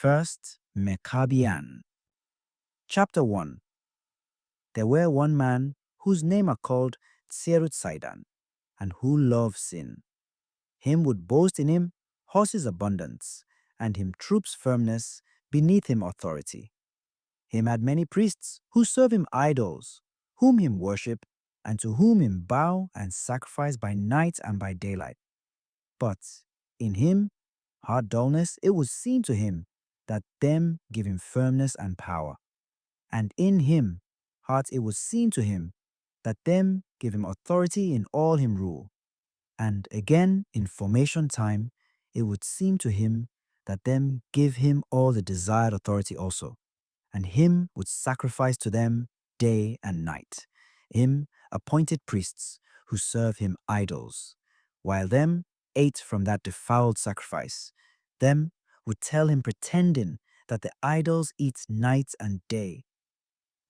First Meqabyan. Chapter 1. There were one man whose name are called Sidon, and who loved sin. Him would boast in him horses abundance, and him troops firmness, beneath him authority. Him had many priests who serve him idols, whom him worship, and to whom him bow and sacrifice by night and by daylight. But in him, hard dullness, it would seem to him that them give him firmness and power. And in him, heart, it would seem to him that them give him authority in all him rule. And again, in formation time, it would seem to him that them give him all the desired authority also. And him would sacrifice to them day and night. Him appointed priests who serve him idols, while them ate from that defiled sacrifice. Them would tell him pretending that the idols eat night and day.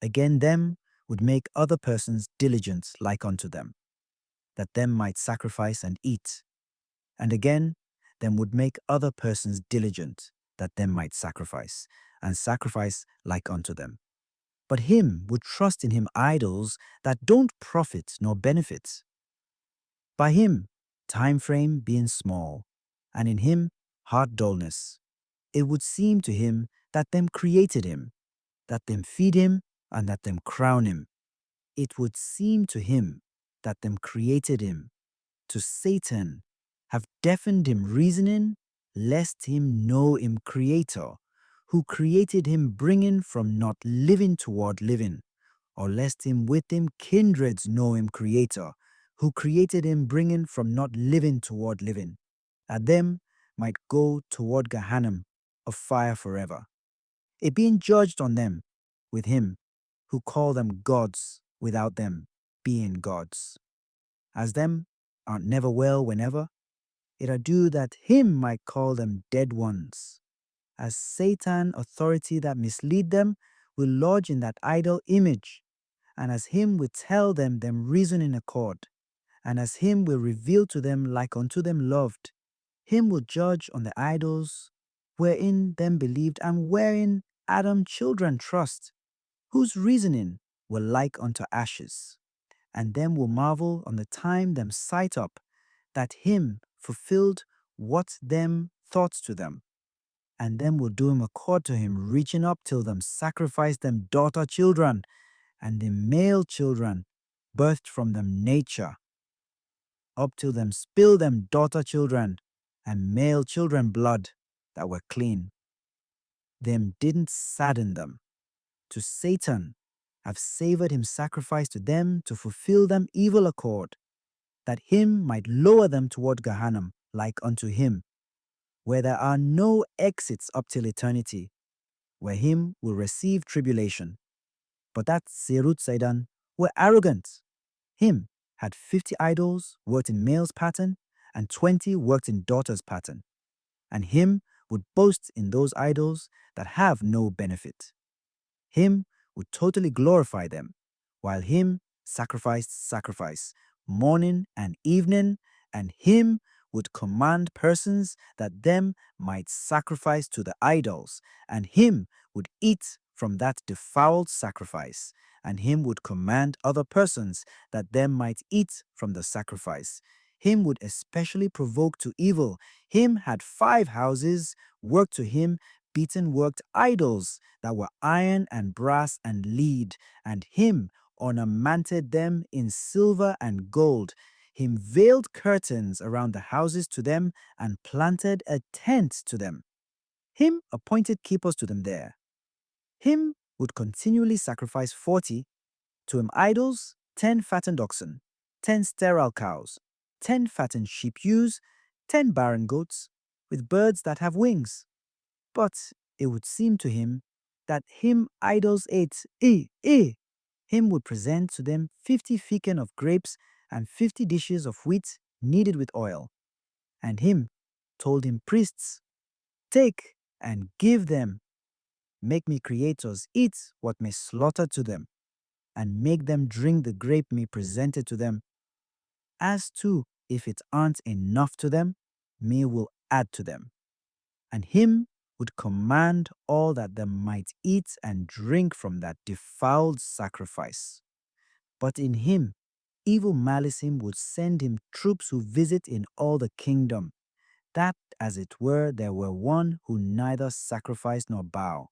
Again them would make other persons diligent like unto them, that them might sacrifice and eat. And again them would make other persons diligent, that them might sacrifice, and sacrifice like unto them. But him would trust in him idols that don't profit nor benefit. By him, time frame being small, and in him heart dullness, it would seem to him that them created him, that them feed him, and that them crown him. It would seem to him that them created him, to Satan have deafened him reasoning, lest him know him creator, who created him bringing from not living toward living, or lest him with him kindreds know him creator, who created him bringing from not living toward living, that them might go toward Gehenna of fire forever, it being judged on them with him who call them gods without them being gods. As them aren't never well whenever, it are due that him might call them dead ones. As Satan authority that mislead them will lodge in that idol image, and as him will tell them reason in accord, and as him will reveal to them like unto them loved, him will judge on the idols wherein them believed and wherein Adam children trust, whose reasoning will like unto ashes, and them will marvel on the time them sight up, that him fulfilled what them thoughts to them, and them will do him accord to him, reaching up till them sacrifice them daughter children, and the male children birthed from them nature, up till them spill them daughter children, and male children blood that were clean. Them didn't sadden them. To Satan have savored him sacrifice to them to fulfill them evil accord, that him might lower them toward Gehenna like unto him, where there are no exits up till eternity, where him will receive tribulation. But that Sidon were arrogant. Him had 50 idols worked in male's pattern, and 20 worked in daughter's pattern. And him would boast in those idols that have no benefit. Him would totally glorify them, while him sacrificed sacrifice, morning and evening, and him would command persons that them might sacrifice to the idols, and him would eat from that defiled sacrifice, and him would command other persons that them might eat from the sacrifice. Him would especially provoke to evil. Him had 5 houses, worked to him, beaten worked idols that were iron and brass and lead, and him ornamented them in silver and gold. Him veiled curtains around the houses to them, and planted a tent to them. Him appointed keepers to them there. Him would continually sacrifice 40, to him idols, 10 fattened oxen, 10 sterile cows, 10 fattened sheep ewes, 10 barren goats, with birds that have wings. But it would seem to him that him idols ate, him would present to them 50 ficken of grapes and 50 dishes of wheat kneaded with oil. And him told him priests, take and give them, make me creators eat what may slaughter to them, and make them drink the grape me presented to them. As to if it aren't enough to them, me will add to them. And him would command all that they might eat and drink from that defiled sacrifice. But in him, evil Malisim would send him troops who visit in all the kingdom, that, as it were, there were one who neither sacrificed nor bow,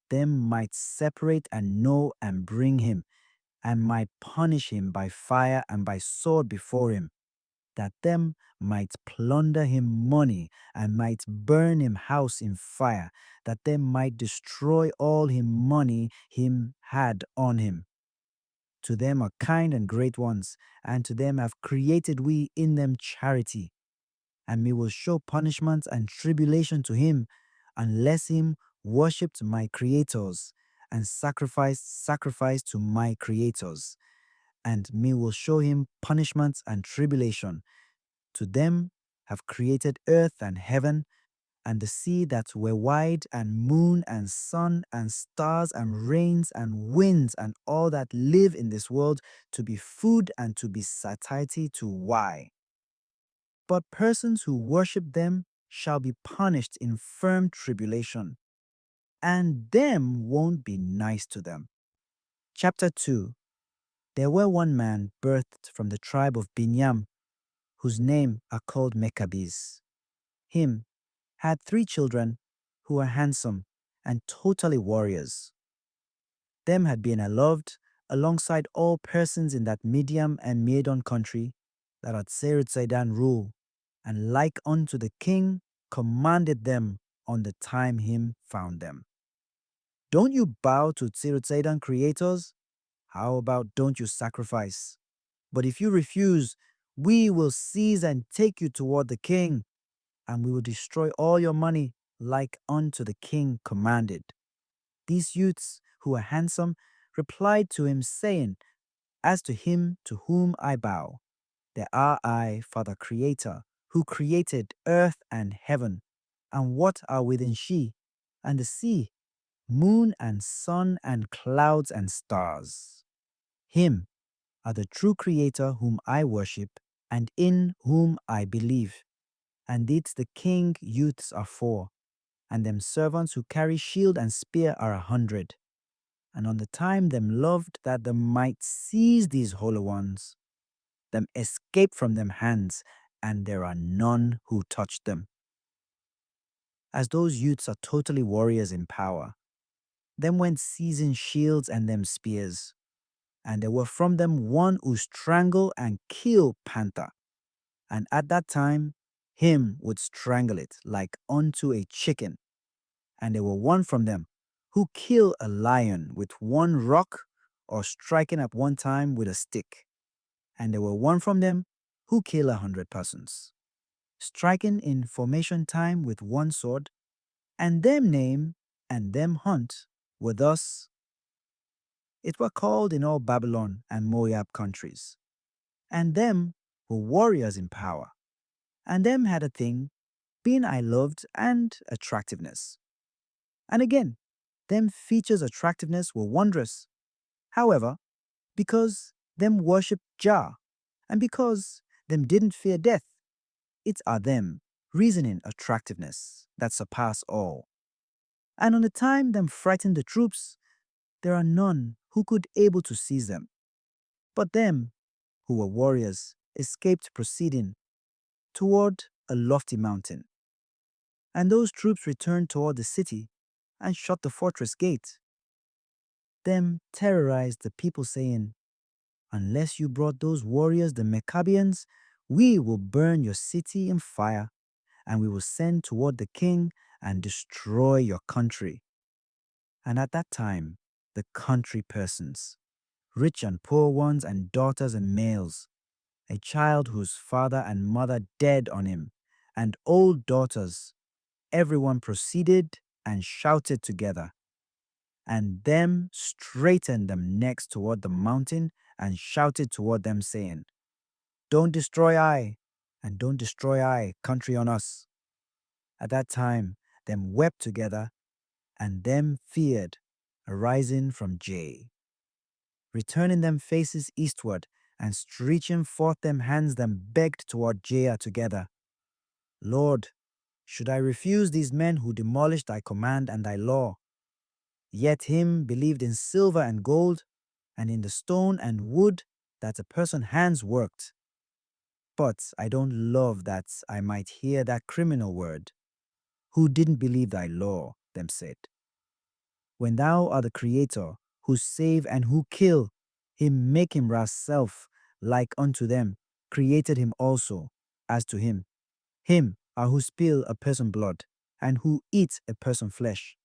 them might separate and know and bring him, and might punish him by fire and by sword before him, that them might plunder him money, and might burn him house in fire, that they might destroy all him money him had on him. To them are kind and great ones, and to them have created we in them charity. And we will show punishment and tribulation to him, unless him worshipped my creators, and sacrifice to my creators. And me will show him punishment and tribulation. To them have created earth and heaven, and the sea that were wide, and moon and sun and stars and rains and winds and all that live in this world, to be food and to be satiety to why. But persons who worship them shall be punished in firm tribulation, and them won't be nice to them. Chapter 2. There were one man birthed from the tribe of Binyam, whose name are called Meqabis. Him had 3 children who were handsome and totally warriors. Them had been loved alongside all persons in that Midian and Meidon country that had Sidon rule, and like unto the king commanded them on the time him found them. Don't you bow to Sidon creators? How about don't you sacrifice? But if you refuse, we will seize and take you toward the king, and we will destroy all your money like unto the king commanded. These youths, who were handsome, replied to him, saying, As to him to whom I bow, there are I, Father Creator, who created earth and heaven, and what are within she, and the sea, moon and sun and clouds and stars. Him are the true Creator whom I worship, and in whom I believe. And it's the king youths are 4, and them servants who carry shield and spear are 100. And on the time them loved that them might seize these holy ones, them escape from them hands, and there are none who touch them. As those youths are totally warriors in power, them went seizing shields and them spears, and there were from them one who strangle and kill panther, and at that time him would strangle it like unto a chicken. And there were one from them who kill a lion with one rock, or striking at one time with a stick. And there were one from them who kill 100 persons, striking in formation time with one sword. And them name and them hunt were thus: it were called in all Babylon and Moab countries. And them were warriors in power. And them had a thing, being I loved and attractiveness. And again, them features attractiveness were wondrous. However, because them worship Jah, and because them didn't fear death, it are them reasoning attractiveness that surpass all. And on the time them frightened the troops, there are none who could able to seize them. But them, who were warriors, escaped proceeding toward a lofty mountain. And those troops returned toward the city and shut the fortress gate. Them terrorized the people, saying, Unless you brought those warriors, the Meqabyans, we will burn your city in fire, and we will send toward the king and destroy your country. And at that time, the country persons, rich and poor ones, and daughters and males, a child whose father and mother dead on him, and old daughters, everyone proceeded and shouted together. And them straightened them necks toward the mountain and shouted toward them, saying, Don't destroy I, and don't destroy I, country on us. At that time them wept together, and them feared, arising from Jay. Returning them faces eastward, and stretching forth them hands them begged toward Jah together. Lord, Should I refuse these men who demolished thy command and thy law? Yet him believed in silver and gold, and in the stone and wood that a person's hands worked. But I don't love that I might hear that criminal word. Who didn't believe thy law, them said. When thou art the Creator, who save and who kill, him make him thyself like unto them, created him also, as to him. Him are who spill a person blood, and who eat a person flesh.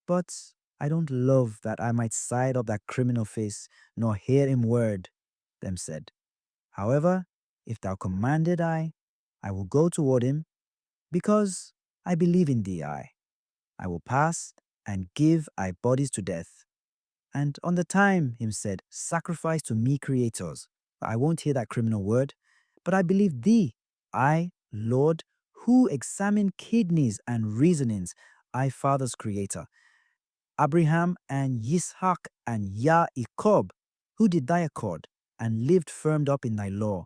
But I don't love that I might side up that criminal face, nor hear him word, them said. However, if thou commanded I will go toward him, because I believe in thee I will pass and give thy bodies to death. And on the time, him said, sacrifice to me creators. I won't hear that criminal word, but I believe thee, I, Lord, who examine kidneys and reasonings, I, Father's creator. Abraham and Yitzhak and Yaakov, who did thy accord, and lived firmed up in thy law.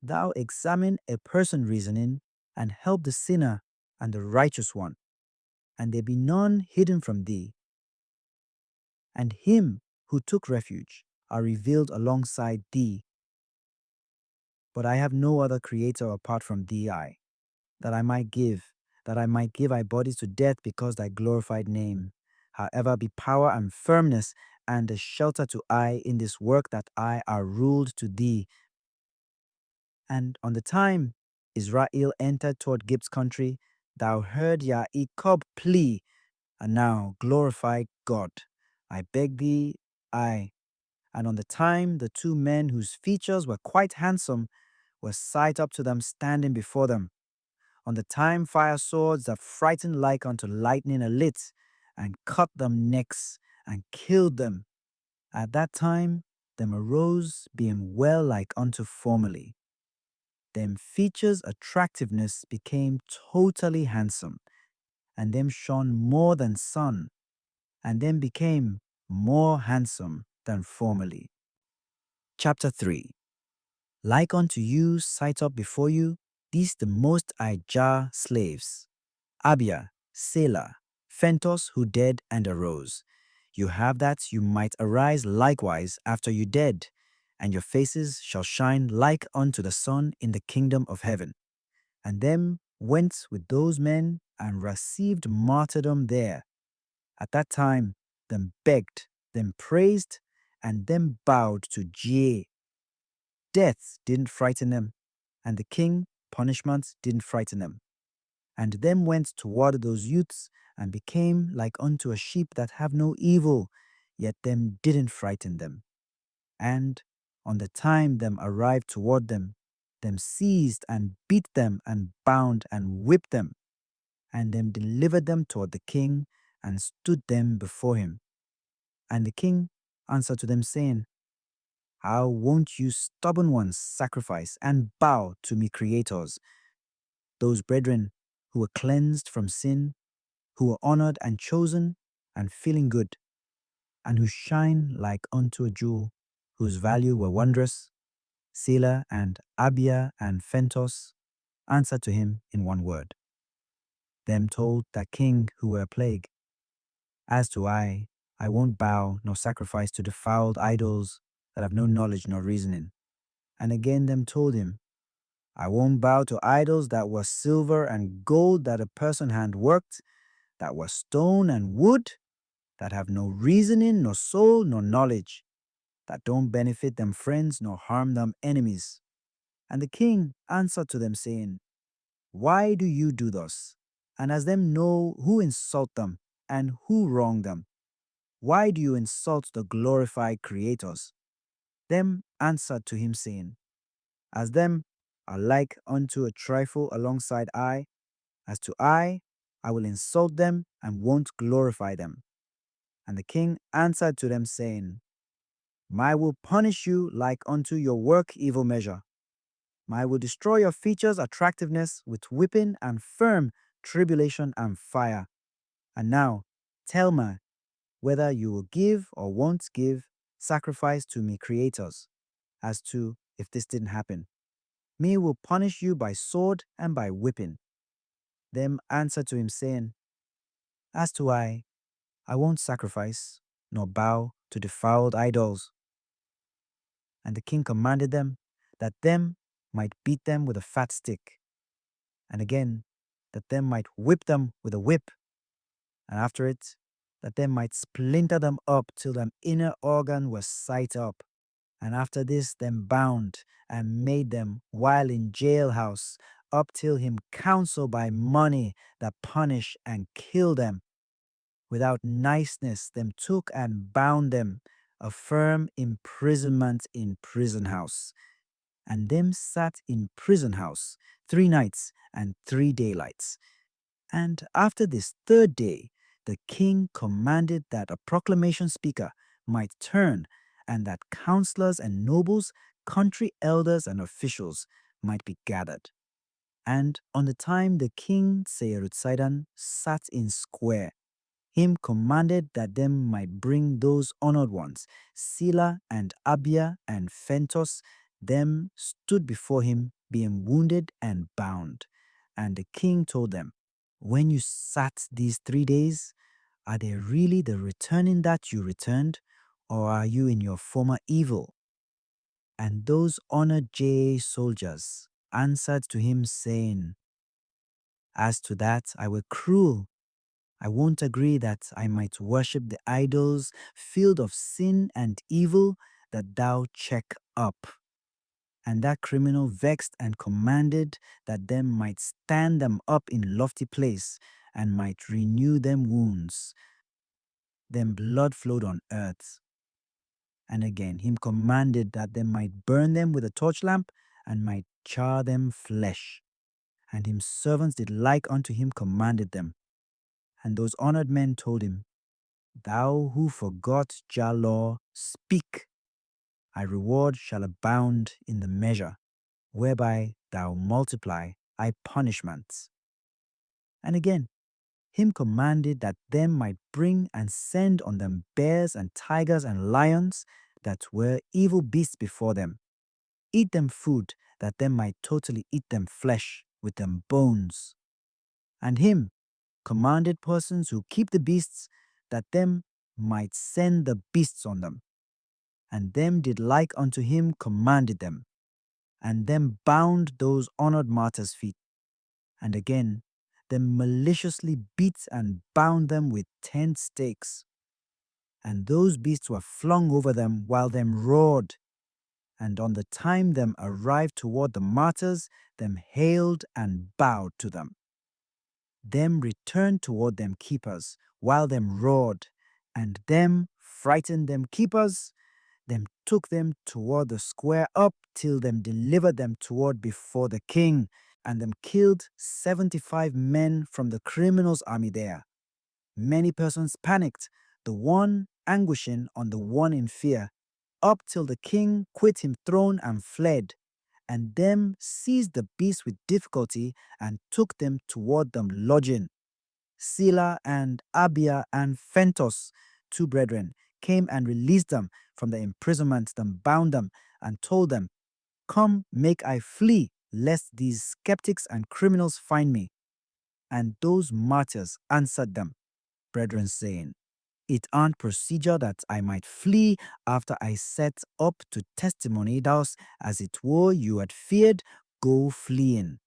Thou examine a person reasoning, and help the sinner and the righteous one, and there be none hidden from thee. And him who took refuge are revealed alongside thee. But I have no other creator apart from thee, that I might give thy bodies to death because thy glorified name, however, be power and firmness and a shelter to I in this work that I are ruled to thee. And on the time Israel entered toward Gibb's country, thou heard Yaakov plea, and now glorify God. I beg thee, and on the time the two men whose features were quite handsome were sight up to them standing before them. On the time fire swords that frightened like unto lightning alit, and cut them necks, and killed them. At that time them arose, being well like unto formerly. Them features attractiveness became totally handsome, and them shone more than sun, and them became more handsome than formerly. Chapter 3. Like unto you sight up before you, these the most Ijah slaves, Abia, Selah, Phentos who dead and arose. You have that you might arise likewise after you dead, and your faces shall shine like unto the sun in the kingdom of heaven. And them went with those men and received martyrdom there. At that time, them begged, them praised, and them bowed to Jah. Death didn't frighten them, and the king, punishment, didn't frighten them. And them went toward those youths, and became like unto a sheep that have no evil, yet them didn't frighten them. And on the time them arrived toward them seized and beat them and bound and whipped them, and them delivered them toward the king, and stood them before him. And the king answered to them, saying, how won't you stubborn ones sacrifice and bow to me creators, those brethren who were cleansed from sin, who were honored and chosen and feeling good, and who shine like unto a jewel, whose value were wondrous? Selah and Abia and Phentos answered to him in one word. Them told that king who were a plague, as to I won't bow nor sacrifice to defiled idols that have no knowledge nor reasoning. And again them told him, I won't bow to idols that were silver and gold that a person hand worked, that were stone and wood, that have no reasoning, nor soul, nor knowledge, that don't benefit them friends, nor harm them enemies. And the king answered to them, saying, why do you do thus? And as them know who insult them, and who wrong them, why do you insult the glorified creators? Them answered to him, saying, as them are like unto a trifle alongside as to I will insult them and won't glorify them. And the king answered to them, saying, I will punish you like unto your work evil measure. I will destroy your features' attractiveness with whipping and firm tribulation and fire. And now, tell me whether you will give or won't give sacrifice to me creators, as to if this didn't happen. Me will punish you by sword and by whipping. them answered to him, saying, As to I won't sacrifice, nor bow to defiled idols. And the king commanded them that them might beat them with a fat stick, and again that them might whip them with a whip, and after it that them might splinter them up till them inner organ was sight up. And after this them bound and made them while in jailhouse up till him counsel by money that punish and kill them. Without niceness them took and bound them a firm imprisonment in prison house. And them sat in prison house 3 nights and 3 daylights. And after this third day, the king commanded that a proclamation speaker might turn, and that counselors and nobles, country elders and officials might be gathered. And on the time the king Seirutsidon sat in square, him commanded that them might bring those honored ones, Sila and Abia and Phentos, them stood before him, being wounded and bound. And the king told them, When you sat these 3 days, are they really the returning that you returned, or are you in your former evil? And those honored JA soldiers answered to him, saying, As to that, I were cruel. I won't agree that I might worship the idols filled of sin and evil that thou check up. And that criminal vexed and commanded that them might stand them up in lofty place and might renew them wounds. Then blood flowed on earth. And again him commanded that them might burn them with a torch lamp and might char them flesh. And him servants did like unto him commanded them. And those honored men told him, Thou who forgot Jah law, speak. Thy reward shall abound in the measure, whereby thou multiply thy punishments. And again, him commanded that them might bring and send on them bears and tigers and lions that were evil beasts before them. Eat them food, that them might totally eat them flesh with them bones. And him commanded persons who keep the beasts, that them might send the beasts on them. And them did like unto him commanded them, and them bound those honored martyrs' feet. And again, them maliciously beat and bound them with 10 stakes. And those beasts were flung over them while them roared. And on the time them arrived toward the martyrs, them hailed and bowed to them. Them returned toward them keepers, while them roared, and them frightened them keepers, them took them toward the square up till them delivered them toward before the king, and them killed 75 men from the criminals' army there. Many persons panicked, the one anguishing on the one in fear, up till the king quit him throne and fled, and them seized the beasts with difficulty and took them toward them lodging. Sila and Abia and Phentos, 2 brethren, came and released them from the imprisonment, them bound them, and told them, Come, make I flee, lest these skeptics and criminals find me. And those martyrs answered them, brethren, saying, It aren't procedure that I might flee after I set up to testimony, thus, as it were you had feared, go fleeing.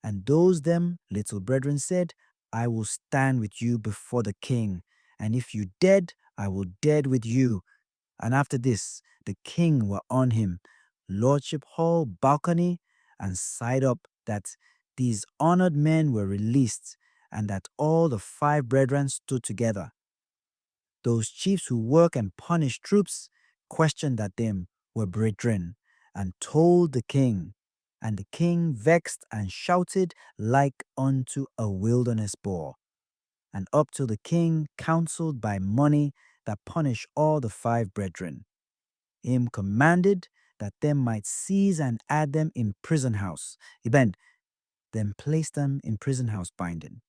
And those them little brethren said, I will stand with you before the king, and if you dead, I will dead with you. And after this, the king were on him, lordship hall, balcony, and side up, that these honored men were released, and that all the 5 brethren stood together. Those chiefs who work and punish troops questioned that them were brethren, and told the king. And the king vexed and shouted like unto a wilderness boar. And up till the king counseled by money that punish all the 5 brethren. Him commanded that them might seize and add them in prison house. Eben, then place them in prison house binding,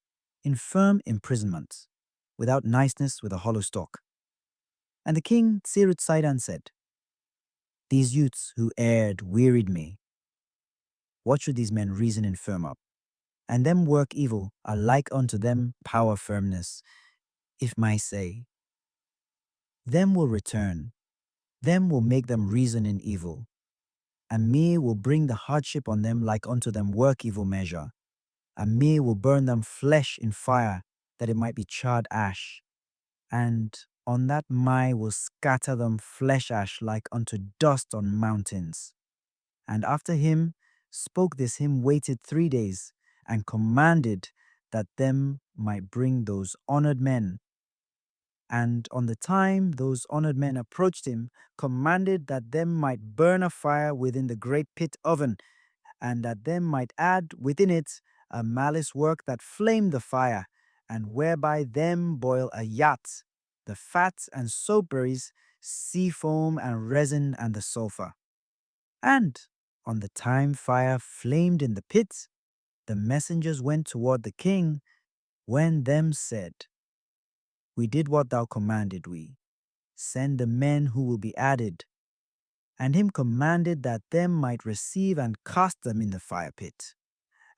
in firm imprisonment, without niceness with a hollow stalk. And the king Tzirut-Sidon said, These youths who erred wearied me. What should these men reason and firm up? and them work evil are like unto them power firmness. If my say, them will return, them will make them reason in evil, and me will bring the hardship on them like unto them work evil measure, and me will burn them flesh in fire, that it might be charred ash, and on that my will scatter them flesh ash like unto dust on mountains. And after him spoke this him waited 3 days, and commanded that them might bring those honored men. And on the time those honored men approached him, commanded that them might burn a fire within the great pit oven, and that them might add within it a malice work that flamed the fire, and whereby them boil a yacht, the fat and soapberries, sea foam and resin and the sulfur. And on the time fire flamed in the pit, the messengers went toward the king, when them said, We did what thou commanded we. Send the men who will be added. And him commanded that them might receive and cast them in the fire pit.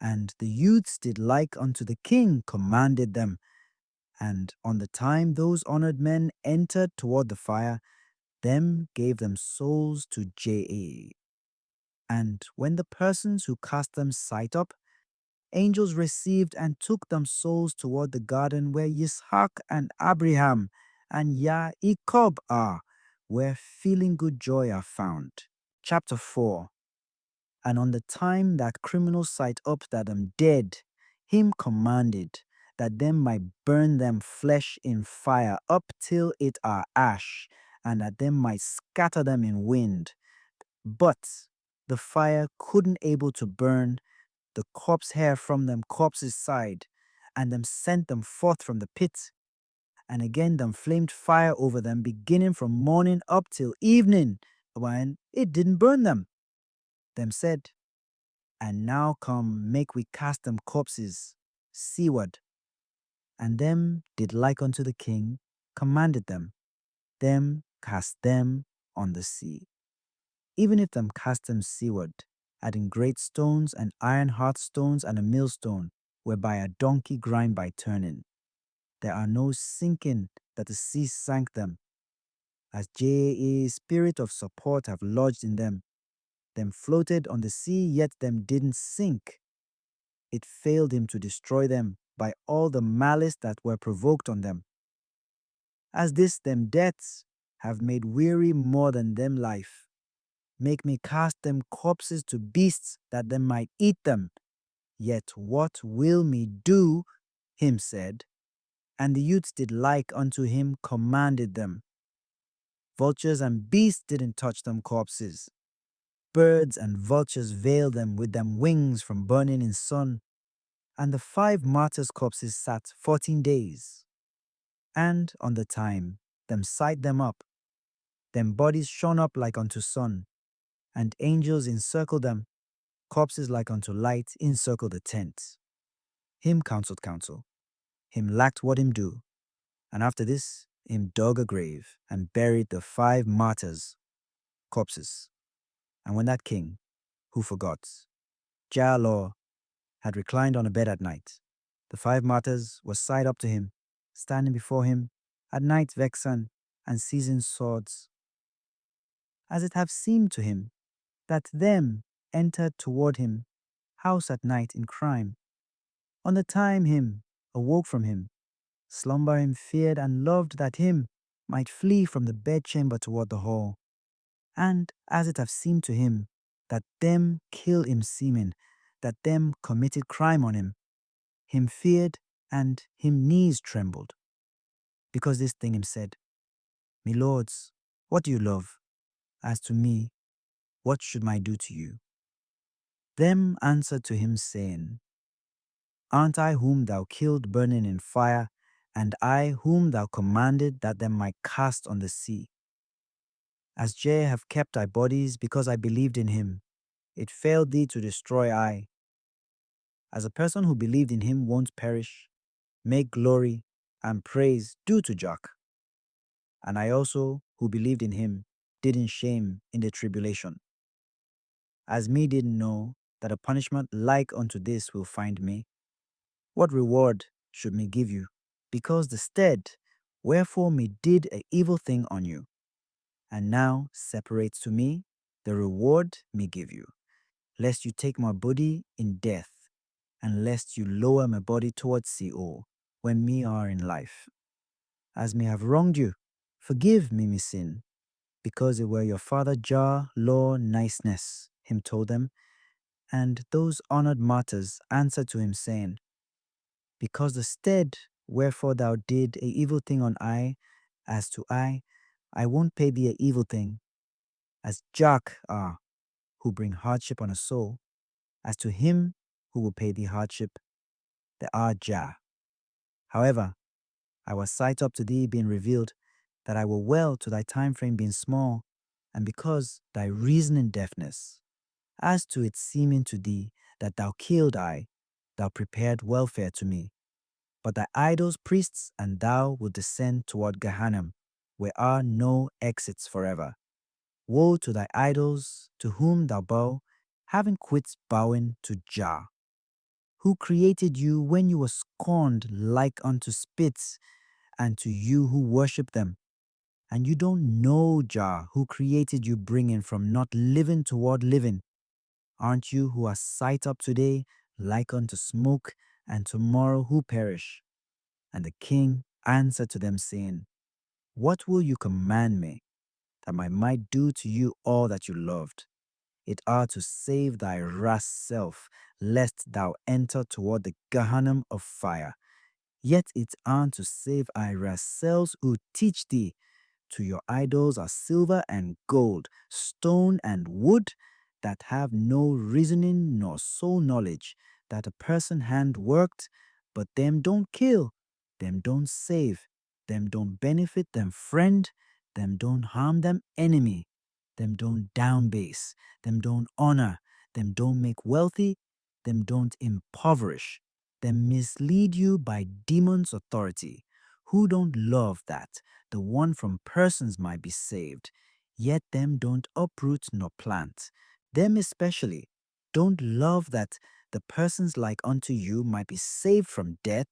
And the youths did like unto the king commanded them. And on the time those honored men entered toward the fire, them gave them souls to Jah. And when the persons who cast them sight up, angels received and took them souls toward the garden where Yishak and Abraham and Yaakov are, where feeling good joy are found. Chapter 4. And on the time that criminals sight up that am dead, him commanded that them might burn them flesh in fire up till it are ash, and that them might scatter them in wind. But the fire couldn't able to burn the corpse hair from them corpses' side, and them sent them forth from the pit. And again them flamed fire over them, beginning from morning up till evening, when it didn't burn them. Them said, And now come, make we cast them corpses seaward. And them did like unto the king, commanded them, them cast them on the sea. Even if them cast them seaward, adding great stones and iron hearthstones and a millstone, whereby a donkey grind by turning. There are no sinking that the sea sank them, as Jah spirit of support have lodged in them. Them floated on the sea, yet them didn't sink. It failed him to destroy them by all the malice that were provoked on them. As this them deaths have made weary more than them life. Make me cast them corpses to beasts, that them might eat them. Yet what will me do? Him said. And the youths did like unto him commanded them. Vultures and beasts didn't touch them corpses. Birds and vultures veiled them with them wings from burning in sun. And the 5 martyrs' corpses sat 14 days. And on the time, them sight them up. Them bodies shone up like unto sun, and angels encircled them, corpses like unto light encircled the tent. Him counseled counsel. Him lacked what him do. And after this, him dug a grave, and buried the 5 martyrs' corpses. And when that king, who forgot, Jah Law, had reclined on a bed at night, the 5 martyrs were side up to him, standing before him, at night vexen, and seizing swords. As it have seemed to him, that them entered toward him, house at night in crime. On the time him awoke from him, slumber him feared and loved that him might flee from the bedchamber toward the hall. And as it have seemed to him, that them kill him seeming, that them committed crime on him feared and him knees trembled. Because this thing him said, Me lords, what do you love? As to me, what should I do to you? Them answered to him, saying, Aren't I whom thou killed burning in fire, and I whom thou commanded that them might cast on the sea? As Jah have kept thy bodies, because I believed in him, it failed thee to destroy I. As a person who believed in him won't perish, make glory and praise due to Jah. And I also, who believed in him, didn't shame in the tribulation. As me didn't know that a punishment like unto this will find me, What reward should me give you? Because the stead, wherefore me did a evil thing on you, and now separates to me the reward me give you, lest you take my body in death, and lest you lower my body towards Sheol, when me are in life. As me have wronged you, forgive me sin, because it were your father Jah law niceness, him told them. And those honored martyrs answered to him, saying, Because the stead wherefore thou did a evil thing on I, as to I won't pay thee a evil thing, as Jack are, who bring hardship on a soul, as to him who will pay thee hardship, the are Jah. However, I was sight up to thee being revealed, that I will well to thy time frame being small, and because thy reasoning deafness, as to it seeming to thee that thou killed I, thou prepared welfare to me. But thy idols, priests, and thou will descend toward Gehenna, where are no exits forever. Woe to thy idols, to whom thou bow, having quit bowing to Jah, who created you when you were scorned like unto spits, and to you who worship them. And you don't know Jah, who created you bringing from not living toward living. Aren't you who are sight up today like unto smoke, and tomorrow who perish? And the king answered to them, saying, What will you command me, that I might do to you all that you loved? It are to save thy wrath self, lest thou enter toward the Gehenna of fire. Yet it are to save thy wrath selves who teach thee. To your idols are silver and gold, stone and wood, that have no reasoning nor soul knowledge, that a person hand worked, but them don't kill, them don't save, them don't benefit them friend, them don't harm them enemy, them don't downbase, them don't honor, them don't make wealthy, them don't impoverish, them mislead you by demons' authority, who don't love that the one from persons might be saved, yet them don't uproot nor plant. Them especially don't love that the persons like unto you might be saved from death,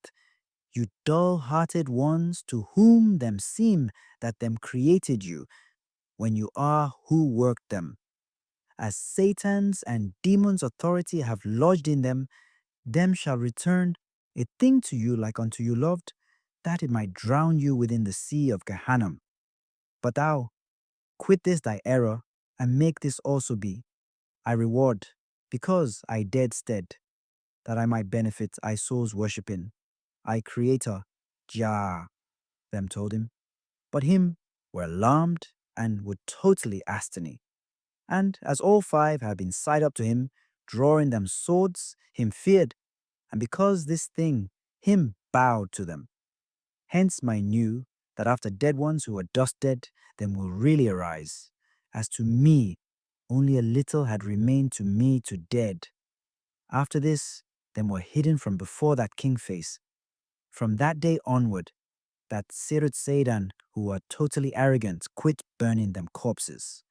you dull-hearted ones, to whom them seem that them created you, when you are who worked them. As Satan's and demons' authority have lodged in them, them shall return a thing to you like unto you loved, that it might drown you within the sea of Gehenna. But thou, quit this thy error, and make this also be. I reward, because I dead stead, that I might benefit I souls worshipping. I creator, Jah, them told him. But him were alarmed and were totally astony. And as all five had been side up to him, drawing them swords, him feared, and because this thing, him bowed to them. Hence my knew that after dead ones who were dust dead, them will really arise. As to me, only a little had remained to me to dead. After this, them were hidden from before that king face. From that day onward, that Sirut Seidan, who were totally arrogant, quit burning them corpses.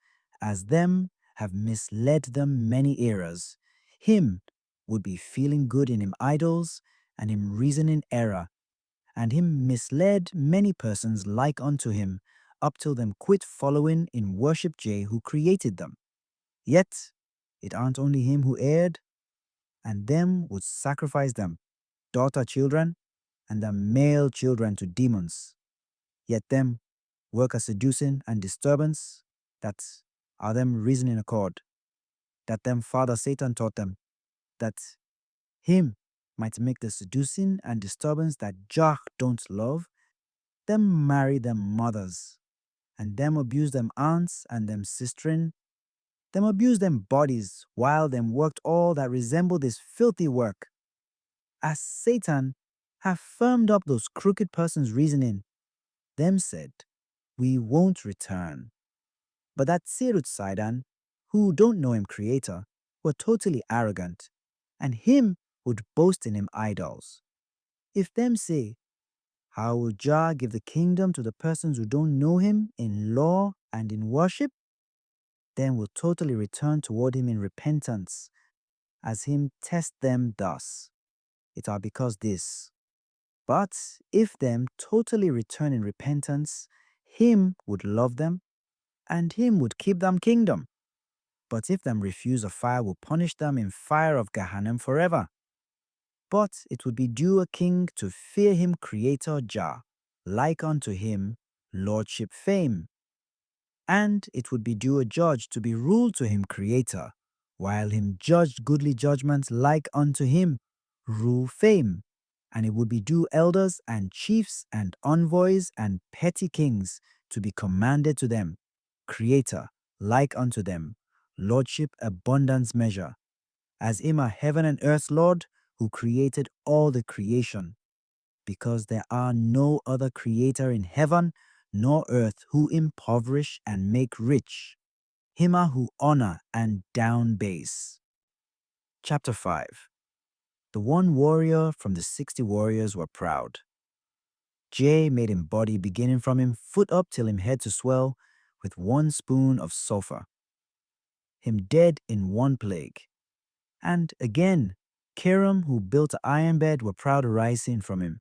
As them have misled them many eras, him would be feeling good in him idols, and him reasoning error, and him misled many persons like unto him, up till them quit following in worship J who created them. Yet it aren't only him who erred, and them would sacrifice them, daughter children, and their male children to demons. Yet them work a seducing and disturbance, that are them reasoning accord, that them father Satan taught them, that him might make the seducing and disturbance that Jah don't love, them marry them mothers, and them abuse them aunts and them sistren, them abuse them bodies, while them worked all that resemble this filthy work. As Satan have firmed up those crooked persons' reasoning, them said, We won't return. But that Sirut Sidon, who don't know him creator, were totally arrogant, and him would boast in him idols. If them say, How will Jah give the kingdom to the persons who don't know him in law and in worship? Then will totally return toward him in repentance, as him test them thus. it are because this. But if them totally return in repentance, him would love them, and him would keep them kingdom. But if them refuse, a fire will punish them in fire of Gehenna forever. But it would be due a king to fear him Creator Jah, like unto him lordship fame. And it would be due a judge to be ruled to him Creator, while him judged goodly judgments like unto him rule fame. And it would be due elders and chiefs and envoys and petty kings to be commanded to them, Creator, like unto them, lordship abundance measure, as him are heaven and earth's Lord, who created all the creation, because there are no other creator in heaven nor earth who impoverish and make rich, him are who honor and down base. Chapter 5. The one warrior from the 60 warriors were proud. J made him body beginning from him foot up till him head to swell with 1 spoon of sulfur. Him dead in 1 plague. And again, Kiram, who built an iron bed, were proud arising from him.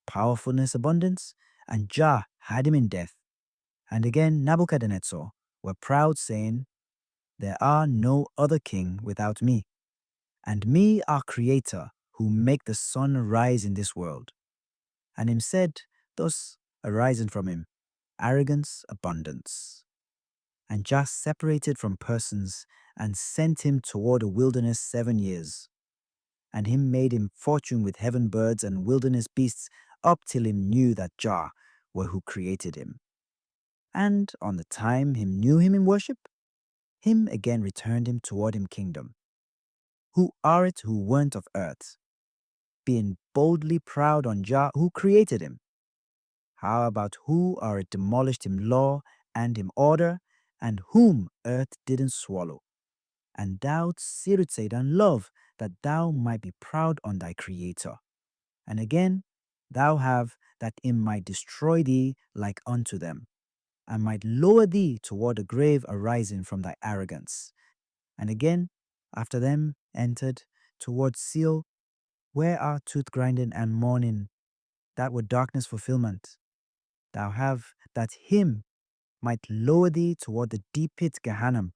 Powerfulness, abundance, and Jah had him in death. And again, Nebuchadnezzar were proud, saying, There are no other king without me, and me our creator, who make the sun rise in this world. And him said, thus arising from him, arrogance, abundance. And Jah separated from persons, and sent him toward a wilderness 7 years. And him made him fortune with heaven birds and wilderness beasts, up till him knew that Jah were who created him. And on the time him knew him in worship, him again returned him toward him kingdom. Who are it who weren't of earth, being boldly proud on Jah who created him? How about who are it demolished him law and him order, and whom earth didn't swallow? And thou said and love, that thou might be proud on thy creator. And again, thou have that him might destroy thee like unto them, and might lower thee toward the grave arising from thy arrogance. And again, after them entered toward Sheol, where are tooth grinding and mourning, that were darkness fulfillment. Thou have that him might lower thee toward the deep pit Gehenna,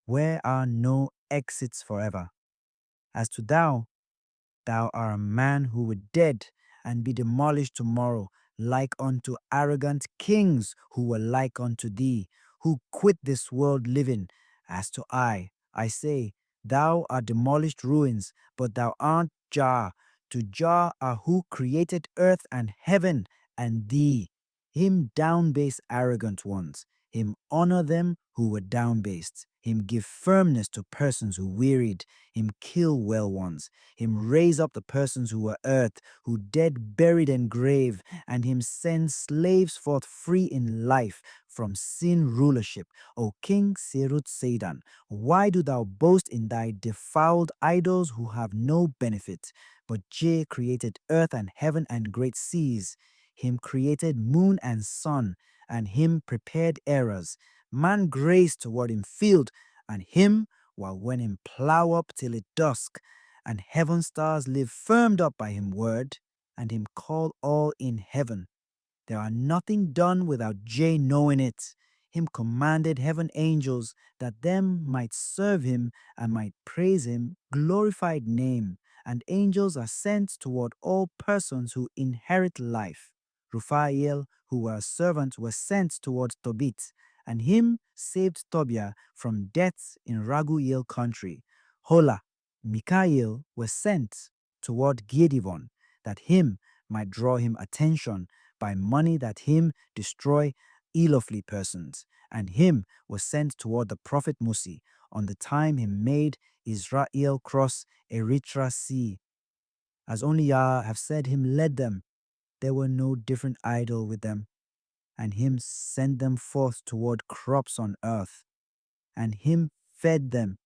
where are no exits forever. As to thou, thou art a man who would dead and be demolished tomorrow, like unto arrogant kings who were like unto thee, who quit this world living. As to I say, thou art demolished ruins, but thou art Jah. To Jah are who created earth and heaven and thee. Him down-base arrogant ones, him honor them who were down-based. Him give firmness to persons who wearied, him kill well ones. Him raise up the persons who were earth, who dead buried in grave, and him send slaves forth free in life from sin rulership. O King Serut Satan, why do thou boast in thy defiled idols who have no benefit? But Jah created earth and heaven and great seas. Him created moon and sun, and him prepared errors. Man graze toward him field, and him while when him plow up till it dusk, and heaven stars live firmed up by him word, and him call all in heaven. There are nothing done without Jah knowing it. Him commanded heaven angels that them might serve him and might praise him glorified name, and angels are sent toward all persons who inherit life. Raphael, who were servants, were sent toward Tobit, and him saved Tobiah from death in Raguel country. Hola, Mikael was sent toward Gideon, that him might draw him attention by money, that him destroy illawfully persons, and him was sent toward the prophet Musi on the time he made Israel cross Eritrea sea. As only Yah have said him led them, there were no different idol with them, and him sent them forth toward crops on earth, and him fed them,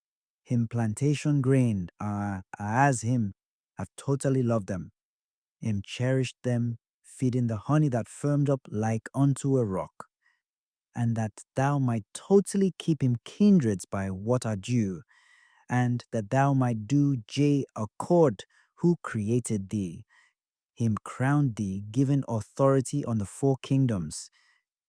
him plantation grain, as him have totally loved them. Him cherished them, feeding the honey that firmed up like unto a rock, and that thou might totally keep him kindreds by what are due, and that thou might do Jah accord, who created thee. Him crowned thee, given authority on the four kingdoms.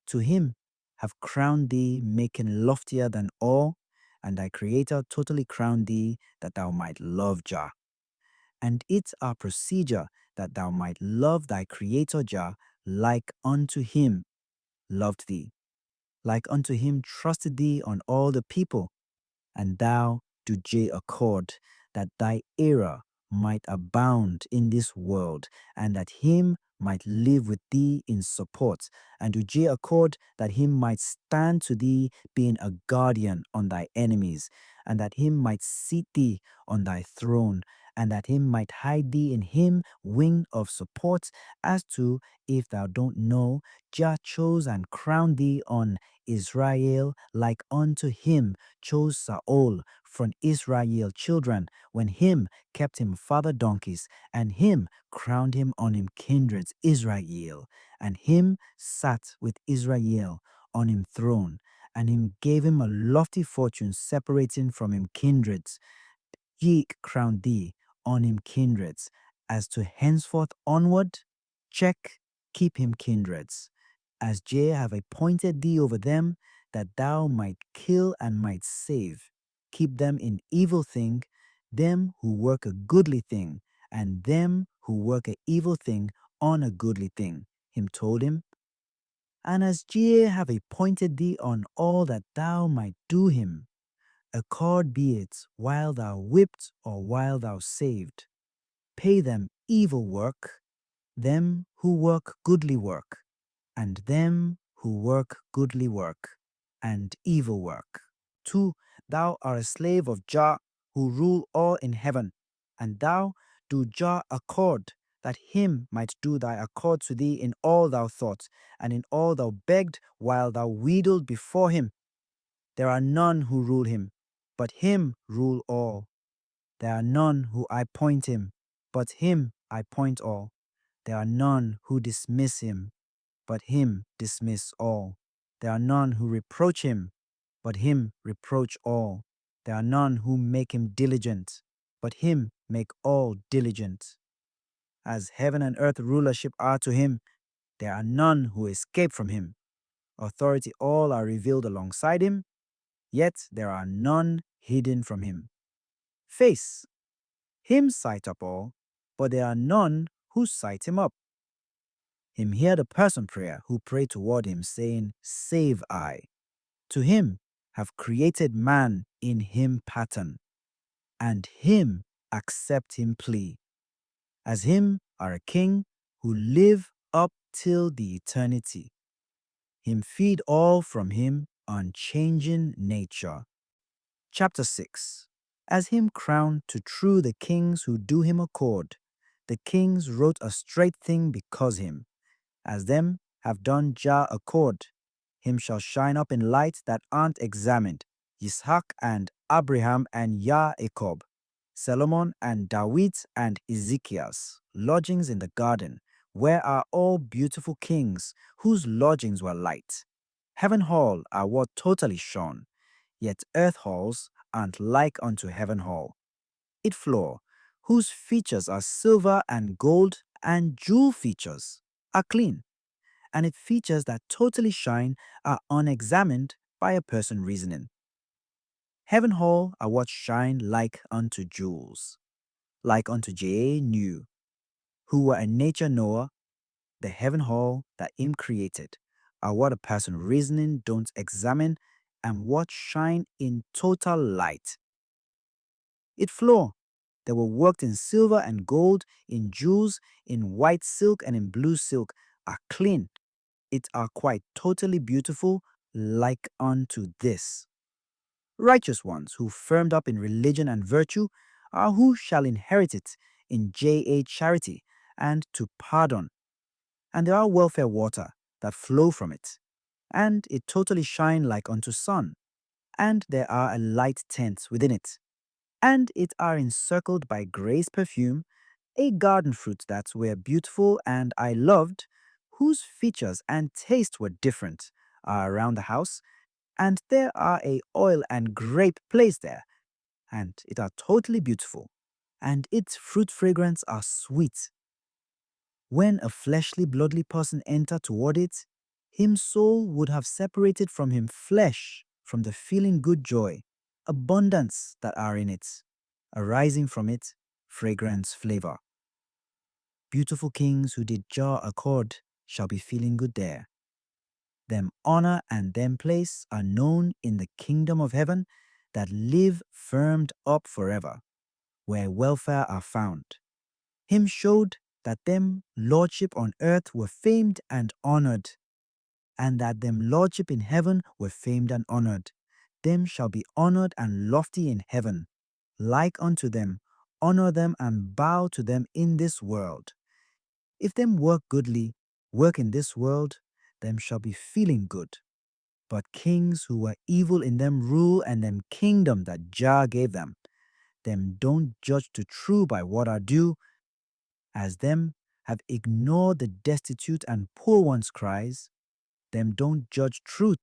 To him have crowned thee, making loftier than all, and thy Creator totally crowned thee, that thou might love Jah. And it's our procedure that thou might love thy Creator Jah, like unto him loved thee, like unto him trusted thee on all the people, and thou do J accord, that thy era might abound in this world, and that him might live with thee in support, and do J accord, that him might stand to thee, being a guardian on thy enemies, and that him might seat thee on thy throne, and that him might hide thee in him wing of support, as to, if thou don't know, Jah chose and crowned thee on Israel, like unto him chose Saul from Israel children, when him kept him father donkeys, and him crowned him on him kindreds Israel, and him sat with Israel on him throne, and him gave him a lofty fortune separating from him kindreds. Ye crown thee on him kindreds, as to henceforth onward, check, keep him kindreds, as J have appointed thee over them, that thou might kill and might save. Keep them in evil thing, them who work a goodly thing, and them who work a evil thing on a goodly thing. Him told him, and as J have appointed thee on all that thou might do him, accord be it while thou whipped or while thou saved. Pay them evil work, them who work goodly work, and them who work goodly work, and evil work. 2. Thou art a slave of Jah, who rule all in heaven, and thou do Jah accord, that him might do thy accord to thee in all thou thought, and in all thou begged, while thou wheedled before him. There are none who rule him, but him rule all. There are none who I point him, but him I point all. There are none who dismiss him, but him dismiss all. There are none who reproach him, but him reproach all. There are none who make him diligent, but him make all diligent. As heaven and earth rulership are to him, there are none who escape from him. Authority all are revealed alongside him, yet there are none hidden from him. Face, him sight up all, but there are none who sight him up. Him hear the person prayer who pray toward him, saying, Save I. To him have created man in him pattern, and him accept him plea. As him are a king who live up till the eternity. Him feed all from him unchanging nature. Chapter 6. As him crowned to true the kings who do him accord, the kings wrote a straight thing because him. As them have done Jah accord, him shall shine up in light that aren't examined, Yitzhak and Abraham and Yaakov, Solomon and David and Ezekiel's lodgings in the garden, where are all beautiful kings, whose lodgings were light. Heaven hall are what totally shone, yet earth halls aren't like unto heaven hall. It floor, whose features are silver and gold, and jewel features are clean, and its features that totally shine are unexamined by a person reasoning. Heaven hall are what shine like unto jewels, like unto J. knew, who were a nature knower, the heaven hall that him created, are what a person reasoning don't examine, and what shine in total light. It floor, they were worked in silver and gold, in jewels, in white silk and in blue silk, are clean. It are quite totally beautiful, like unto this. Righteous ones who firmed up in religion and virtue are who shall inherit it in J.A. charity and to pardon. And there are welfare water that flow from it, and it totally shine like unto sun, and there are a light tent within it, and it are encircled by grace perfume, a garden fruit that were beautiful and I loved, whose features and taste were different, are around the house, and there are a oil and grape placed there, and it are totally beautiful, and its fruit fragrance are sweet. When a fleshly, bloodly person enter toward it, him soul would have separated from him flesh from the feeling good joy, abundance that are in it, arising from it, fragrance, flavor. Beautiful kings who did jar accord shall be feeling good there. Them honor and them place are known in the kingdom of heaven that live firmed up forever, where welfare are found. Him showed that them lordship on earth were famed and honored, and that them lordship in heaven were famed and honored. Them shall be honored and lofty in heaven. Like unto them, honor them and bow to them in this world. If them work goodly, work in this world, them shall be feeling good. But kings who were evil in them rule, and them kingdom that Jah gave them. Them don't judge to true by what are due, as them have ignored the destitute and poor one's cries. Them don't judge truth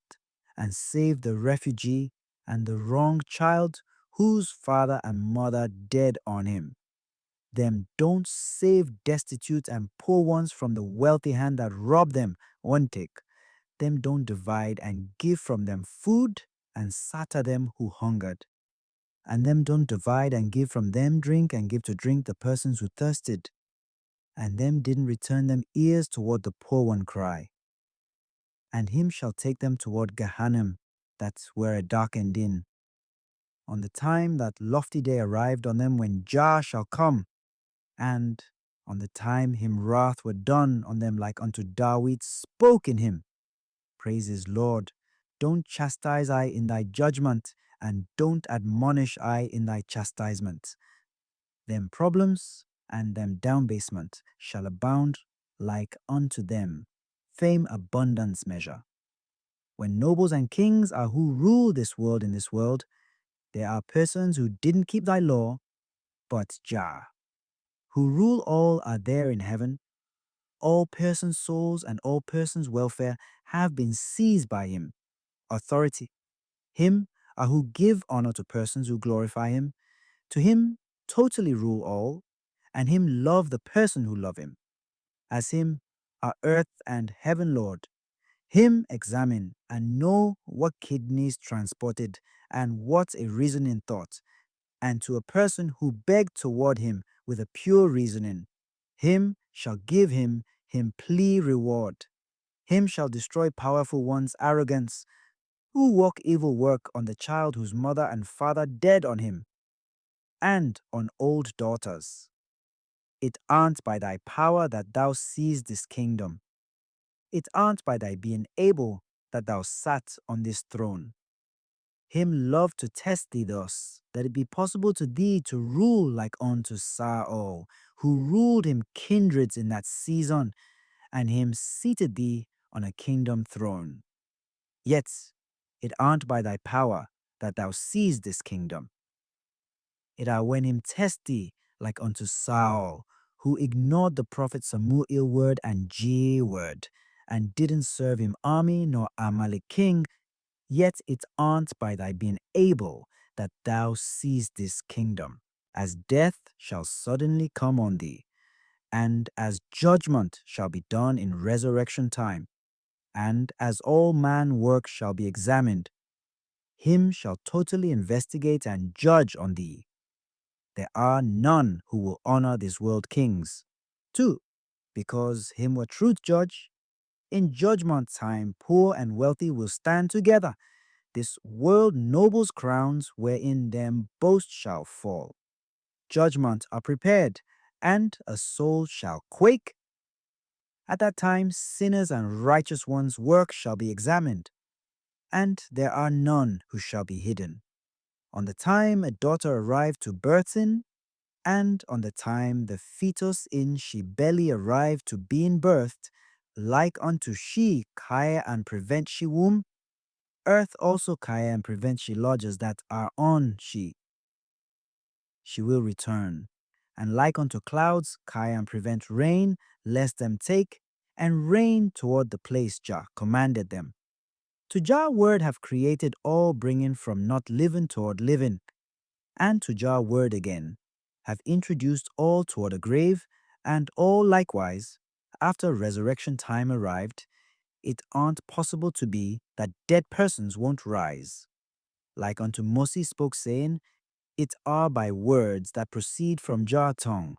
and save the refugee and the wrong child whose father and mother dead on him. Them don't save destitute and poor ones from the wealthy hand that rob them, one take. Them don't divide and give from them food and satter them who hungered. And them don't divide and give from them drink and give to drink the persons who thirsted. And them didn't return them ears toward the poor one cry. And him shall take them toward Gehenna, that were a darkened inn. On the time that lofty day arrived on them when Jah shall come, and on the time him wrath were done on them like unto David spoke in him. Praise his Lord. Don't chastise I in thy judgment, and don't admonish I in thy chastisement. Them problems and them downbasement shall abound like unto them, fame abundance measure. When nobles and kings are who rule this world in this world, there are persons who didn't keep thy law, but Jah. Who rule all are there in heaven. All persons' souls and all persons' welfare have been seized by him. Authority. Him are who give honor to persons who glorify him. To him totally rule all, and him love the person who love him. As him are earth and heaven Lord. Him examine and know what kidneys transported and what a reasoning thought, and to a person who beg toward him with a pure reasoning, him shall give him plea reward. Him shall destroy powerful one's arrogance, who work evil work on the child whose mother and father dead on him, and on old daughters. It aren't by thy power that thou seized this kingdom. It aren't by thy being able that thou sat on this throne. Him loved to test thee thus, that it be possible to thee to rule like unto Saul, who ruled him kindreds in that season, and him seated thee on a kingdom throne. Yet it aren't by thy power that thou seized this kingdom. It are when him test thee like unto Saul, who ignored the prophet Samuel word and J word, and didn't serve him army nor Amalek king. Yet it aren't by thy being able that thou seized this kingdom, as death shall suddenly come on thee, and as judgment shall be done in resurrection time, and as all man work shall be examined, him shall totally investigate and judge on thee. There are none who will honor this world kings. 2. Because him were truth judge, in judgment time poor and wealthy will stand together. This world nobles' crowns wherein them boast shall fall. Judgment are prepared, and a soul shall quake. At that time sinners and righteous ones' work shall be examined, and there are none who shall be hidden. On the time a daughter arrived to birth in, and on the time the fetus in she belly arrived to being birthed, like unto she care and prevent she womb, earth also care and prevent she lodges that are on she. She will return, and like unto clouds care and prevent rain, lest them take, and rain toward the place Jah commanded them. To Jah word have created all bringing from not living toward living, and to Jah word again, have introduced all toward a grave, and all likewise, after resurrection time arrived, it aren't possible to be that dead persons won't rise. Like unto Moses spoke, saying, It are by words that proceed from Jah tongue.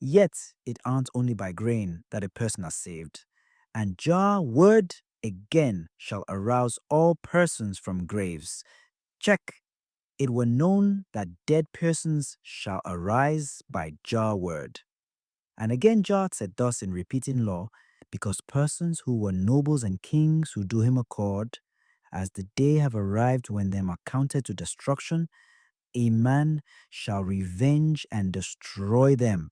Yet it aren't only by grain that a person is saved. And Jah word again shall arouse all persons from graves. Check. It were known that dead persons shall arise by Jah word. And again Jah said thus in repeating law, because persons who were nobles and kings who do him accord, as the day have arrived when them are counted to destruction, a man shall revenge and destroy them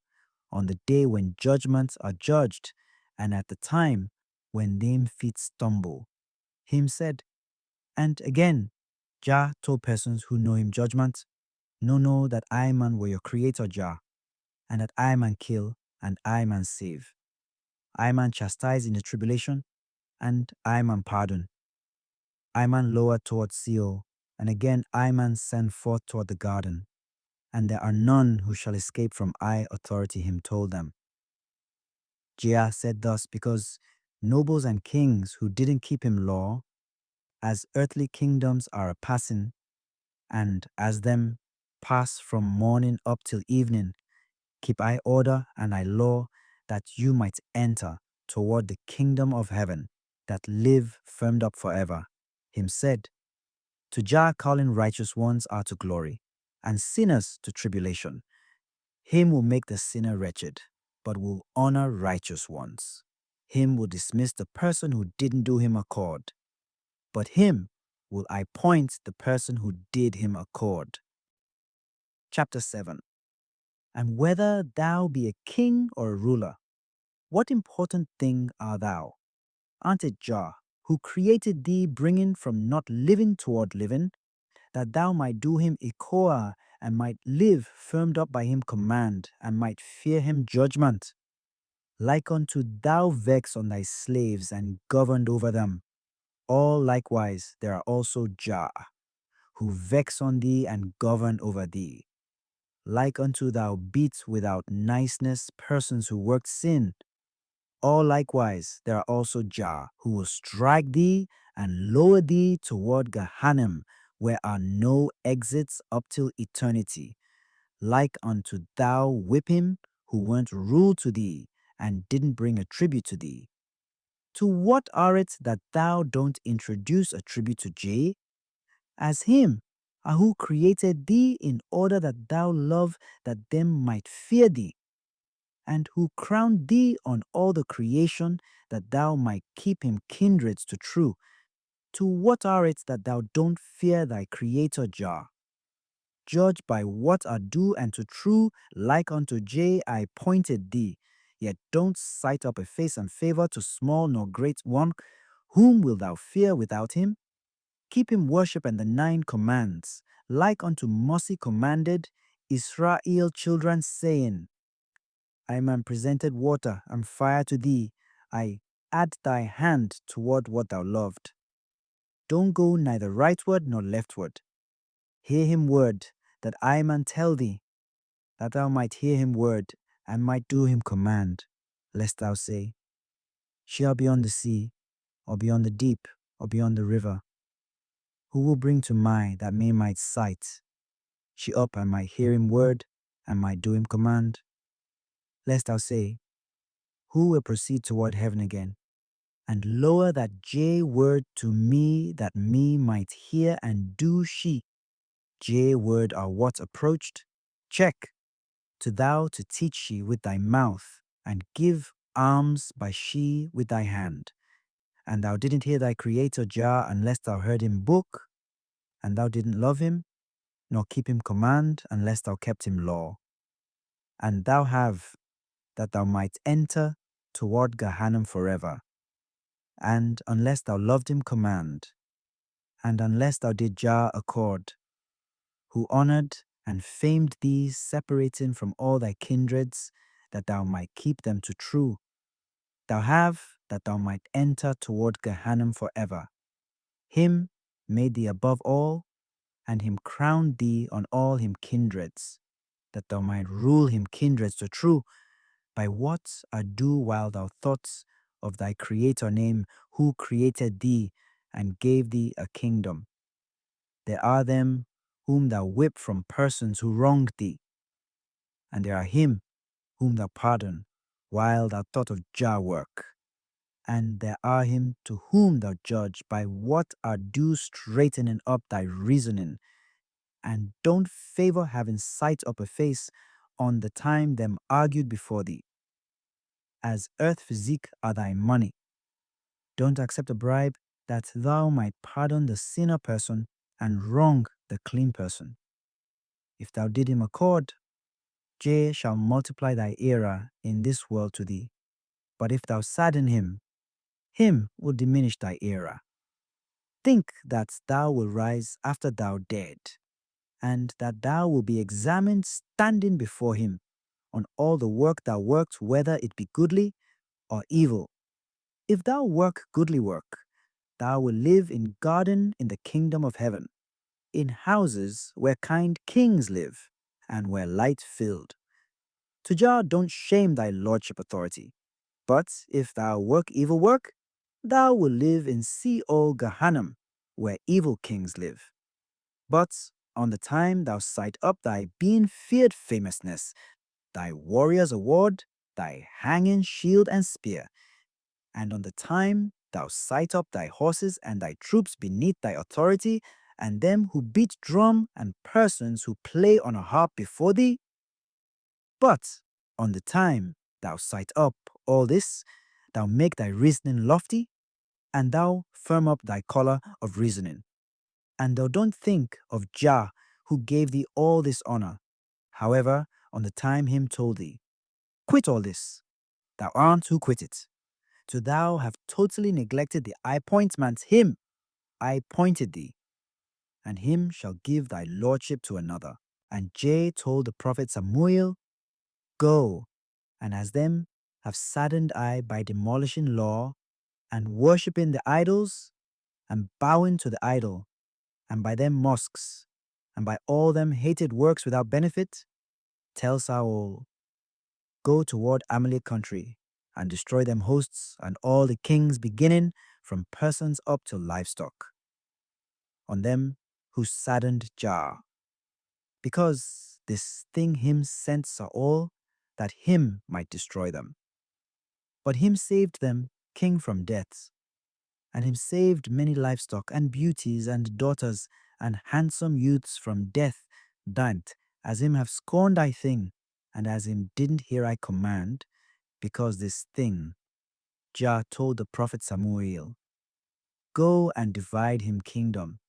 on the day when judgments are judged, and at the time when them feet stumble. Him said, and again, Jah told persons who know him judgment, know that I man were your creator Jah, and that I man kill, and I man save. I man chastise in the tribulation, and I man pardon. I man lower toward Sheol, and again I man send forth toward the garden. And there are none who shall escape from I authority, him told them. Jah said thus because nobles and kings who didn't keep him law, as earthly kingdoms are a passing, and as them pass from morning up till evening, keep I order and I law, that you might enter toward the kingdom of heaven, that live firmed up forever. Him said, to Jah calling righteous ones are to glory, and sinners to tribulation. Him will make the sinner wretched, but will honor righteous ones. Him will dismiss the person who didn't do him accord, but him will I point the person who did him accord. Chapter 7. And whether thou be a king or a ruler, what important thing art thou? Art it Jah, who created thee, bringing from not living toward living, that thou might do him echoa, and might live firmed up by him command, and might fear him judgment? Like unto thou vex on thy slaves, and governed over them. All likewise there are also Jah, who vex on thee and govern over thee. Like unto thou beat without niceness persons who work sin. All likewise there are also Jah, who will strike thee and lower thee toward Gehenna, where are no exits up till eternity. Like unto thou whip him who went rule to thee, and didn't bring a tribute to thee. To what are it that thou don't introduce a tribute to Jah? As him, who created thee in order that thou love, that them might fear thee, and who crowned thee on all the creation, that thou might keep him kindreds to true. To what are it that thou don't fear thy creator Jah? Judge by what are due and to true, like unto Jah I pointed thee. Yet don't cite up a face and favor to small nor great one. Whom wilt thou fear without him? Keep him worship and the 9 commands, like unto Moses commanded Israel children, saying, I man presented water and fire to thee. I add thy hand toward what thou loved. Don't go neither rightward nor leftward. Hear him word, that I man tell thee, that thou might hear him word, and might do him command, lest thou say, shall beyond the sea, or beyond the deep, or beyond the river. Who will bring to mind that me might sight? She up and might hear him word, and might do him command. Lest thou say, who will proceed toward heaven again, and lower that J word to me, that me might hear and do she? J word are what approached? Check. To thou to teach she with thy mouth, and give alms by she with thy hand. And thou didn't hear thy creator Jah unless thou heard him book, and thou didn't love him, nor keep him command unless thou kept him law. And thou have, that thou might enter toward Gehenna forever. And unless thou loved him command, and unless thou did Jah accord, who honored and famed thee, separating from all thy kindreds, that thou might keep them to true. Thou have, that thou might enter toward Gehenna forever. Him made thee above all, and him crowned thee on all him kindreds, that thou might rule him kindreds to true. By what ado while thou thoughtst of thy Creator name, who created thee and gave thee a kingdom? There are them whom thou whip from persons who wronged thee, and there are him whom thou pardon, while thou thought of Jah work. And there are him to whom thou judge by what ado straightening up thy reasoning, and don't favor having sight up a face on the time them argued before thee. As earth physique are thy money. Don't accept a bribe that thou might pardon the sinner person and wrong the clean person. If thou did him accord, J shall multiply thy era in this world to thee. But if thou sadden him will diminish thy era. Think that thou will rise after thou dead, and that thou will be examined standing before him on all the work thou worked, whether it be goodly or evil. If thou work goodly work, thou wilt live in garden in the kingdom of heaven, in houses where kind kings live, and where light filled. To Jah don't shame thy lordship authority. But if thou work evil work, thou wilt live in Sheol Gehannim, where evil kings live. But on the time thou sight up thy being feared famousness, thy warrior's award, thy hanging shield and spear, and on the time thou sight up thy horses and thy troops beneath thy authority, and them who beat drum and persons who play on a harp before thee. But on the time thou sight up all this, thou make thy reasoning lofty, and thou firm up thy collar of reasoning. And thou don't think of Jah, who gave thee all this honor. However, on the time him told thee, quit all this, thou art who quit it. So thou have totally neglected the appointment him I appointed thee, and him shall give thy lordship to another. And J told the prophet Samuel, go, and as them have saddened I by demolishing law, and worshipping the idols, and bowing to the idol, and by them mosques, and by all them hated works without benefit, tell Saul, go toward Amalek country, and destroy them hosts, and all the kings beginning from persons up to livestock, on them who saddened Jah. Because this thing him sent Saul, that him might destroy them. But him saved them king from death, and him saved many livestock and beauties and daughters and handsome youths from death, dant as him have scorned I thing, and as him didn't hear I command, because this thing Jah told the prophet Samuel, go and divide him kingdom,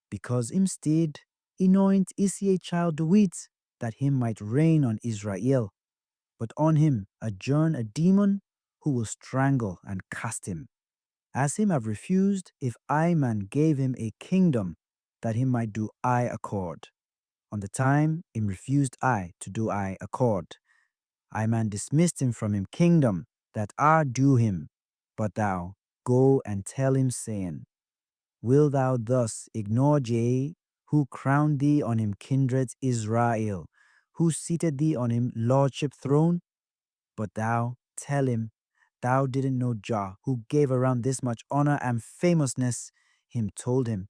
because him stead anoint Isai child Dawit, that him might reign on Israel, but on him adjourn a demon who will strangle and cast him. As him have refused, if I man gave him a kingdom, that him might do I accord. On the time him refused I to do I accord, I man dismissed him from him kingdom, that are due him. But thou go and tell him, saying, will thou thus ignore Jah, who crowned thee on him kindred Israel, who seated thee on him lordship throne? But thou tell him, thou didn't know Jah, who gave around this much honor and famousness. Him told him.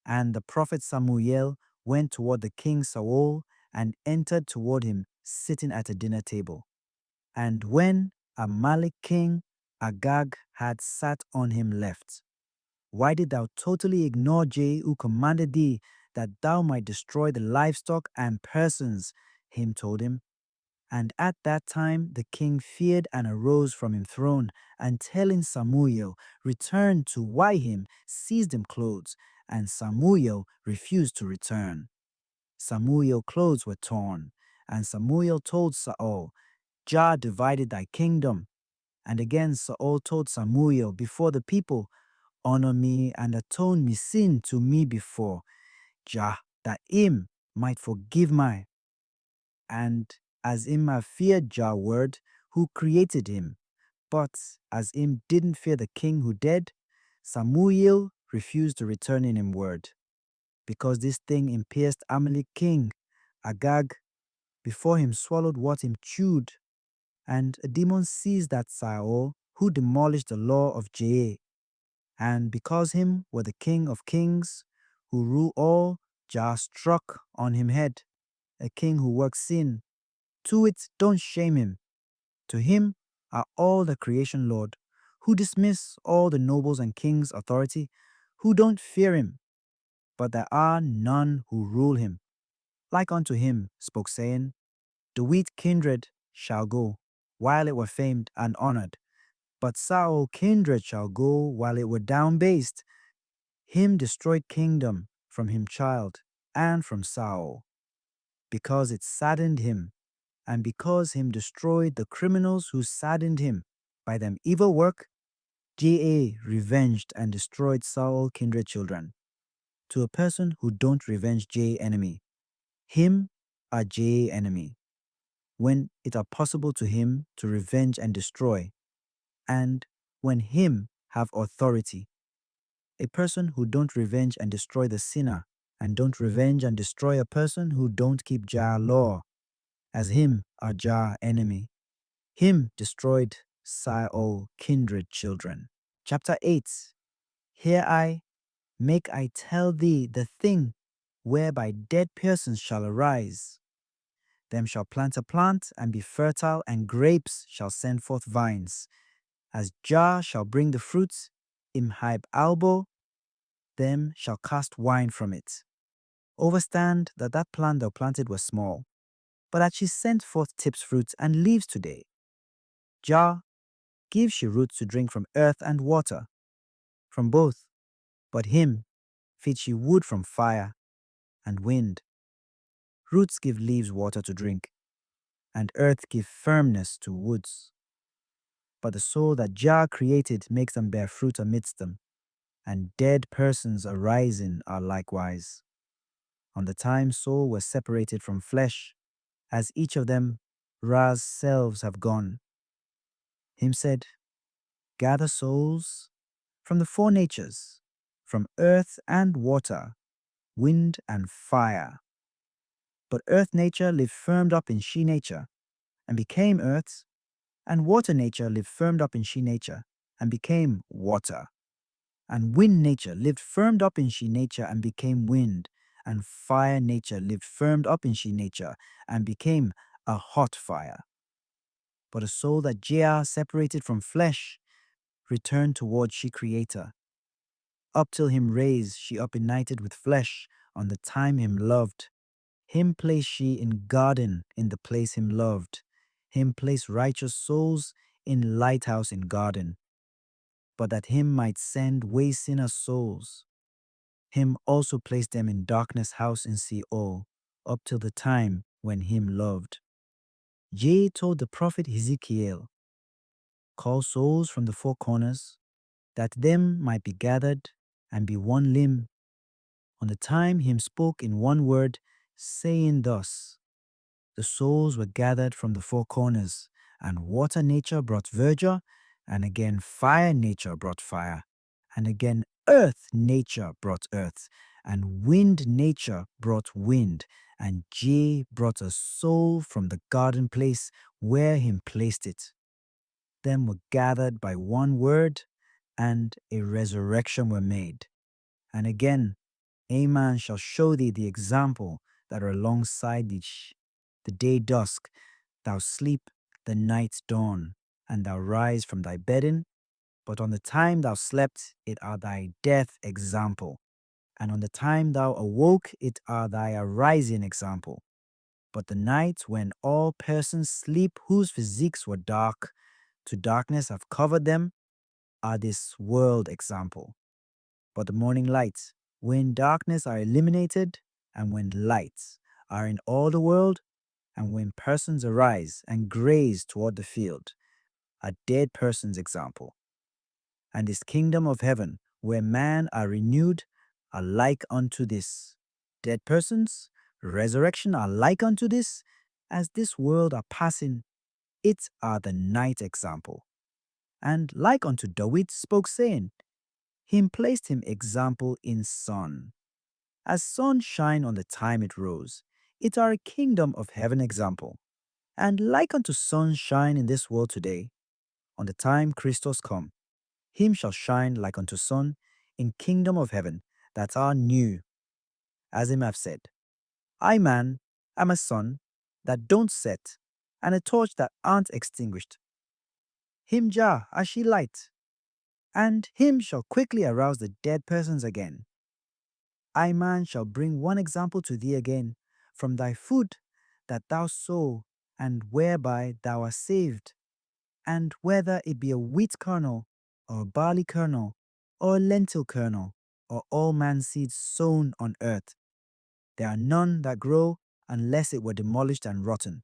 And the prophet Samuel went toward the king Saul, and entered toward him, sitting at a dinner table. And when Amalek king Agag had sat on him left, why did thou totally ignore Jah, who commanded thee that thou might destroy the livestock and persons? Him told him. And at that time the king feared and arose from him throne, and telling Samuel, return to why him, seized him clothes, and Samuel refused to return. Samuel clothes were torn, and Samuel told Saul, Jah divided thy kingdom. And again Saul told Samuel before the people, honor me and atone me sin to me before Jah, that him might forgive my. And as him have feared Jah word, who created him, but as him didn't fear the king who dead, Samuel refused to return in him word, because this thing him pierced Amalek king Agag, before him swallowed what him chewed, and a demon seized that Saul, who demolished the law of Jah. And because him were the king of kings, who rule all, Jah struck on him head, a king who works sin. To it don't shame him. To him are all the creation Lord, who dismiss all the nobles and kings' authority, who don't fear him, but there are none who rule him. Like unto him spoke, saying, the wheat kindred shall go, while it were famed and honored. But Saul kindred shall go, while it were downbased. Him destroyed kingdom from him child, and from Saul, because it saddened him, and because him destroyed the criminals who saddened him. By them evil work, Jah revenged and destroyed Saul kindred children. To a person who don't revenge Jah enemy, him are Jah enemy, when it are possible to him to revenge and destroy, and when him have authority. A person who don't revenge and destroy the sinner, and don't revenge and destroy a person who don't keep Jah law, as him are Jah enemy. Him destroyed Saul kindred children. Chapter 8. Here I make I tell thee the thing whereby dead persons shall arise. Them shall plant a plant and be fertile, and grapes shall send forth vines. As Jah shall bring the fruits, im hybe albo, them shall cast wine from it. Overstand that that plant thou planted was small, but that she sent forth tips, fruits, and leaves today. Jah gives she roots to drink from earth and water, from both, but him feeds she wood from fire and wind. Roots give leaves water to drink, and earth give firmness to woods. But the soul that Jah created makes them bear fruit amidst them, and dead persons arising are likewise. On the time soul was separated from flesh, as each of them Ra's selves have gone. Him said, gather souls from the four natures, from earth and water, wind and fire. But earth nature lived firmed up in she nature, and became earth, and water nature lived firmed up in she nature, and became water. And wind nature lived firmed up in she nature, and became wind, and fire nature lived firmed up in she nature, and became a hot fire. But a soul that Jah separated from flesh returned toward she creator. Up till him raised she up united with flesh on the time him loved. Him placed she in garden in the place him loved. Him placed righteous souls in lighthouse in garden. But that him might send way sinner souls, him also placed them in darkness house in Sheol, up till the time when him loved. Jah told the prophet Ezekiel, call souls from the four corners, that them might be gathered and be one limb. On the time him spoke in one word, saying thus, the souls were gathered from the four corners, and water nature brought verdure, and again fire nature brought fire, and again earth nature brought earth, and wind nature brought wind, and Jah brought a soul from the garden place where him placed it. Them were gathered by one word, and a resurrection were made. And again, a man shall show thee the example that are alongside thee. The day dusk, thou sleep, the night dawn, and thou rise from thy bedding. But on the time thou slept, it are thy death example. And on the time thou awoke, it are thy arising example. But the night when all persons sleep whose physiques were dark, to darkness have covered them, are this world example. But the morning light, when darkness are eliminated, and when lights are in all the world, and when persons arise and graze toward the field, a dead person's example. And this kingdom of heaven, where man are renewed, are like unto this. Dead persons, resurrection are like unto this, as this world are passing, it are the night example. And like unto David spoke, saying, him placed him example in sun. As sun shine on the time it rose, It are a kingdom of heaven example. And like unto sun shine in this world today, on the time Christos come, him shall shine like unto sun in kingdom of heaven that are new. As him have said, I man am a sun that don't set, and a torch that aren't extinguished. Him jar as she light, and him shall quickly arouse the dead persons again. I man shall bring one example to thee again from thy food that thou sow, and whereby thou art saved, and whether it be a wheat kernel, or a barley kernel, or a lentil kernel, or all man's seeds sown on earth, there are none that grow unless it were demolished and rotten.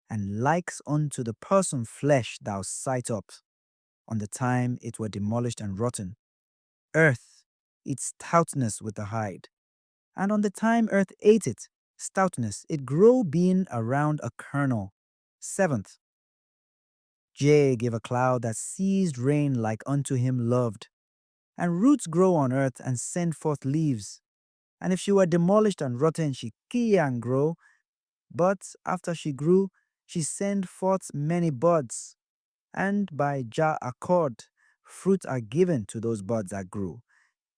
And likes unto the person flesh thou sight up, on the time it were demolished and rotten. Earth, its stoutness with the hide. And on the time earth ate it, stoutness, it grow being around a kernel. Seventh, J gave a cloud that seized rain like unto him loved. And roots grow on earth and send forth leaves. And if she were demolished and rotten, she can grow. But after she grew, she sent forth many buds. And by Jah accord, fruit are given to those buds that grew.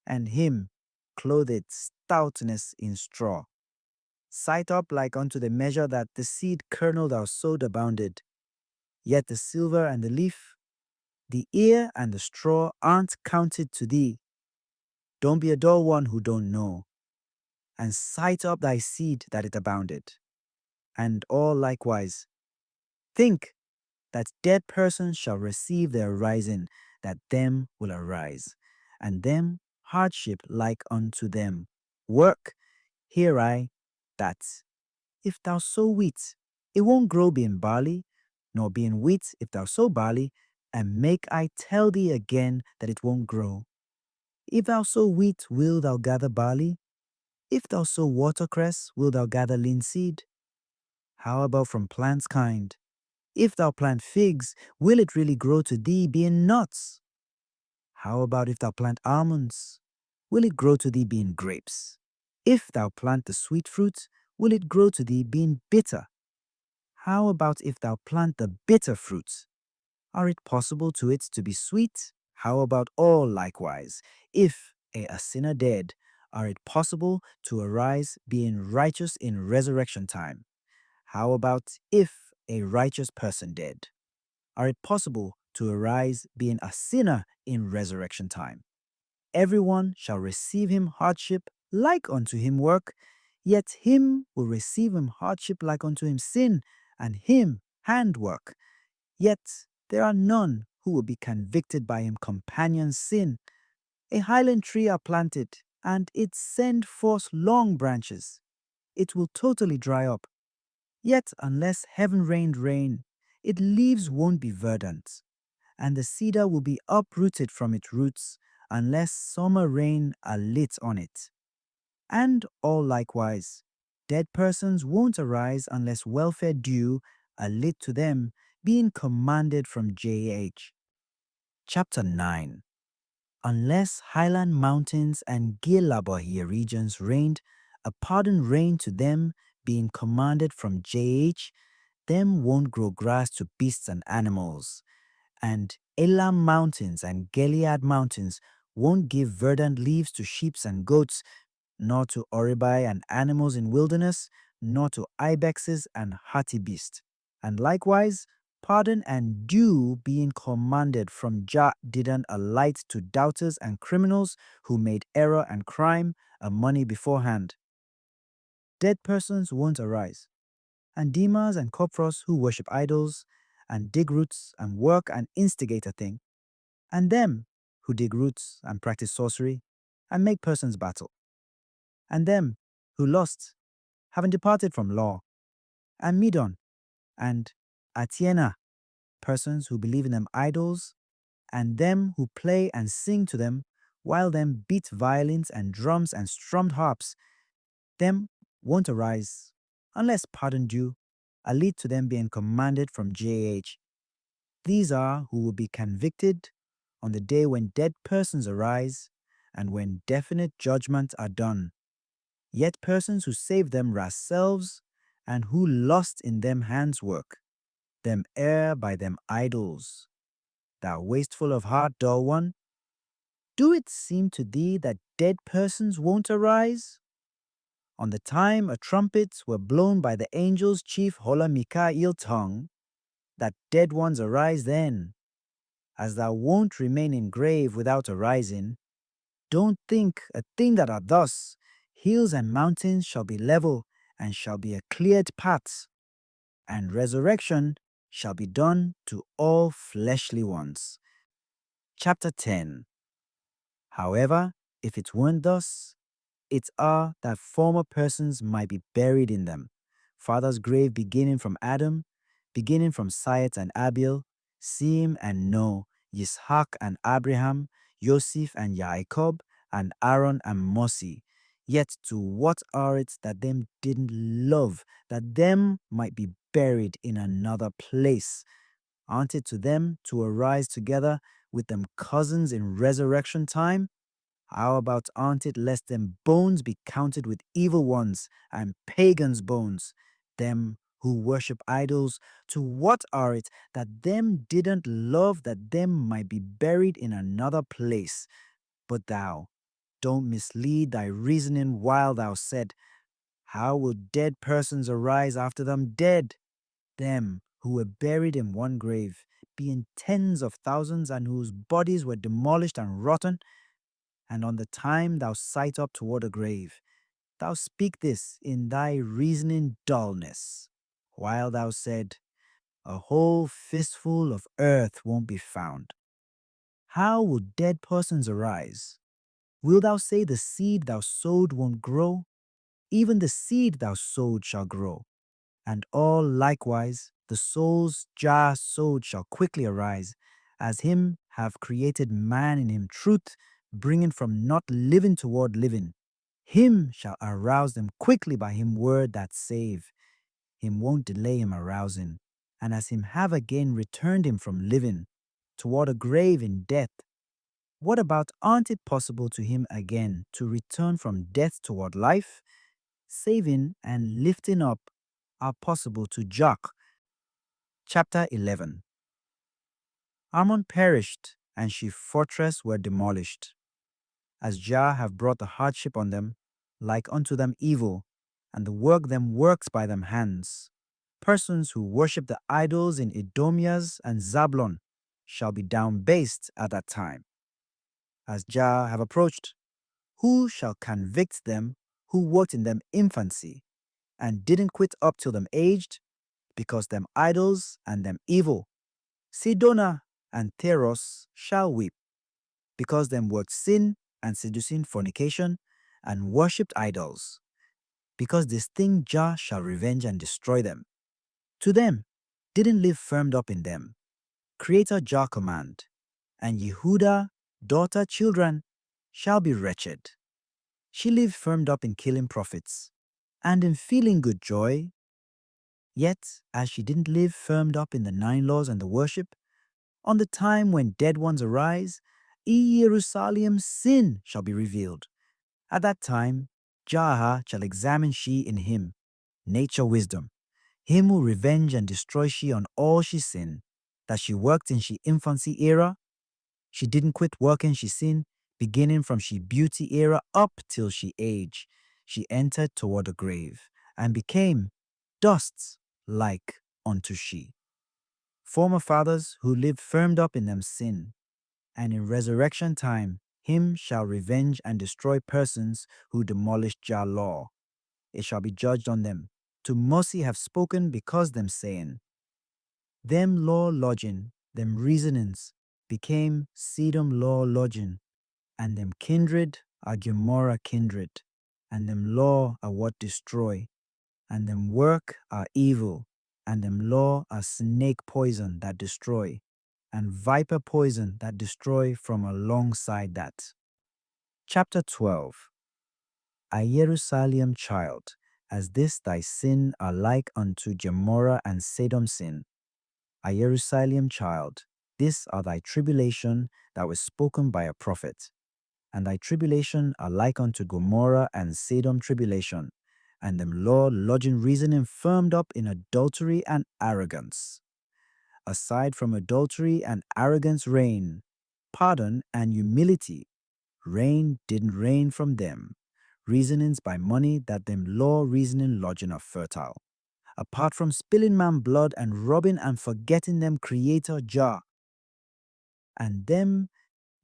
And him clothed stoutness in straw. Sight up like unto the measure that the seed kernel thou sowed abounded. Yet the silver and the leaf, the ear and the straw aren't counted to thee. Don't be a dull one who don't know. And sight up thy seed that it abounded. And all likewise. Think that dead persons shall receive their rising, that them will arise, and them hardship like unto them. Work, hear I, that if thou sow wheat, it won't grow being barley, nor being wheat if thou sow barley, and make I tell thee again that it won't grow. If thou sow wheat, will thou gather barley? If thou sow watercress, will thou gather linseed? How about from plants kind? If thou plant figs, will it really grow to thee being nuts? How about if thou plant almonds? Will it grow to thee being grapes? If thou plant the sweet fruit, will it grow to thee being bitter? How about if thou plant the bitter fruit? Are it possible to it to be sweet? How about all likewise? If a sinner dead, are it possible to arise being righteous in resurrection time? How about if a righteous person dead? Are it possible to arise being a sinner in resurrection time? Everyone shall receive him hardship like unto him work, yet him will receive him hardship like unto him sin, and him handwork. Yet there are none who will be convicted by him companion sin. A highland tree are planted, and it send forth long branches. It will totally dry up. Yet unless heaven rained rain, its leaves won't be verdant, and the cedar will be uprooted from its roots unless summer rain are lit on it. And all likewise, dead persons won't arise unless welfare due are lit to them, being commanded from J.H. Chapter 9. Unless highland mountains and Gilabahi regions rained, a pardon reigned to them, being commanded from J.H., them won't grow grass to beasts and animals. And Elam mountains and Gilead mountains won't give verdant leaves to sheep and goats, nor to oribi and animals in wilderness, nor to ibexes and harty beasts. And likewise, pardon and due being commanded from Jah didn't alight to doubters and criminals who made error and crime a money beforehand. Dead persons won't arise, and demons and copros who worship idols, and dig roots and work and instigate a thing, and them who dig roots and practice sorcery and make persons battle, and them who lust, having departed from law, and Medon, and Atiena, persons who believe in them idols, and them who play and sing to them, while them beat violins and drums and strummed harps, them won't arise, unless pardon due, a lead to them being commanded from J.H. These are who will be convicted on the day when dead persons arise, and when definite judgments are done. Yet persons who save them are ourselves, and who lost in them hands work, them err by them idols. Thou wasteful of heart, dull one, do it seem to thee that dead persons won't arise? On the time a trumpets were blown by the angels' chief Hola Mikael tongue, that dead ones arise then. As thou won't remain in grave without arising, don't think a thing that are thus. Hills and mountains shall be level, and shall be a cleared path, and resurrection shall be done to all fleshly ones. Chapter 10. However, if it weren't thus, it are that former persons might be buried in them. Father's grave beginning from Adam, beginning from Seth and Abiel, Sem and Noah, Yitzhak and Abraham, Joseph and Jacob, and Aaron and Moses. Yet to what are it that them didn't love, that them might be buried in another place? Aren't it to them to arise together with them cousins in resurrection time? How about aren't it lest them bones be counted with evil ones and pagans' bones? Them who worship idols, to what are it that them didn't love that them might be buried in another place? But thou, don't mislead thy reasoning while thou said, how will dead persons arise after them dead? Them who were buried in one grave, being tens of thousands, and whose bodies were demolished and rotten, and on the time thou sight up toward a grave, thou speak this in thy reasoning dullness, while thou said, a whole fistful of earth won't be found. How will dead persons arise? Wilt thou say the seed thou sowed won't grow? Even the seed thou sowed shall grow, and all likewise the souls Jah sowed shall quickly arise, as him have created man in him truth, bringing from not living toward living. Him shall arouse them quickly by him word that save. Him won't delay him arousing, and as him have again returned him from living toward a grave in death, what about aren't it possible to him again to return from death toward life? Saving and lifting up are possible to Jock. Chapter 11. Ammon perished, and she fortress were demolished. As Jah have brought the hardship on them, like unto them evil, and the work them works by them hands. Persons who worship the idols in Edomias and Zablon shall be downbased at that time. As Jah have approached, who shall convict them who worked in them infancy, and didn't quit up till them aged, because them idols and them evil? Sidona and Theros shall weep, because them worked sin and seducing fornication, and worshipped idols, because this thing Jah shall revenge and destroy them. To them didn't live firmed up in them. Creator Jah command, and Yehuda, daughter, children, shall be wretched. She lived firmed up in killing prophets, and in feeling good joy. Yet, as she didn't live firmed up in the 9 laws and the worship, on the time when dead ones arise, Jerusalem's sin shall be revealed. At that time, Jah shall examine she in him, nature wisdom, him who revenge and destroy she on all she sin, that she worked in she infancy era. She didn't quit working she sin, beginning from she beauty era up till she age. She entered toward the grave, and became dust like unto she. Former fathers who lived firmed up in them sin, and in resurrection time him shall revenge and destroy persons who demolished Jah law. It shall be judged on them. To mercy have spoken because them saying, them law lodging, them reasonings, became Sedom law lodging, and them kindred are Gomorrah kindred, and them law are what destroy, and them work are evil, and them law are snake poison that destroy, and viper poison that destroy from alongside that. Chapter 12. A Jerusalem child, as this thy sin are like unto Gomorrah and Sodom sin. A Jerusalem child, this are thy tribulation that was spoken by a prophet. And thy tribulation are like unto Gomorrah and Sodom tribulation, and them law lodging reasoning firmed up in adultery and arrogance. Aside from adultery and arrogance reign, pardon and humility didn't reign from them. Reasonings by money that them law reasoning lodging are fertile. Apart from spilling man blood and robbing and forgetting them creator Jah. And them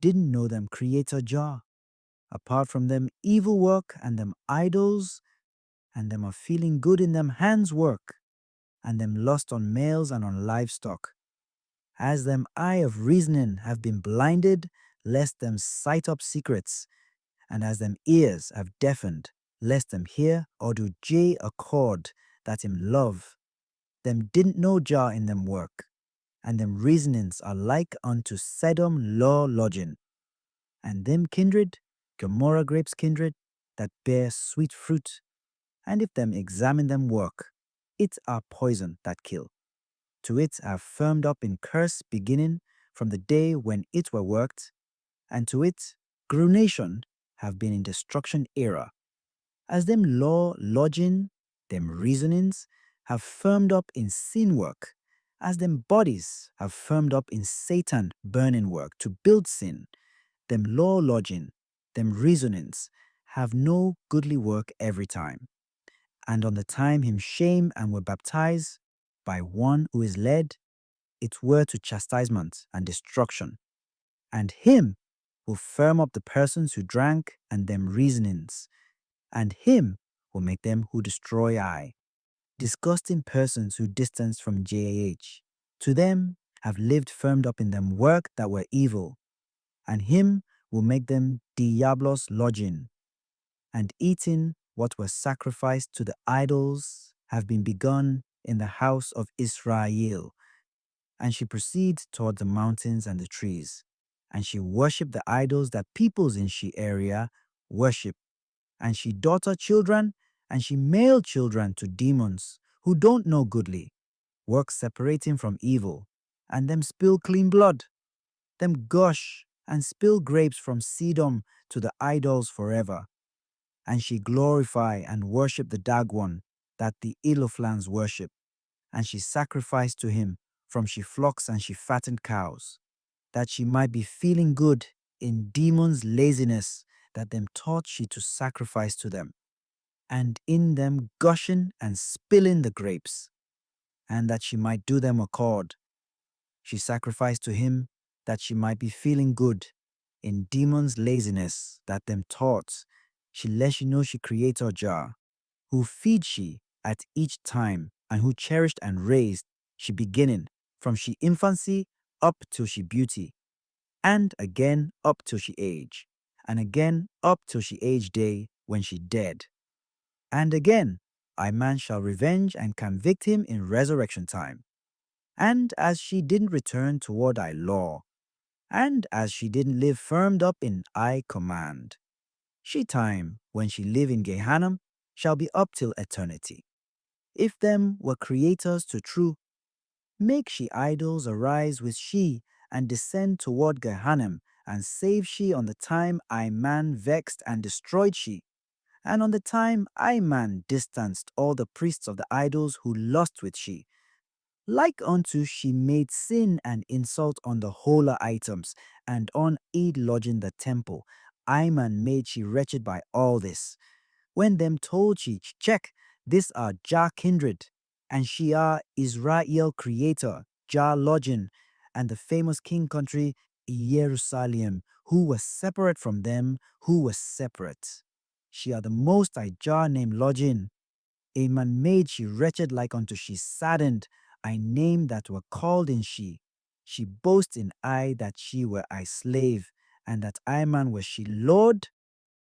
didn't know them creator Jah. Apart from them evil work and them idols, and them are feeling good in them hands work, and them lust on males and on livestock. As them eye of reasoning have been blinded, lest them sight up secrets, and as them ears have deafened, lest them hear or do J accord that him love. Them didn't know Jah in them work, and them reasonings are like unto Sodom law lodging. And them kindred, Gomorrah grapes kindred, that bear sweet fruit, and if them examine them work, it are poison that kill. To it have firmed up in curse beginning from the day when it were worked, and to it grew nation have been in destruction era. As them law lodging, them reasonings have firmed up in sin work, as them bodies have firmed up in Satan burning work to build sin, them law lodging, them reasonings have no goodly work every time. And on the time him shame and were baptized by one who is led, it were to chastisement and destruction. And him will firm up the persons who drank and them reasonings, and him will make them who destroy I. Disgusting persons who distance from JAH. To them have lived firmed up in them work that were evil, and him will make them diablos lodging, and eating what was sacrificed to the idols have been begun in the house of Israel. And she proceeds toward the mountains and the trees, and she worshipped the idols that peoples in she area worship, and she daughter children, and she male children to demons who don't know goodly, work separating from evil, and them spill clean blood, them gush and spill grapes from Sedom to the idols forever. And she glorify and worship the Dagwan that the Eloflans worship, and she sacrificed to him from she flocks and she fattened cows, that she might be feeling good in demons' laziness that them taught she to sacrifice to them, and in them gushing and spilling the grapes, and that she might do them accord. She sacrificed to him that she might be feeling good in demons' laziness that them taught. She let she know she creator Jah, who feed she at each time, and who cherished and raised she beginning from she infancy up till she beauty, and again up till she age, and again up till she age day when she dead. And again, I man shall revenge and convict him in resurrection time. And as she didn't return toward I law, and as she didn't live firmed up in I command, she time when she live in Gehanam shall be up till eternity. If them were creators to true, make she idols arise with she, and descend toward Gehanam, and save she on the time I man vexed and destroyed she, and on the time I man distanced all the priests of the idols who lust with she, like unto she made sin and insult on the holy items, and on aid lodging the temple. I man made she wretched by all this. When them told she, check, this are Jah kindred, and she are Israel creator, Jah lodging, and the famous king country, Jerusalem, who was separate from them, who was separate. She are the most I Jah name lodging. A man made she wretched like unto she saddened, I name that were called in she. She boast in I that she were I slave, and that I man was she lord.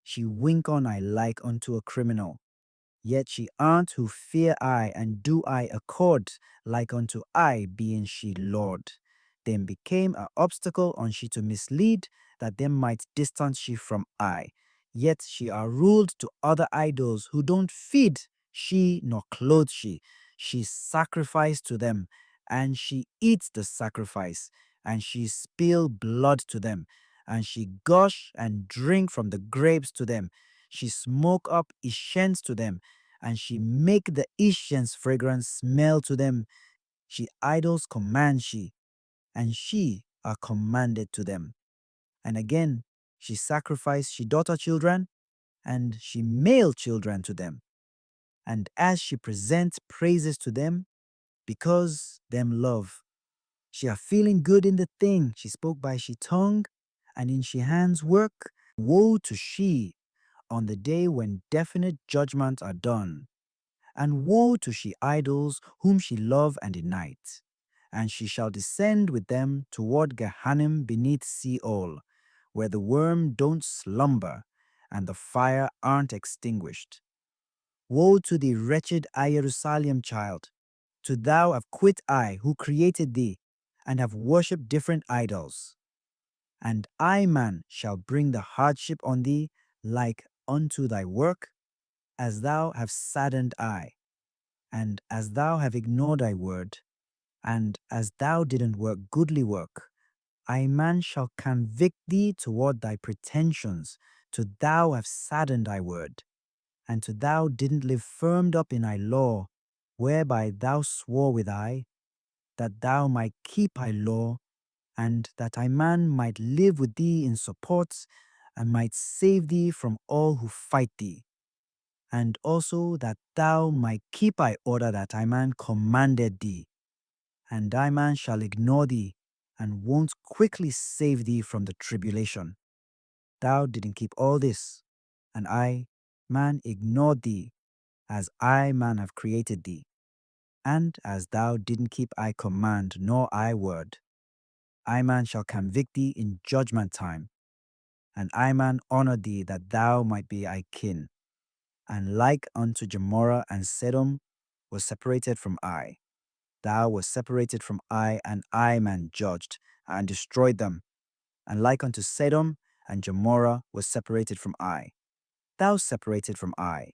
She wink on I like unto a criminal. Yet she aren't who fear I and do I accord, like unto I being she Lord. Then became a obstacle on she to mislead, that them might distance she from I. Yet she are ruled to other idols who don't feed she nor clothe she. She sacrifice to them, and she eats the sacrifice, and she spill blood to them, and she gush and drink from the grapes to them. She smoke up ishens to them, and she make the incense fragrance smell to them. She idols command she, and she are commanded to them. And again, she sacrifice she daughter children, and she male children to them. And as she presents praises to them, because them love, she are feeling good in the thing she spoke by she tongue, and in she hands work. Woe to she on the day when definite judgments are done. And woe to she idols whom she love and in night. And she shall descend with them toward Gehenna beneath Sheol, where the worm don't slumber, and the fire aren't extinguished. Woe to thee, wretched Jerusalem child! To thou have quit I, who created thee, and have worshipped different idols. And I, man, shall bring the hardship on thee like unto thy work, as thou have saddened I, and as thou have ignored thy word, and as thou didn't work goodly work. I, man, shall convict thee toward thy pretensions, to thou have saddened thy word, and to thou didn't live firmed up in thy law, whereby thou swore with I, that thou might keep thy law, and that I, man, might live with thee in support, and might save thee from all who fight thee, and also that thou might keep thy order that I, man, commanded thee. And thy man shall ignore thee, and won't quickly save thee from the tribulation. Thou didn't keep all this, and I, man, ignored thee, as I, man, have created thee. And as thou didn't keep I command nor I word, I, man, shall convict thee in judgment time, and I, man, honor thee that thou might be I kin. And like unto Gomorrah and Sodom was separated from I, thou was separated from I, and I, man, judged and destroyed them. And like unto Sodom and Gomorrah was separated from I, thou separated from I,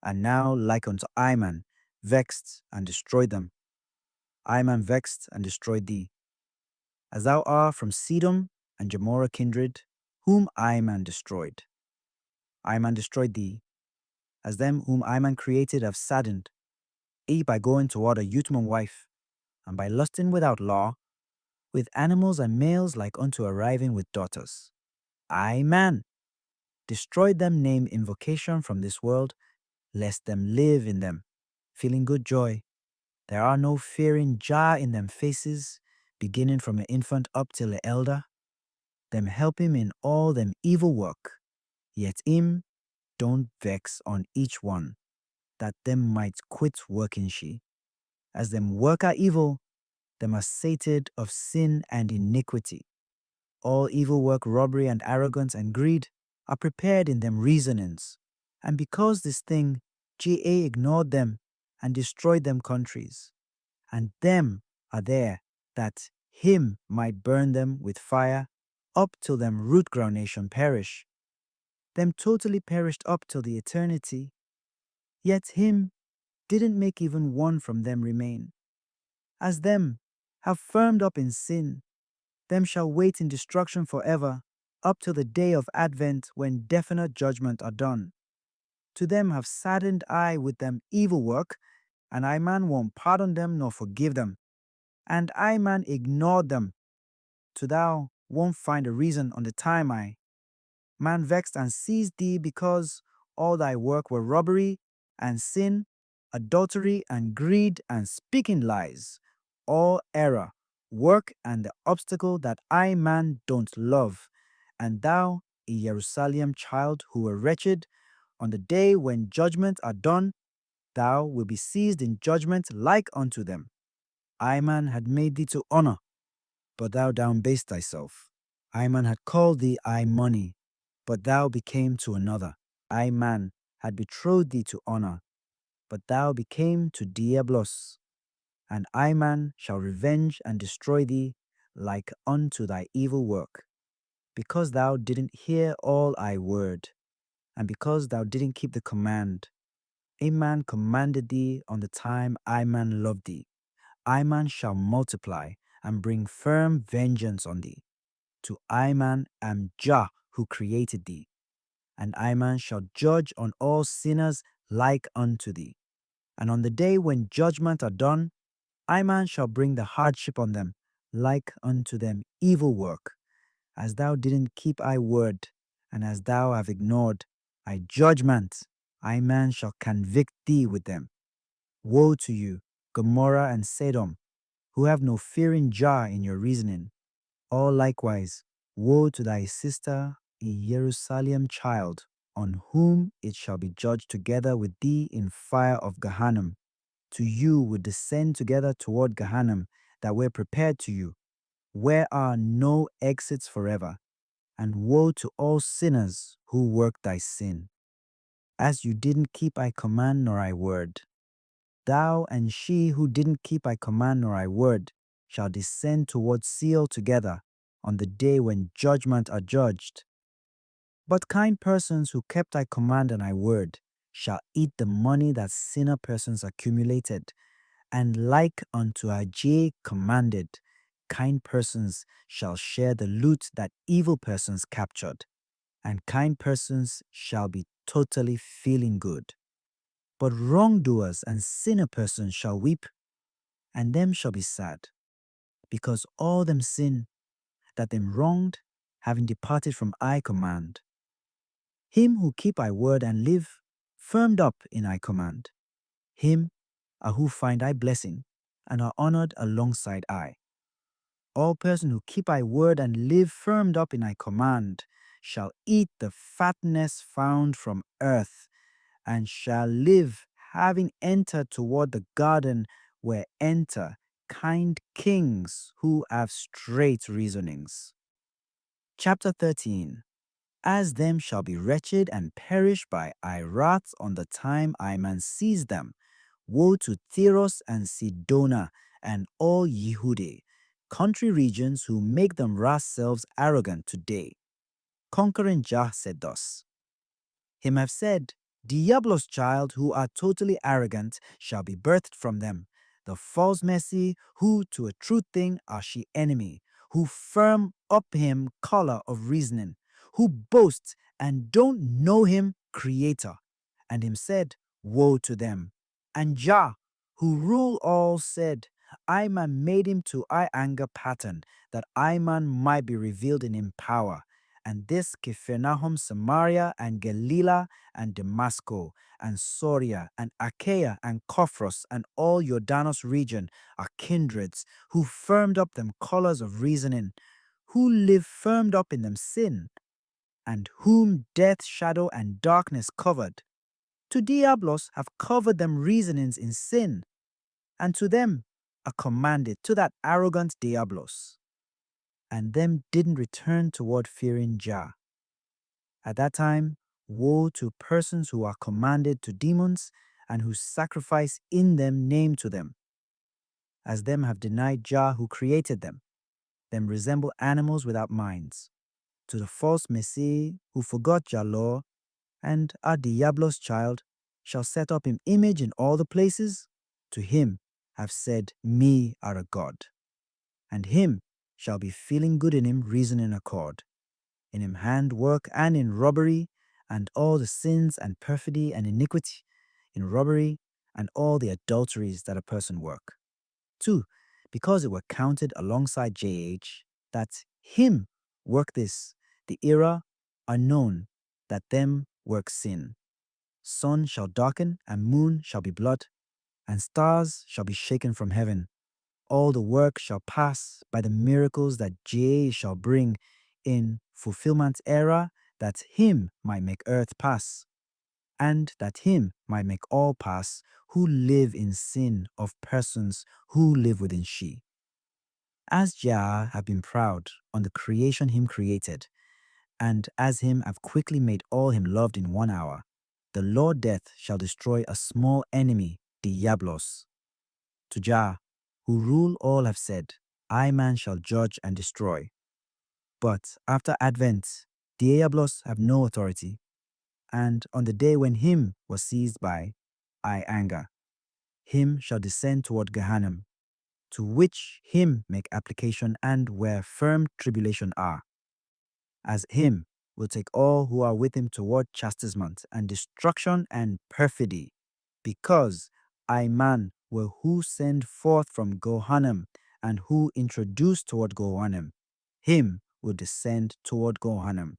and now like unto I, man, vexed and destroyed them. I, man, vexed and destroyed thee. As thou art from Sodom and Gomorrah kindred, whom I, man, destroyed. I, man, destroyed thee, as them whom I, man, created have saddened, by going toward a Uthman wife, and by lusting without law, with animals and males like unto arriving with daughters. I, man, destroyed them name invocation from this world, lest them live in them, feeling good joy. There are no fearing jar in them faces, beginning from an infant up till a elder. Them help him in all them evil work, yet him don't vex on each one, that them might quit working she. As them work are evil, them are sated of sin and iniquity. All evil work, robbery and arrogance and greed are prepared in them reasonings. And because this thing, Ga ignored them and destroyed them countries. And them are there that him might burn them with fire up till them root ground nation perish. Them totally perished up till the eternity. Yet him didn't make even one from them remain. As them have firmed up in sin, them shall wait in destruction forever, up till the day of Advent when definite judgment are done. To them have saddened I with them evil work, and I, man, won't pardon them nor forgive them. And I, man, ignored them. To thou won't find a reason on the time I, man, vexed and seized thee because all thy work were robbery and sin, adultery and greed and speaking lies, all error, work and the obstacle that I, man, don't love. And thou, a Jerusalem child who were wretched, on the day when judgment are done, thou will be seized in judgment like unto them. I, man, had made thee to honor, but thou downbased thyself. I, man, had called thee I money, but thou became to another. I, man, had betrothed thee to honor, but thou became to diablos. And I, man, shall revenge and destroy thee like unto thy evil work, because thou didn't hear all I word, and because thou didn't keep the command. A man commanded thee on the time I, man, loved thee. I, man, shall multiply and bring firm vengeance on thee. To I, man, am Jah who created thee. And I, man, shall judge on all sinners like unto thee. And on the day when judgment are done, I man shall bring the hardship on them, like unto them evil work. As thou didn't keep thy word, and as thou have ignored thy judgment, I man shall convict thee with them. Woe to you, Gomorrah and Sodom, who have no fearing Jah in your reasoning. All likewise, woe to thy sister, a Jerusalem child, on whom it shall be judged together with thee in fire of Gehenna. To you would descend together toward Gehenna that were prepared to you, where are no exits forever. And woe to all sinners who work thy sin, as you didn't keep thy command nor thy word. Thou and she who didn't keep thy command nor thy word shall descend toward Sheol together on the day when judgment are judged. But kind persons who kept thy command and thy word shall eat the money that sinner persons accumulated, and like unto Ajay commanded, kind persons shall share the loot that evil persons captured, and kind persons shall be totally feeling good. But wrongdoers and sinner persons shall weep, and them shall be sad, because all them sin that them wronged, having departed from I command. Him who keep I word and live, firmed up in I command. Him are who find I blessing, and are honored alongside I. All person who keep I word and live firmed up in I command shall eat the fatness found from earth, and shall live, having entered toward the garden where enter kind kings who have straight reasonings. Chapter 13. As them shall be wretched and perish by I wrath on the time I man seize them. Woe to Tyros and Sidona and all Yehudah, country regions who make them selves arrogant today. Conquering Jah said thus, Him have said, Diablos child who are totally arrogant shall be birthed from them. The false mercy who to a true thing are she enemy, who firm up him collar of reasoning, who boast and don't know him creator. And him said, Woe to them. And Jah, who rule all, said, I man made him to I anger pattern, that I man might be revealed in him power. And this Capernaum, Samaria, and Galilee, and Damascus, and Soria, and Achaia, and Cophros, and all Jordanos region are kindreds, who firmed up them collars of reasoning, who live firmed up in them sin, and whom death, shadow, and darkness covered. To Diablos have covered them reasonings in sin, and to them are commanded, to that arrogant Diablos. And them didn't return toward fearing Jah. At that time, woe to persons who are commanded to demons, and whose sacrifice in them name to them. As them have denied Jah who created them, them resemble animals without minds. To the false Messiah who forgot Jah law, and our Diablos child, shall set up him image in all the places, to him have said, Me are a God. And him shall be feeling good in him reason in accord, in him handwork and in robbery, and all the sins and perfidy and iniquity, in robbery, and all the adulteries that a person work. 2. Because it were counted alongside JH, that him work this, the era are known, that them work sin. Sun shall darken, and moon shall be blood, and stars shall be shaken from heaven. All the work shall pass by the miracles that Jah shall bring in fulfillment era, that him might make earth pass, and that him might make all pass who live in sin of persons who live within she. As Jah have been proud on the creation him created, and as him have quickly made all him loved in 1 hour, the Lord death shall destroy a small enemy, Diablos. To Jah, who rule all, have said, I man shall judge and destroy. But after Advent, Diablos have no authority, and on the day when him was seized by I anger, him shall descend toward Gehenna, to which him make application and where firm tribulation are. As him will take all who are with him toward chastisement and destruction and perfidy, because I man were who send forth from Gohanim and who introduce toward Gohanim. Him will descend toward Gohanim.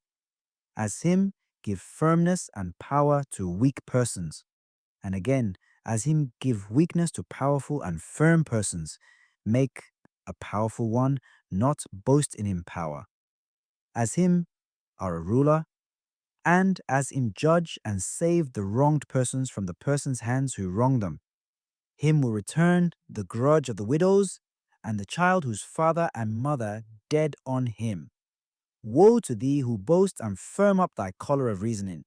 As him give firmness and power to weak persons, and again, as him give weakness to powerful and firm persons, make a powerful one not boast in him power. As him are a ruler, and as him judge and save the wronged persons from the person's hands who wrong them. Him will return the grudge of the widows, and the child whose father and mother dead on him. Woe to thee who boast and firm up thy collar of reasoning,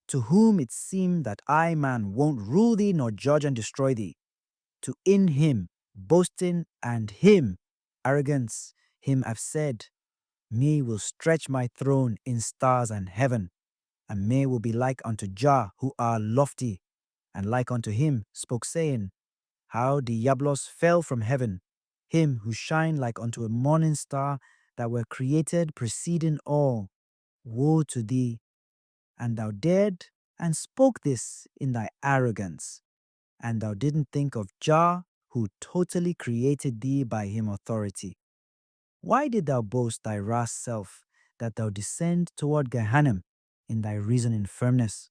to whom it seem that I, man, won't rule thee nor judge and destroy thee. To in him boasting and him arrogance, him have said, me will stretch my throne in stars and heaven, and me will be like unto Jah who are lofty, and like unto him spoke saying, how Diablos fell from heaven, him who shine like unto a morning star that were created preceding all. Woe to thee! And thou dared and spoke this in thy arrogance, and thou didn't think of Jah who totally created thee by him authority. Why did thou boast thy rash self, that thou descend toward Gehenna in thy reasoning firmness?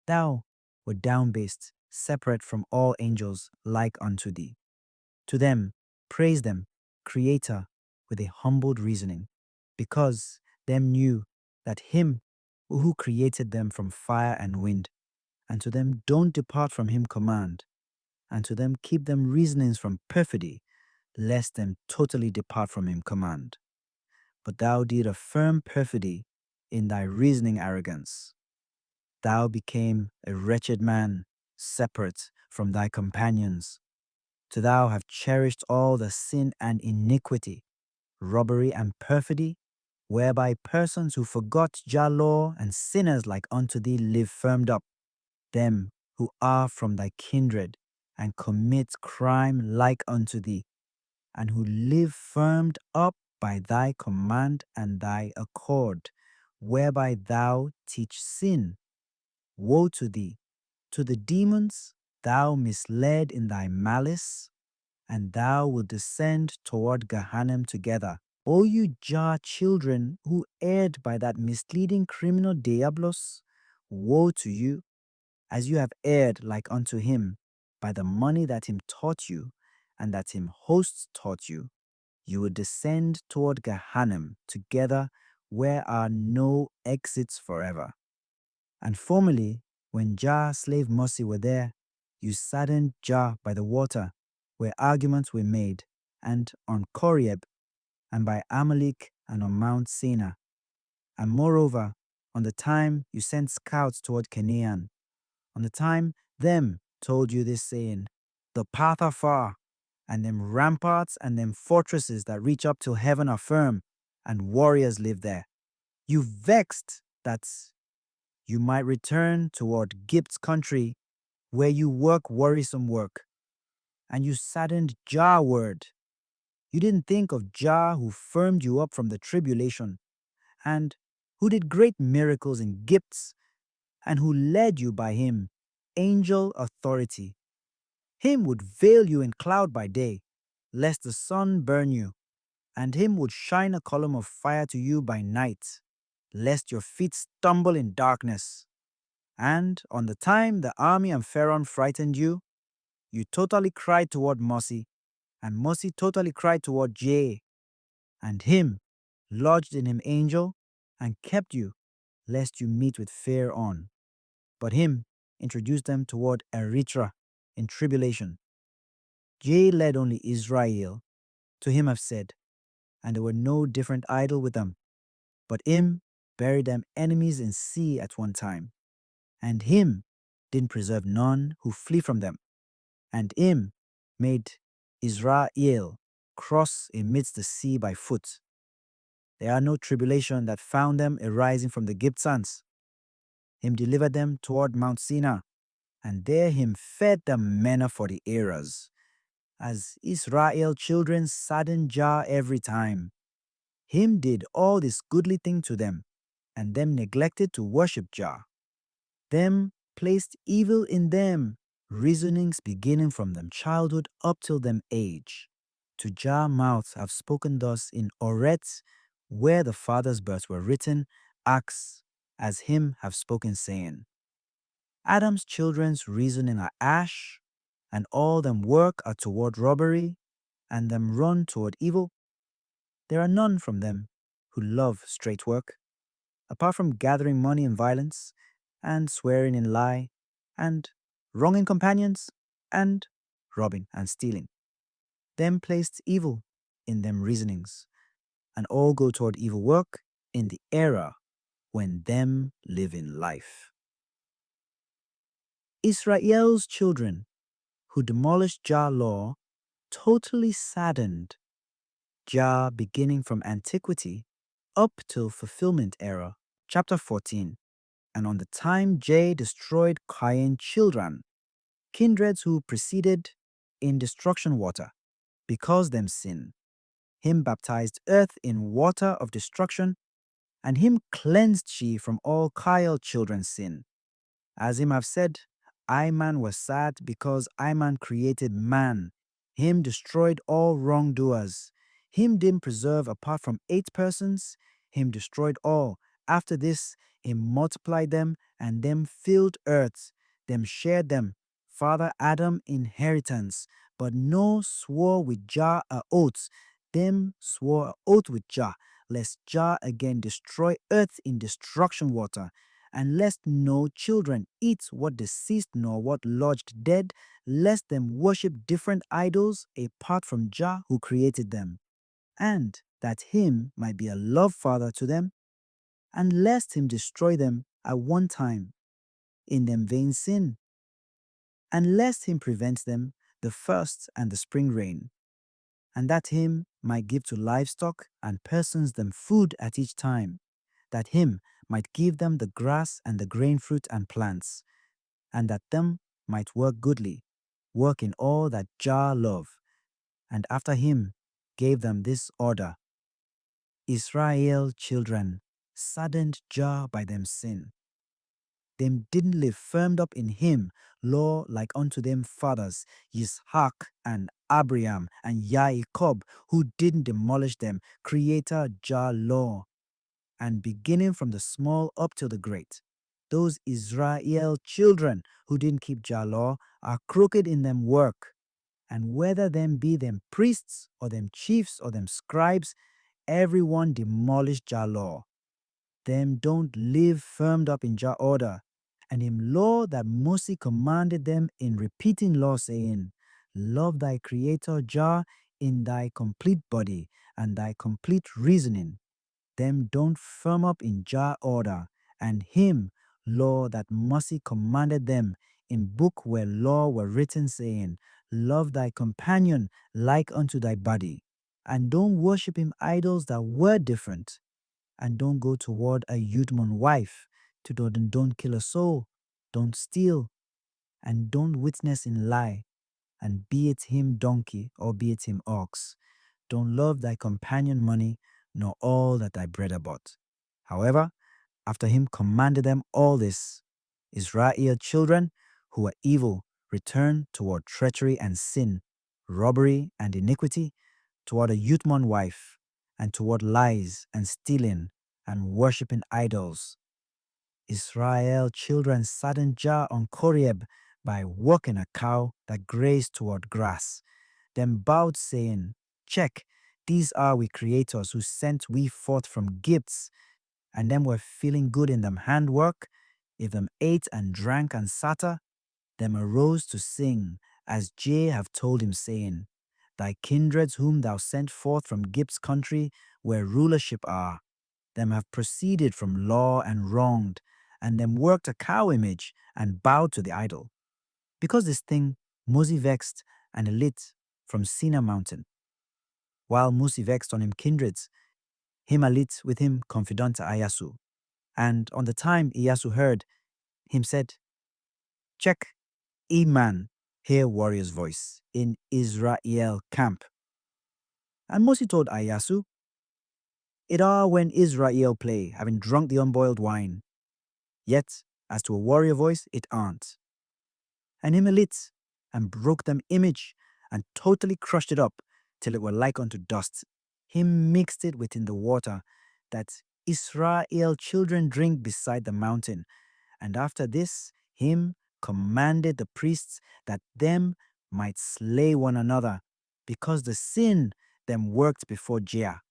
Thou wert down-based, separate from all angels like unto thee. To them, praise them, Creator, with a humbled reasoning, because them knew that him who created them from fire and wind, and to them don't depart from him command, and to them keep them reasonings from perfidy, lest them totally depart from him command. But thou did affirm perfidy in thy reasoning arrogance. Thou became a wretched man, separate from thy companions. To thou have cherished all the sin and iniquity, robbery and perfidy, whereby persons who forgot Jah law and sinners like unto thee live firmed up, them who are from thy kindred, and commit crime like unto thee, and who live firmed up by thy command and thy accord, whereby thou teach sin. Woe to thee! To the demons thou misled in thy malice, and thou wilt descend toward Gehenna together. O you Jah children who erred by that misleading criminal Diablos, woe to you, as you have erred like unto him, by the money that him taught you, and that him hosts taught you. You will descend toward Gehenna together, where are no exits forever. And formerly, when Jah slave Mercy were there, you saddened Jah by the water, where arguments were made, and on Koreb, and by Amalek, and on Mount Sinai. And moreover, on the time you sent scouts toward Canaan, on the time them told you this saying, the path are far, and them ramparts and them fortresses that reach up till heaven are firm, and warriors live there. You vexed that you might return toward Gib's country, where you work worrisome work, and you saddened Jah word. You didn't think of Jah who firmed you up from the tribulation, and who did great miracles in gifts, and who led you by him, angel authority. Him would veil you in cloud by day, lest the sun burn you, and him would shine a column of fire to you by night, lest your feet stumble in darkness. And on the time the army and Pharaoh frightened you, you totally cried toward Mercy, and Mercy totally cried toward Jah, and him lodged in him angel, and kept you, lest you meet with fear on. But him introduced them toward Eritrea in tribulation. Jah led only Israel, to him have said, and there were no different idol with them. But him buried them enemies in sea at one time, and him didn't preserve none who flee from them, and him made Israel cross amidst the sea by foot. There are no tribulation that found them arising from the Gibsons. Him delivered them toward Mount Sinai, and there him fed them manna for the eras, as Israel children sadden Jah every time. Him did all this goodly thing to them, and them neglected to worship Jah. Them placed evil in them, reasonings beginning from them childhood up till them age. To Jah mouths have spoken thus in Oret, where the fathers' births were written, acts as him have spoken, saying, Adam's children's reasoning are ash, and all them work are toward robbery, and them run toward evil. There are none from them who love straight work, apart from gathering money in violence, and swearing in lie, and wronging companions, and robbing and stealing. Them placed evil in them reasonings, and all go toward evil work in the era when them live in life. Israel's children who demolished Jah law totally saddened Jah beginning from antiquity up till fulfillment era, chapter 14. And on the time Jah destroyed Cain children, kindreds who preceded in destruction water, because them sin. Him baptized earth in water of destruction, and him cleansed she from all Cain children's sin. As him have said, I man was sad because I man created man. Him destroyed all wrongdoers. Him didn't preserve apart from 8 persons. Him destroyed all. After this, him multiplied them, and them filled earth. Them shared them. Father Adam inheritance. But no swore with Jah a oath. Them swore a oath with Jah, lest Jah again destroy earth in destruction water, and lest no children eat what deceased nor what lodged dead, lest them worship different idols apart from Jah who created them, and that him might be a love father to them, and lest him destroy them at one time in them vain sin, and lest him prevent them the first and the spring rain, and that him might give to livestock and persons them food at each time, that him might give them the grass and the grain fruit and plants, and that them might work goodly, work in all that Jah love. And after him gave them this order: Israel children saddened Jah by them sin. Them didn't live firmed up in him, law like unto them fathers, Yitzhak and Abraham and Jacob, who didn't demolish them, creator Jah law, and beginning from the small up to the great. Those Israel children who didn't keep Jah law are crooked in them work, and whether them be them priests or them chiefs or them scribes, everyone demolished Jah law. Them don't live firmed up in Jah order, and him law that Moses commanded them in repeating law, saying, Love thy creator Jah in thy complete body and thy complete reasoning. Them don't firm up in Jah order, and him law that Moses commanded them in book where law were written, saying, Love thy companion like unto thy body, and don't worship him idols that were different, and don't go toward a Yudmon wife, to don't kill a soul, don't steal, and don't witness in lie, and be it him donkey or be it him ox. Don't love thy companion money, nor all that thy brother bought. However, after him commanded them all this, Israel children who were evil returned toward treachery and sin, robbery and iniquity, toward a Yutmon wife, and toward lies and stealing and worshipping idols. Israel children saddened Jah on Koreb by walking a cow that grazed toward grass. Them bowed, saying, Check, these are we creators who sent we forth from Gifts, and them were feeling good in them handwork. If them ate and drank and satter, them arose to sing, as Jah have told him, saying, Thy kindreds whom thou sent forth from Gip's country, where rulership are, them have proceeded from law and wronged, and them worked a cow image and bowed to the idol. Because this thing Moses vexed and lit from Sinai mountain. While Moses vexed on him kindreds, him alit with him confidant Ayasu. And on the time Iyasu heard, him said, Check, man, hear warrior's voice in Israel camp. And Moses told Ayasu, It are when Israel play, having drunk the unboiled wine. Yet, as to a warrior voice, it aren't. And him a lit, and broke them image, and totally crushed it up, till it were like unto dust. Him mixed it within the water, that Israel children drink beside the mountain. And after this, him commanded the priests that them might slay one another, because the sin them worked before Jah.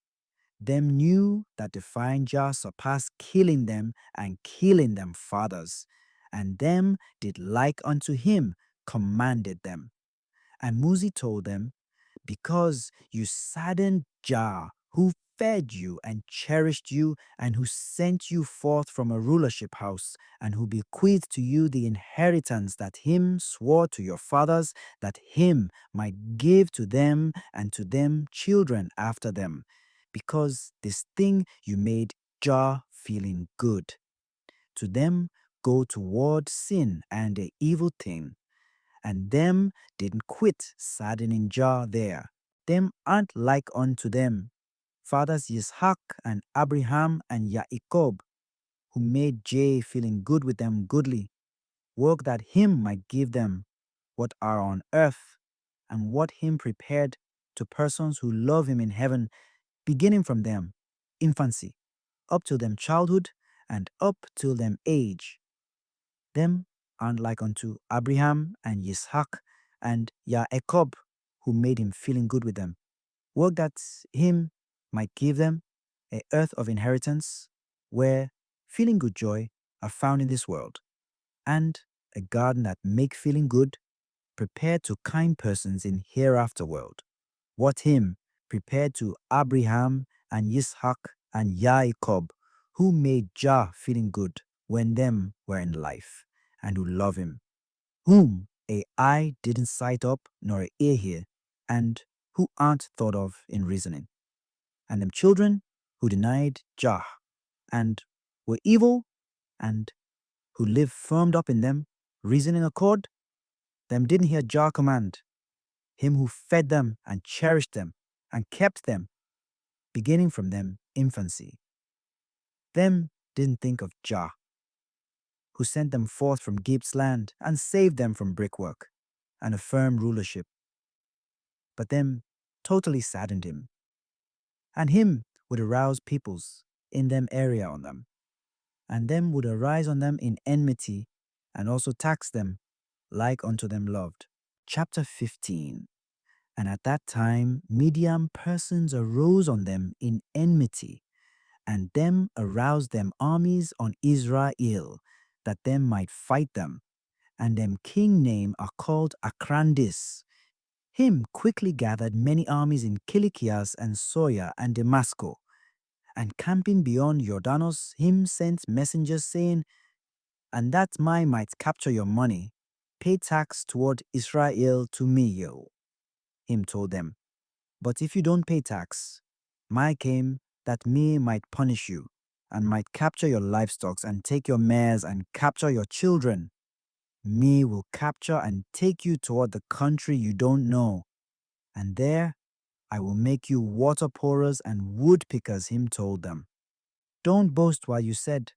Them knew that defying Jah surpassed killing them and killing them fathers. And them did like unto him, commanded them. And Muzi told them, because you saddened Jah, who fed you and cherished you, and who sent you forth from a rulership house, and who bequeathed to you the inheritance that him swore to your fathers, that him might give to them and to them children after them, because this thing you made Jah feeling good. To them go toward sin and a evil thing, and them didn't quit saddening Jah there. Them aren't like unto them, fathers Yitzhak and Abraham and Jacob, who made Jah feeling good with them goodly, work that him might give them what are on earth, and what him prepared to persons who love him in heaven, beginning from them, infancy, up till them childhood, and up till them age. Them aren't like unto Abraham and Yitzhak and Jacob, who made him feeling good with them. Work that him might give them a earth of inheritance, where feeling good joy are found in this world, and a garden that make feeling good prepared to kind persons in hereafter world. What him prepared to Abraham and Yitzhak and Jacob, who made Jah feeling good when them were in life, and who love him, whom a eye didn't sight up nor a ear hear, and who aren't thought of in reasoning. And them children who denied Jah, and were evil, and who live firmed up in them, reasoning accord, them didn't hear Jah command, him who fed them and cherished them and kept them, beginning from them infancy. Them didn't think of Jah, who sent them forth from Gibeon's land and saved them from brickwork and a firm rulership. But them totally saddened him, and him would arouse peoples in them area on them, and them would arise on them in enmity, and also tax them like unto them loved. Chapter 15. And at that time Midian persons arose on them in enmity, and them aroused them armies on Israel, that them might fight them. And them king name are called Akrandis. Him quickly gathered many armies in Kilikias and Soya and Damascus, and camping beyond Jordanos, him sent messengers saying, and that my might capture your money, pay tax toward Israel to me, yo. Him told them, but if you don't pay tax, my came that me might punish you, and might capture your livestock and take your mares and capture your children. Me will capture and take you toward the country you don't know, and there I will make you water pourers and wood pickers, him told them. Don't boast while you said,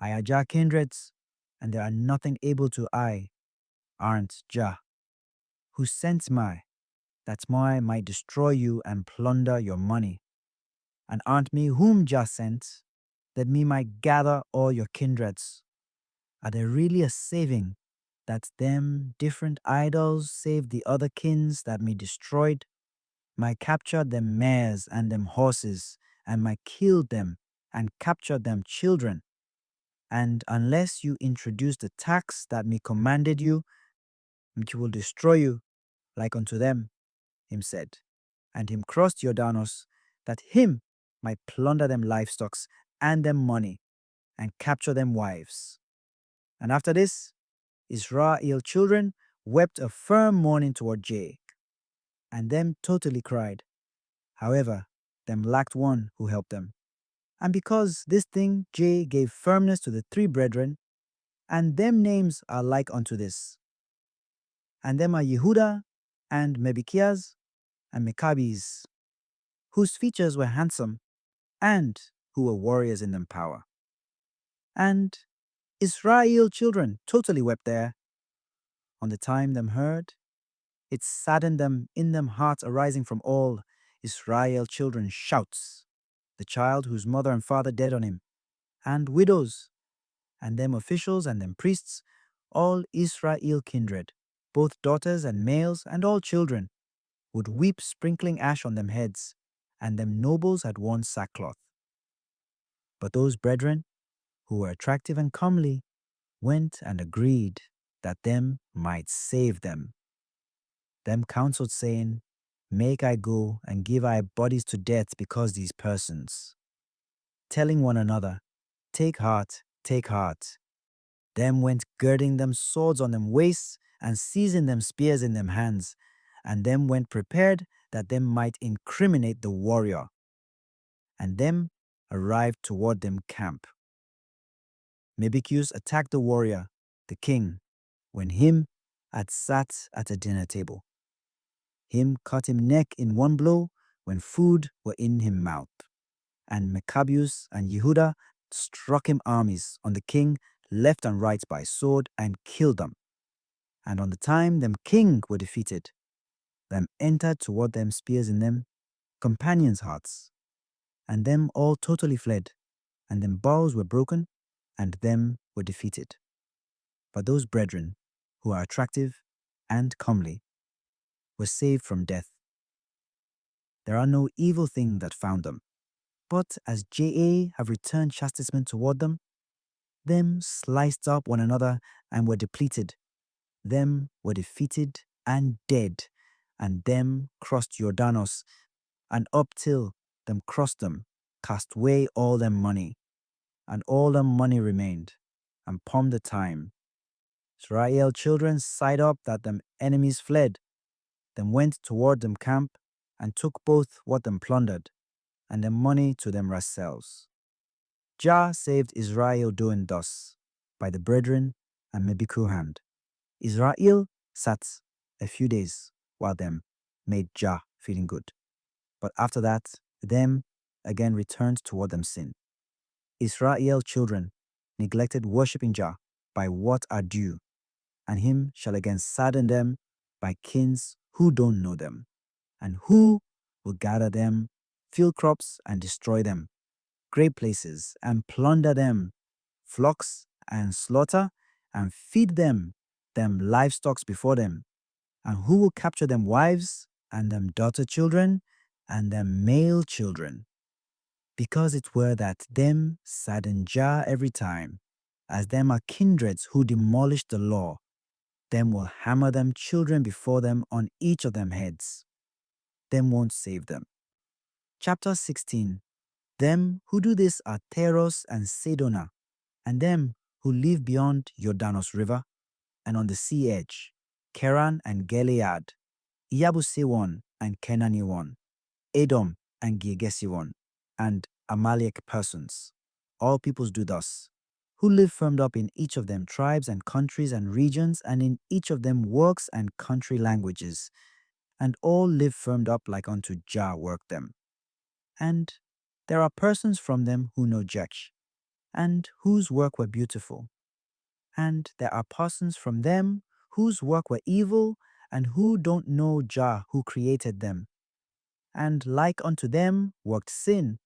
I are Jah kindreds, and there are nothing able to I, aren't Jah, who sent my, that my might destroy you and plunder your money. And aren't me whom Jah sent, that me might gather all your kindreds. Are there really a saving, that them different idols save the other kins that me destroyed? My captured them mares and them horses, and my killed them, and captured them children. And unless you introduce the tax that me commanded you, which will destroy you, like unto them, him said. And him crossed Jordanos, that him might plunder them livestocks and them money, and capture them wives. And after this, Israel children wept a firm mourning toward Jah, and them totally cried. However, them lacked one who helped them. And because this thing Jah gave firmness to the three brethren, and them names are like unto this. And them are Yehuda, and Mebikias, and Meqabies, whose features were handsome, and who were warriors in them power. And Israel children totally wept there. On the time them heard, it saddened them in them hearts arising from all Israel children shouts, the child whose mother and father dead on him, and widows, and them officials and them priests, all Israel kindred, both daughters and males and all children, would weep sprinkling ash on them heads, and them nobles had worn sackcloth. But those brethren, who were attractive and comely, went and agreed that them might save them. Them counseled, saying, Make I go and give our bodies to death because these persons. Telling one another, Take heart, take heart. Them went girding them swords on them waists, and seizing them spears in them hands, and them went prepared that them might incriminate the warrior. And them arrived toward them camp. Mebikius attacked the warrior, the king, when him had sat at a dinner table. Him cut him neck in one blow when food were in him mouth. And Meqabius and Yehuda struck him armies on the king left and right by sword and killed them. And on the time them king were defeated, them entered toward them spears in them, companions' hearts, and them all totally fled, and them bows were broken, and them were defeated. But those brethren, who are attractive and comely, were saved from death. There are no evil thing that found them. But as J.A. have returned chastisement toward them sliced up one another and were depleted. Them were defeated and dead, and them crossed Jordanos, and up till them crossed them, cast away all them money, and all them money remained, and palmed the time. Israel children sighed up that them enemies fled, them went toward them camp, and took both what them plundered, and them money to them selves. Jah saved Israel doing thus, by the brethren and Mebiku hand. Israel sat a few days while them made Jah feeling good. But after that, them again returned toward them sin. Israel children neglected worshipping Jah by what are due, and him shall again sadden them by kings who don't know them, and who will gather them, field crops, and destroy them, great places, and plunder them, flocks, and slaughter, and feed them livestock before them, and who will capture them wives, and them daughter children, and them male children, because it were that them sadden Jah every time, as them are kindreds who demolish the law, them will hammer them children before them on each of them heads. Them won't save them. Chapter 16. Them who do this are Theros and Sedona, and them who live beyond Jordanos River, and on the sea edge, Keran and Gilead, Iabusewon and Kenaniwon, Edom and Girgesiwon, and Amalek persons. All peoples do thus, who live firmed up in each of them tribes and countries and regions, and in each of them works and country languages, and all live firmed up like unto Jah worked them. And there are persons from them who know Jech, and whose work were beautiful. And there are persons from them whose work were evil, and who don't know Jah who created them. And like unto them worked sin.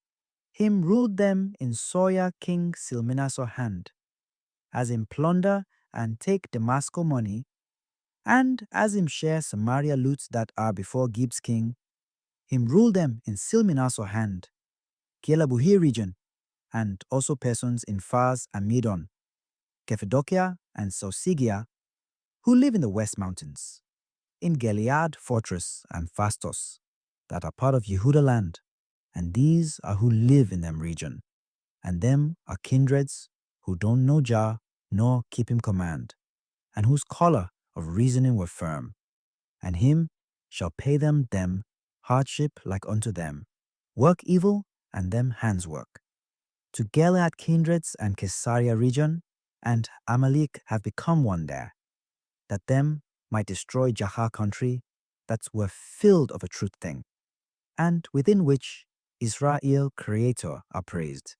Him ruled them in Soya King Silminaso hand, as him plunder and take Damasco money, and as him share Samaria loots that are before Gibbs king, him rule them in Silminaso hand, Kielabuhi region, and also persons in Fars and Medon, Cappadocia and Sausigia, who live in the West Mountains, in Gilead fortress and Fastos, that are part of Yehuda land, and these are who live in them region, and them are kindreds who don't know Jah nor keep him command, and whose collar of reasoning were firm, and him shall pay them hardship like unto them, work evil, and them hands work. To Gilead kindreds and Caesarea region, and Amalek have become one there, that them might destroy Jahar country, that were filled of a truth thing, and within which Israel, Creator, are praised,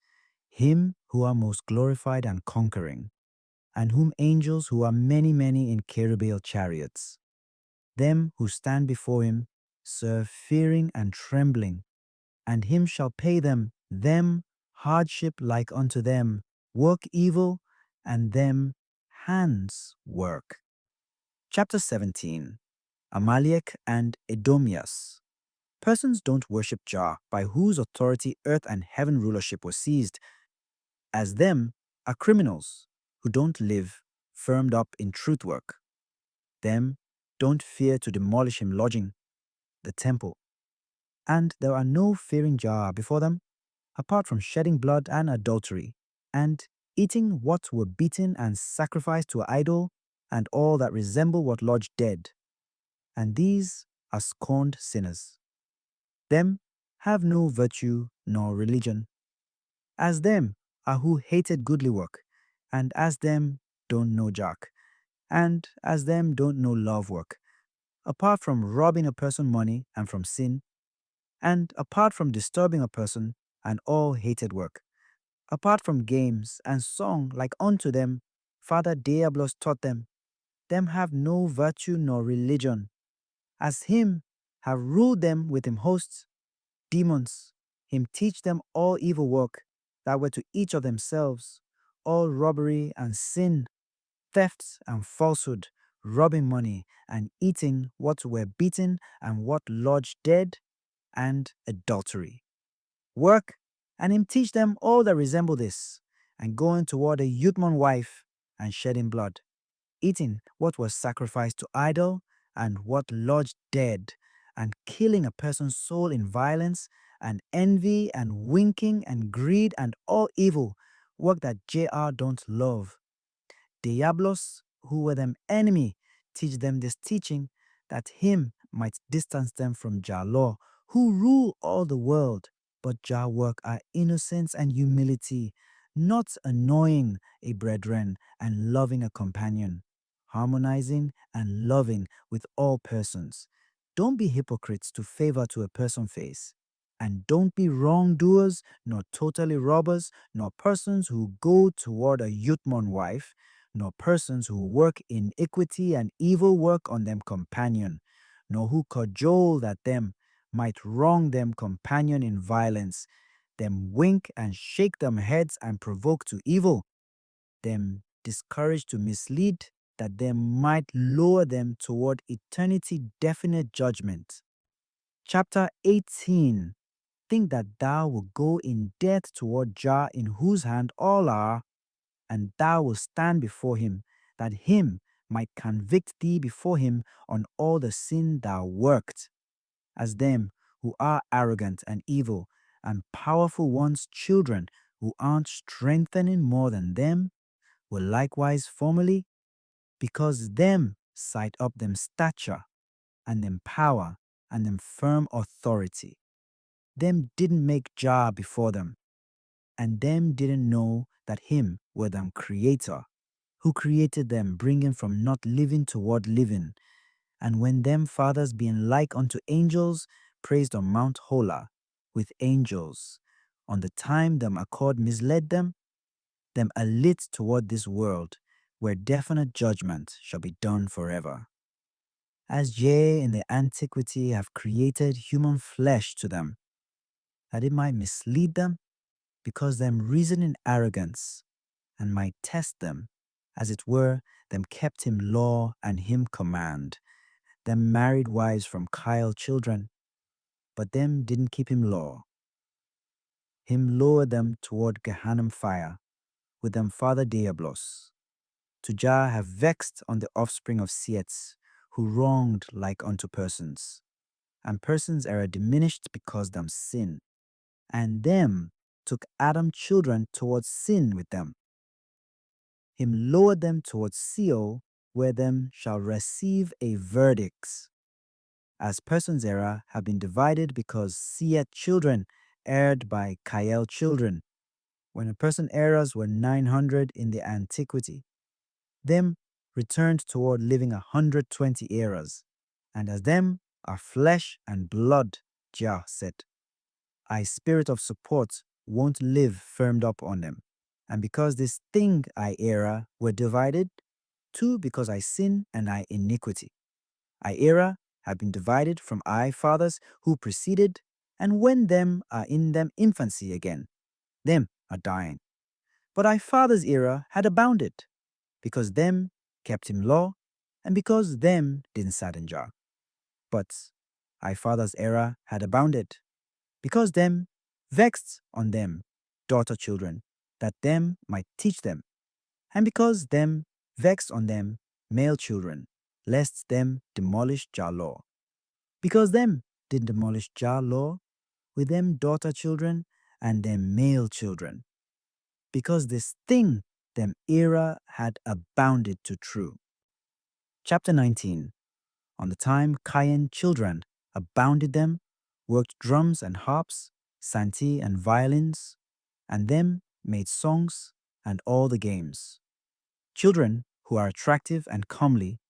Him who are most glorified and conquering, and whom angels who are many, many in cherubim chariots. Them who stand before Him serve fearing and trembling, and Him shall pay them hardship like unto them, work evil, and them hands work. Chapter 17. Amalek and Edomias. Persons don't worship Jah, by whose authority earth and heaven rulership was seized, as them are criminals who don't live firmed up in truth work. Them don't fear to demolish him lodging, the temple. And there are no fearing Jah before them, apart from shedding blood and adultery, and eating what were beaten and sacrificed to an idol, and all that resemble what lodged dead. And these are scorned sinners. Them have no virtue nor religion. As them are who hated goodly work, and as them don't know Jack, and as them don't know love work, apart from robbing a person money and from sin, and apart from disturbing a person and all hated work, apart from games and song like unto them, Father Diablos taught them have no virtue nor religion, as him have ruled them with him hosts, demons, him teach them all evil work that were to each of themselves, all robbery and sin, thefts and falsehood, robbing money and eating what were beaten and what lodged dead, and adultery. Work, and him teach them all that resemble this, and going toward a youthman wife and shedding blood, eating what was sacrificed to idol and what lodged dead, and killing a person's soul in violence, and envy and winking and greed and all evil, work that JR don't love. Diablos, who were them enemy, teach them this teaching, that him might distance them from Jah law, who rule all the world, but Jah work are innocence and humility, not annoying a brethren and loving a companion, harmonizing and loving with all persons. Don't be hypocrites to favor to a person face, and don't be wrongdoers, nor totally robbers, nor persons who go toward a youthman wife, nor persons who work iniquity and evil work on them companion, nor who cajole that them might wrong them companion in violence, them wink and shake them heads and provoke to evil, them discourage to mislead, that them might lower them toward eternity definite judgment. Chapter 18. Think that thou wilt go in debt toward Jah, in whose hand all are, and thou wilt stand before him, that him might convict thee before him on all the sin thou worked, as them who are arrogant and evil, and powerful ones' children, who aren't strengthening more than them, were likewise formerly, because them cite up them stature, and them power, and them firm authority. Them didn't make Jah before them, and them didn't know that him were them creator, who created them, bringing from not living toward living. And when them fathers being like unto angels, praised on Mount Hola with angels, on the time them accord misled them alit toward this world, where definite judgment shall be done forever. As ye in the antiquity have created human flesh to them, that it might mislead them, because them reason in arrogance, and might test them, as it were, them kept him law and him command, them married wives from Kyle children, but them didn't keep him law. Him lowered them toward Gehenna fire, with them father Diablos. To Jah have vexed on the offspring of Seth, who wronged like unto persons, and persons are diminished because them sin, and them took Adam children towards sin with them. Him lowered them towards Sheol, where them shall receive a verdict. As persons' error have been divided because Seth children erred by Kael children, when a person errors were 900 in the antiquity, them returned toward living 120 eras, and as them are flesh and blood, Jah said. I spirit of support won't live firmed up on them. And because this thing I era were divided, two because I sin and I iniquity. I era have been divided from I fathers who preceded, and when them are in them infancy again, them are dying. But I father's era had abounded, because them kept him law, and because them didn't sadden jar. But I father's era had abounded, because them vexed on them daughter children, that them might teach them, and because them vexed on them male children, lest them demolish Jah law. Because them did demolish Jah law with them daughter children and them male children. Because this thing them era had abounded to true. Chapter 19. On the time Cain children abounded them, worked drums and harps, santi and violins, and them made songs and all the games. Children who are attractive and comely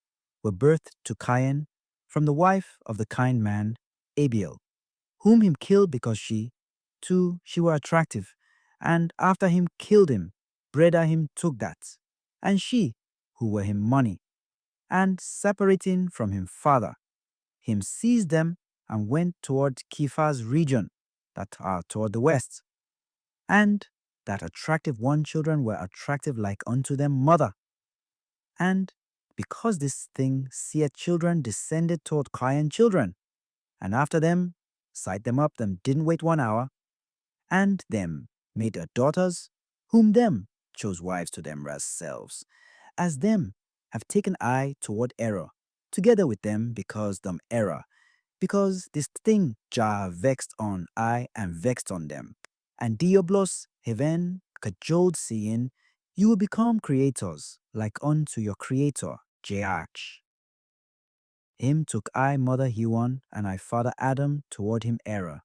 were birthed to Cain from the wife of the kind man Abel, whom him killed because she were attractive, and after him killed him, brother him took that, and she, who were him money, and separating from him father, him seized them and went toward Kepha's region, that are toward the west, and that attractive one children were attractive like unto them mother. And because this thing seeth children descended toward Cain children, and after them, sight them up, them didn't wait 1 hour, and them made their daughters, whom them chose wives to them selves, as them have taken eye toward error, together with them because them error, because this thing Jah vexed on I and vexed on them. And Diablos heaven cajoled saying, you will become creators, like unto your creator, Jeach. Him took I mother Hewan, and I father Adam toward him error.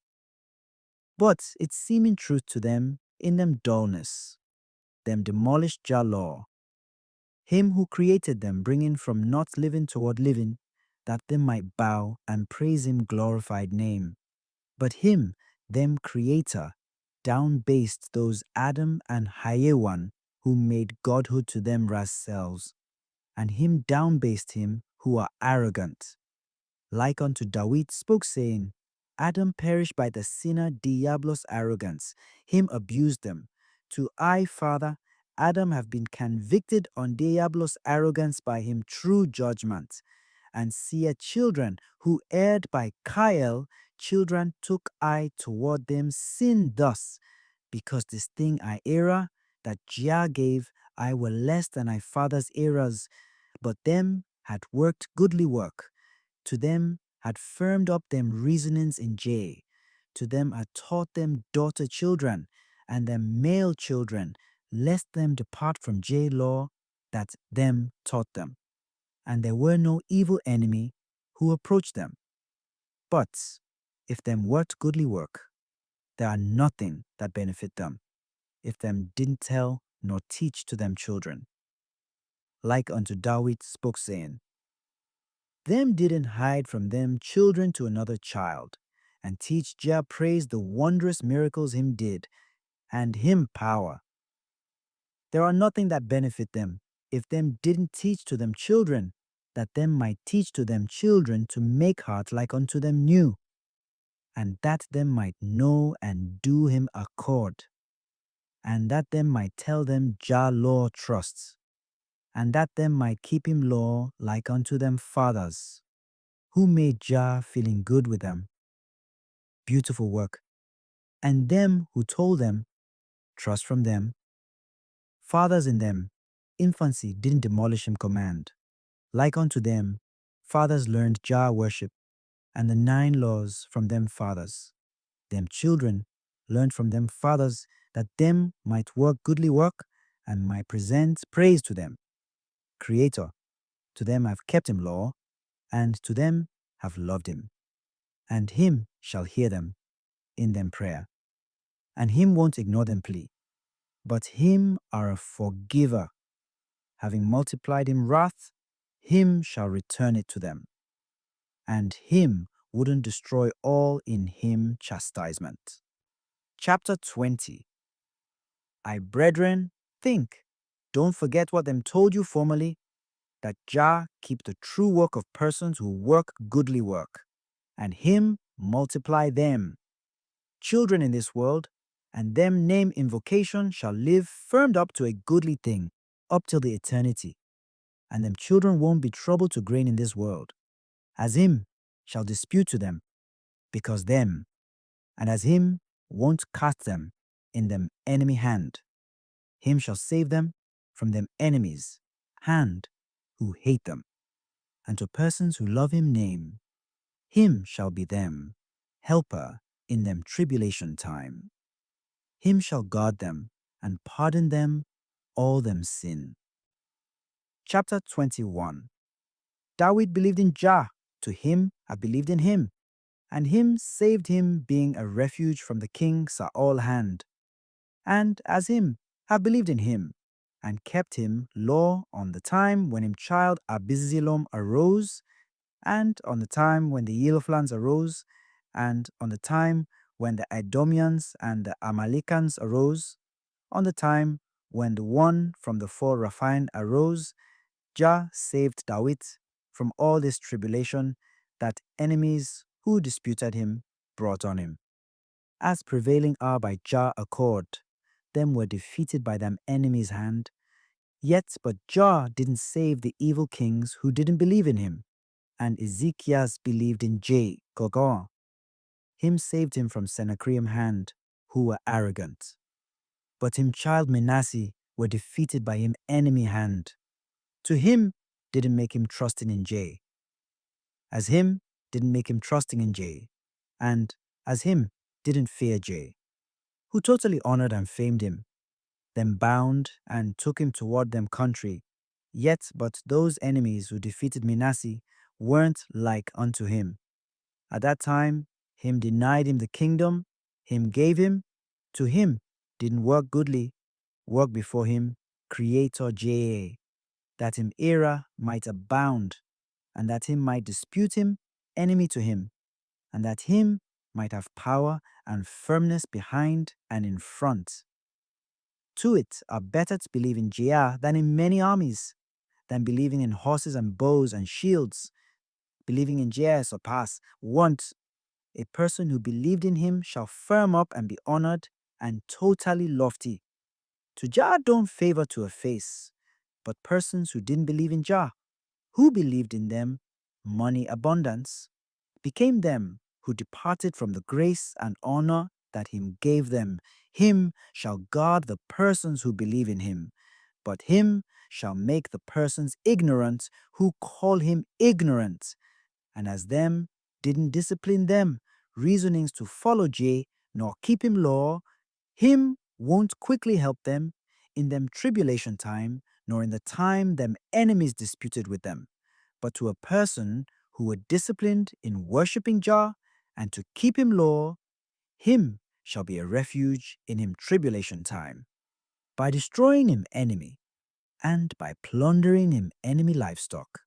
But it seeming truth to them in them dullness, them demolished Jah law. Him who created them bringing from not living toward living, that they might bow and praise him glorified name. But him, them creator, down-based those Adam and Hayewan who made godhood to them selves, and him down-based him who are arrogant. Like unto David spoke saying, Adam perished by the sinner Diablos arrogance, him abused them. To I, Father, Adam have been convicted on Diablos arrogance by him true judgment. And seeth children who erred by Kyle, children took I toward them sin thus, because this thing I era that Jah gave I were less than I father's errors, but them had worked goodly work. To them had firmed up them reasonings in J. To them had taught them daughter children, and them male children, lest them depart from J law that them taught them. And there were no evil enemy who approached them. But if them worked goodly work, there are nothing that benefit them, if them didn't tell nor teach to them children. Like unto David spoke saying, them didn't hide from them children to another child, and teach Jah praise the wondrous miracles him did, and him power. There are nothing that benefit them, if them didn't teach to them children, that them might teach to them children to make heart like unto them new, and that them might know and do him accord, and that them might tell them Jah law trusts, and that them might keep him law like unto them fathers, who made Jah feeling good with them. Beautiful work. And them who told them, trust from them. Fathers in them, infancy didn't demolish him command. Like unto them, fathers learned Jah worship, and the 9 laws from them fathers. Them children learned from them fathers, that them might work goodly work, and might present praise to them. Creator, to them have kept him law, and to them have loved him. And him shall hear them in them prayer, and him won't ignore them plea. But him are a forgiver, having multiplied him wrath, him shall return it to them. And him wouldn't destroy all in him chastisement. Chapter 20. I, brethren, think, don't forget what them told you formerly, that Jah keep the true work of persons who work goodly work, and him multiply them. Children in this world, and them name invocation shall live firmed up to a goodly thing, up till the eternity. And them children won't be troubled to grain in this world, as him shall dispute to them, because them, and as him won't cast them in them enemy hand. Him shall save them from them enemies' hand who hate them. And to persons who love him name, him shall be them helper in them tribulation time. Him shall guard them and pardon them all them sin. Chapter 21. David believed in Jah, to him I believed in him, and him saved him being a refuge from the king Saul hand. And as him have believed in him, and kept him law on the time when him child Abizalom arose, and on the time when the Elphlands arose, and on the time when the Edomians and the Amalicans arose, on the time when the one from the four Rephaim arose, Jah saved David from all this tribulation that enemies who disputed him brought on him. As prevailing are by Jah accord, them were defeated by them enemies' hand, yet but Jah didn't save the evil kings who didn't believe in him, and Ezekias believed in Gogon. Him saved him from Sennacherib hand, who were arrogant. But him child Manasseh were defeated by him enemy hand. To him didn't make him trusting in as him didn't make him trusting in and as him didn't fear who totally honored and famed him, then bound and took him toward them country. Yet but those enemies who defeated Manasseh weren't like unto him. At that time, him denied him the kingdom, him gave him, to him didn't work goodly, work before him, creator that him era might abound, and that him might dispute him, enemy to him, and that him might have power and firmness behind and in front. To it are better to believe in Jah than in many armies, than believing in horses and bows and shields. Believing in Jah surpass want. A person who believed in him shall firm up and be honored and totally lofty. To Jah don't favor to a face, but persons who didn't believe in Jah, who believed in them, money abundance, became them who departed from the grace and honor that him gave them. Him shall guard the persons who believe in him, but him shall make the persons ignorant who call him ignorant. And as them didn't discipline them, reasonings to follow nor keep him law, him won't quickly help them in them tribulation time, nor in the time them enemies disputed with them. But to a person who were disciplined in worshipping Jah and to keep him law, him shall be a refuge in him tribulation time. By destroying him enemy, and by plundering him enemy livestock,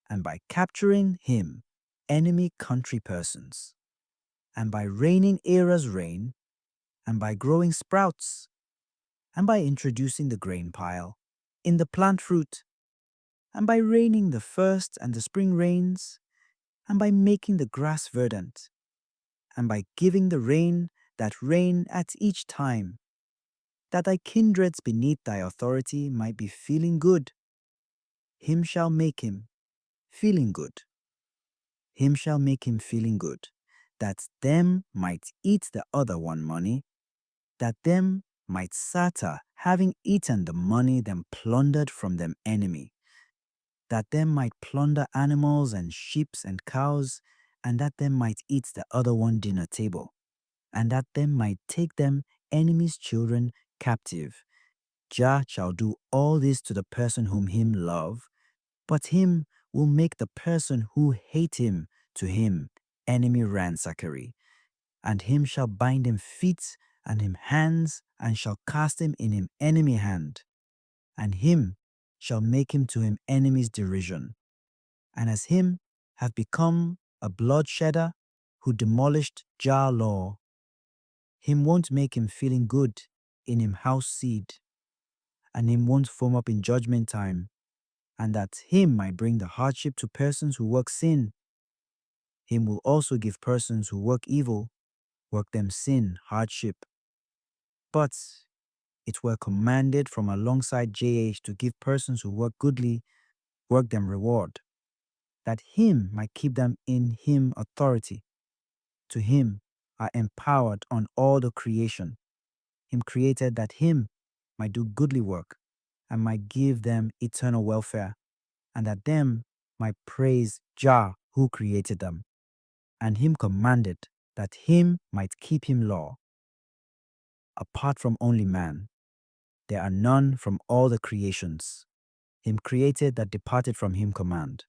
and by capturing him enemy country persons, and by raining Era's rain, and by growing sprouts, and by introducing the grain pile in the plant fruit, and by raining the first and the spring rains, and by making the grass verdant, and by giving the rain that rain at each time, that thy kindreds beneath thy authority might be feeling good. Him shall make him feeling good. Him shall make him feeling good, that them might eat the other one money, that them might sata, having eaten the money them plundered from them enemy, that them might plunder animals and sheep and cows, and that them might eat the other one dinner table, and that them might take them enemies' children captive. Jah shall do all this to the person whom him love, but him will make the person who hate him to him enemy ransackery, and him shall bind him feet and him hands, and shall cast him in him enemy hand, and him shall make him to him enemy's derision, and as him have become a bloodshedder who demolished Jah law, Him won't make him feeling good in him house seed, and him won't foam up in judgment time, and that him might bring the hardship to persons who work sin. Him will also give persons who work evil, work them sin, hardship. But it were commanded from alongside JH to give persons who work goodly, work them reward, that him might keep them in him authority. To him are empowered on all the creation. Him created that him might do goodly work, and might give them eternal welfare, and that them might praise Jah who created them. And him commanded that him might keep him law. Apart from only man, there are none from all the creations. Him created that departed from him command.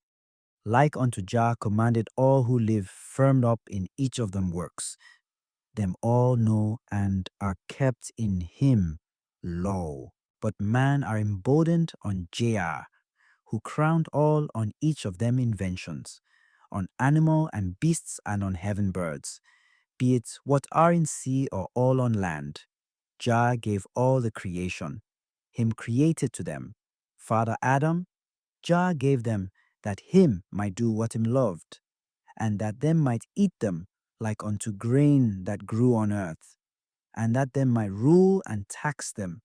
Like unto Jah commanded all who live firmed up in each of them works. Them all know and are kept in him law. But man are emboldened on Jah, who crowned all on each of them inventions, on animal and beasts and on heaven birds, be it what are in sea or all on land. Jah gave all the creation. Him created to them. Father Adam, Jah gave them that him might do what him loved, and that them might eat them like unto grain that grew on earth, and that them might rule and tax them,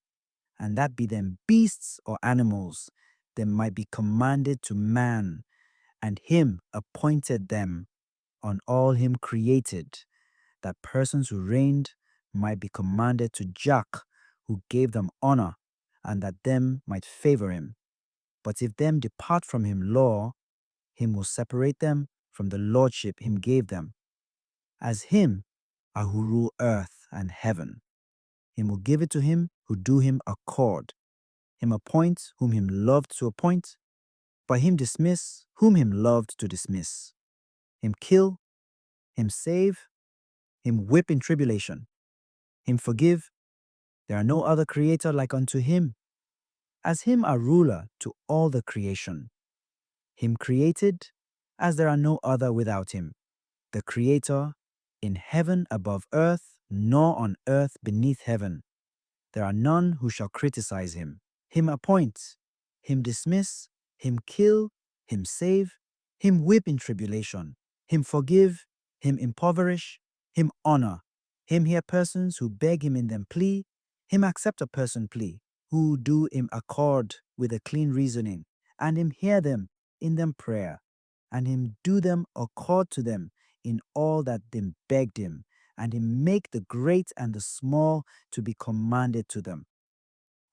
and that be them beasts or animals, them might be commanded to man, and him appointed them on all him created, that persons who reigned might be commanded to Jack, who gave them honor, and that them might favor him. But if them depart from him law, him will separate them from the lordship him gave them. As him are who rule earth and heaven. Him will give it to him who do him accord. Him appoint whom him loved to appoint, but him dismiss whom him loved to dismiss. Him kill, him save, him whip in tribulation. Him forgive, there are no other creator like unto him. As him are ruler to all the creation. Him created, as there are no other without him. The creator, in heaven above earth, nor on earth beneath heaven. There are none who shall criticize him. Him appoint, him dismiss, him kill, him save, him whip in tribulation, him forgive, him impoverish, him honor, him hear persons who beg him in them plea, him accept a person plea, who do him accord with a clean reasoning, and him hear them in them prayer, and him do them accord to them in all that them begged him, and him make the great and the small to be commanded to them.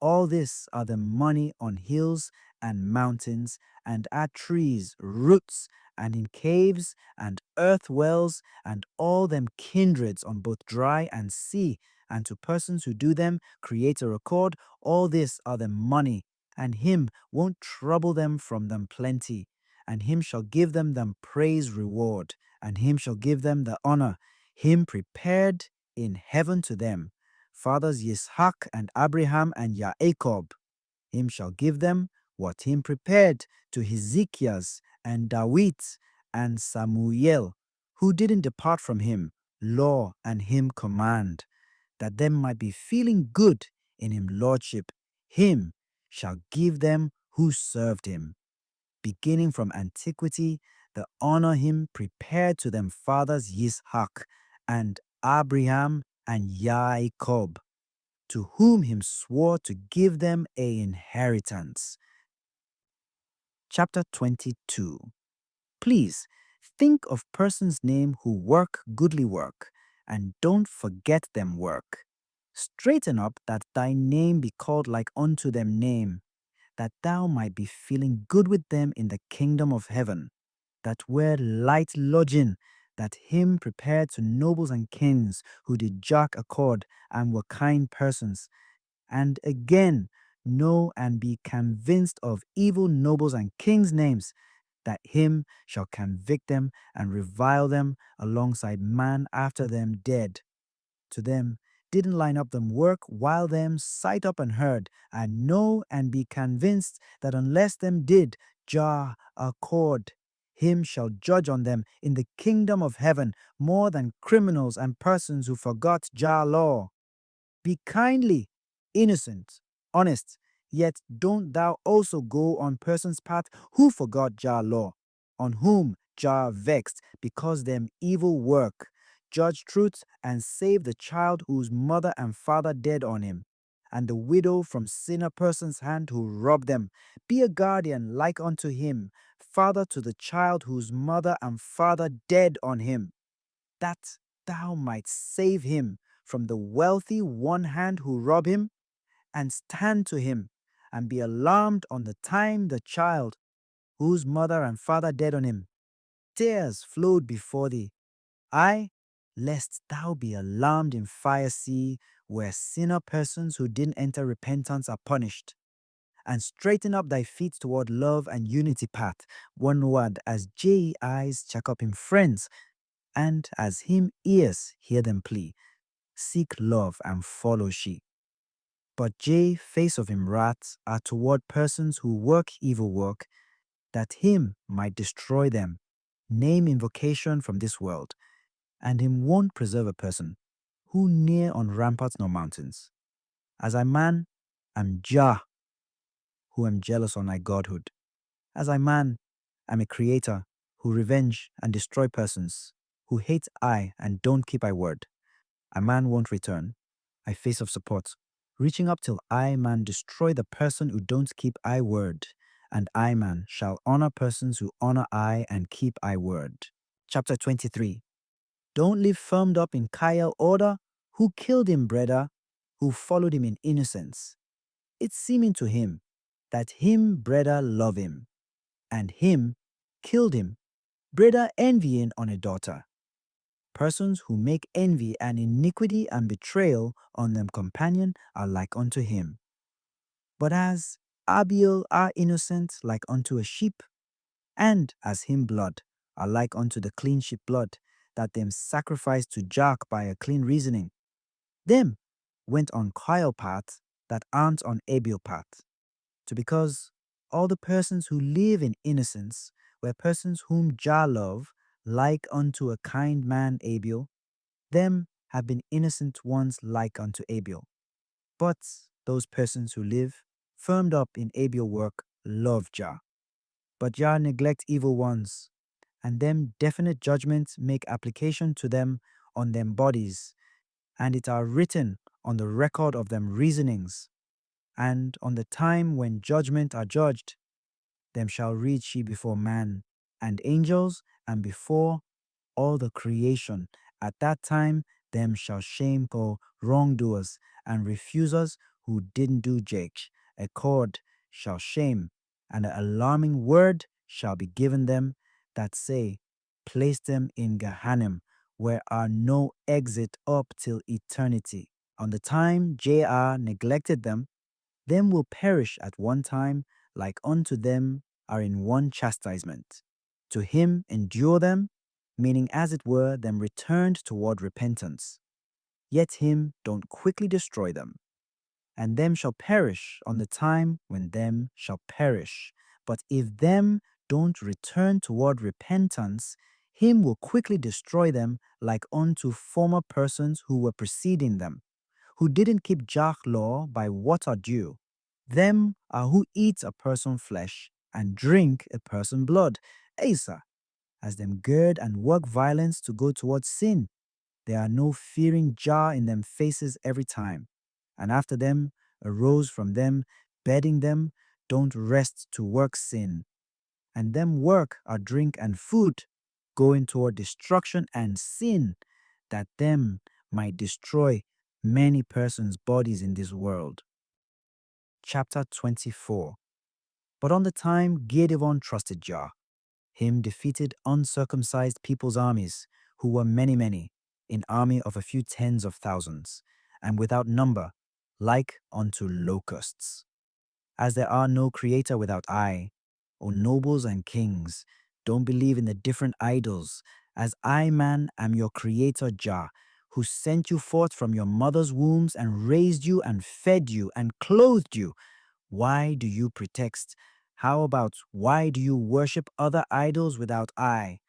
All this are the money on hills and mountains, and at trees, roots, and in caves, and earth wells, and all them kindreds on both dry and sea, and to persons who do them create a record. All this are the money, and him won't trouble them from them plenty, and him shall give them praise reward, and him shall give them the honor, him prepared in heaven to them. Fathers Yitzhak and Abraham and Jacob. Him shall give them what him prepared to Hezekiah's and David and Samuel, who didn't depart from him, law and him command, that them might be feeling good in him lordship. Him shall give them who served him. Beginning from antiquity, the honor him prepared to them fathers Yitzhak and Abraham and Jacob, to whom him swore to give them a inheritance. Chapter 22. Please think of persons' name who work goodly work, and don't forget them work. Straighten up that thy name be called like unto them name, that thou might be feeling good with them in the kingdom of heaven, that were light lodging, that him prepared to nobles and kings who did jack accord and were kind persons, and again know and be convinced of evil nobles and kings' names, that him shall convict them and revile them alongside man after them dead. To them didn't line up them work while them sight up and heard, and know and be convinced that unless them did Jah accord, him shall judge on them in the kingdom of heaven more than criminals and persons who forgot Jah law. Be kindly, innocent, honest, yet don't thou also go on persons' path who forgot Jah law, on whom Jah vexed because them evil work. Judge truth and save the child whose mother and father dead on him, and the widow from sinner person's hand who robbed them. Be a guardian like unto him, father to the child whose mother and father dead on him, that thou might save him from the wealthy one hand who rob him, and stand to him, and be alarmed on the time the child, whose mother and father dead on him, tears flowed before thee. I, lest thou be alarmed in fire sea, where sinner persons who didn't enter repentance are punished. And straighten up thy feet toward love and unity path, one word as J eyes check up him friends, and as him ears hear them plea, seek love and follow she. But J face of him wrath are toward persons who work evil work, that him might destroy them, name invocation from this world, and him won't preserve a person, who near on ramparts nor mountains. As I man am Jah, who am jealous on thy godhood. As I man am a creator, who revenge and destroy persons, who hate I and don't keep I word. A man won't return, I face of support, reaching up till I man destroy the person who don't keep I word, and I man shall honor persons who honor I and keep I word. Chapter 23. Don't live firmed up in Kyle order, who killed him, brother, who followed him in innocence. It's seeming to him that him, brother, love him, and him killed him, brother envying on a daughter. Persons who make envy and iniquity and betrayal on them companion are like unto him. But as Abiel are innocent like unto a sheep, and as him blood are like unto the clean sheep blood, that them sacrificed to Jack by a clean reasoning, them went on Kyle path that aren't on Abel path. To because all the persons who live in innocence were persons whom Jah love, like unto a kind man Abel, them have been innocent ones like unto Abel. But those persons who live, firmed up in Abel work, love Jah. But Jah neglect evil ones, and them definite judgments make application to them on them bodies, and it are written on the record of them reasonings, and on the time when judgment are judged, them shall read she before man, and angels, and before all the creation. At that time, them shall shame call wrongdoers and refusers who didn't do judge. A cord shall shame, and an alarming word shall be given them that say, place them in Gehenna, where are no exit up till eternity. On the time J.R. neglected them will perish at one time, like unto them are in one chastisement. To him endure them, meaning as it were them returned toward repentance. Yet him don't quickly destroy them. And them shall perish on the time when them shall perish. But if them don't return toward repentance, him will quickly destroy them like unto former persons who were preceding them, who didn't keep Jah law by what are due. Them are who eat a person flesh and drink a person blood. Asa, as them gird and work violence to go towards sin. There are no fearing Jah in them faces every time. And after them arose from them, bedding them, don't rest to work sin. And them work are drink and food, going toward destruction and sin, that them might destroy many persons' bodies in this world. Chapter 24. But on the time Gideon trusted Jah, him defeated uncircumcised people's armies, who were many, in army of a few tens of thousands, and without number, like unto locusts. As there are no creator without I, O nobles and kings, don't believe in the different idols, as I, man, am your creator Jah, who sent you forth from your mother's wombs and raised you and fed you and clothed you. Why do you pretext, How about why do you worship other idols without I?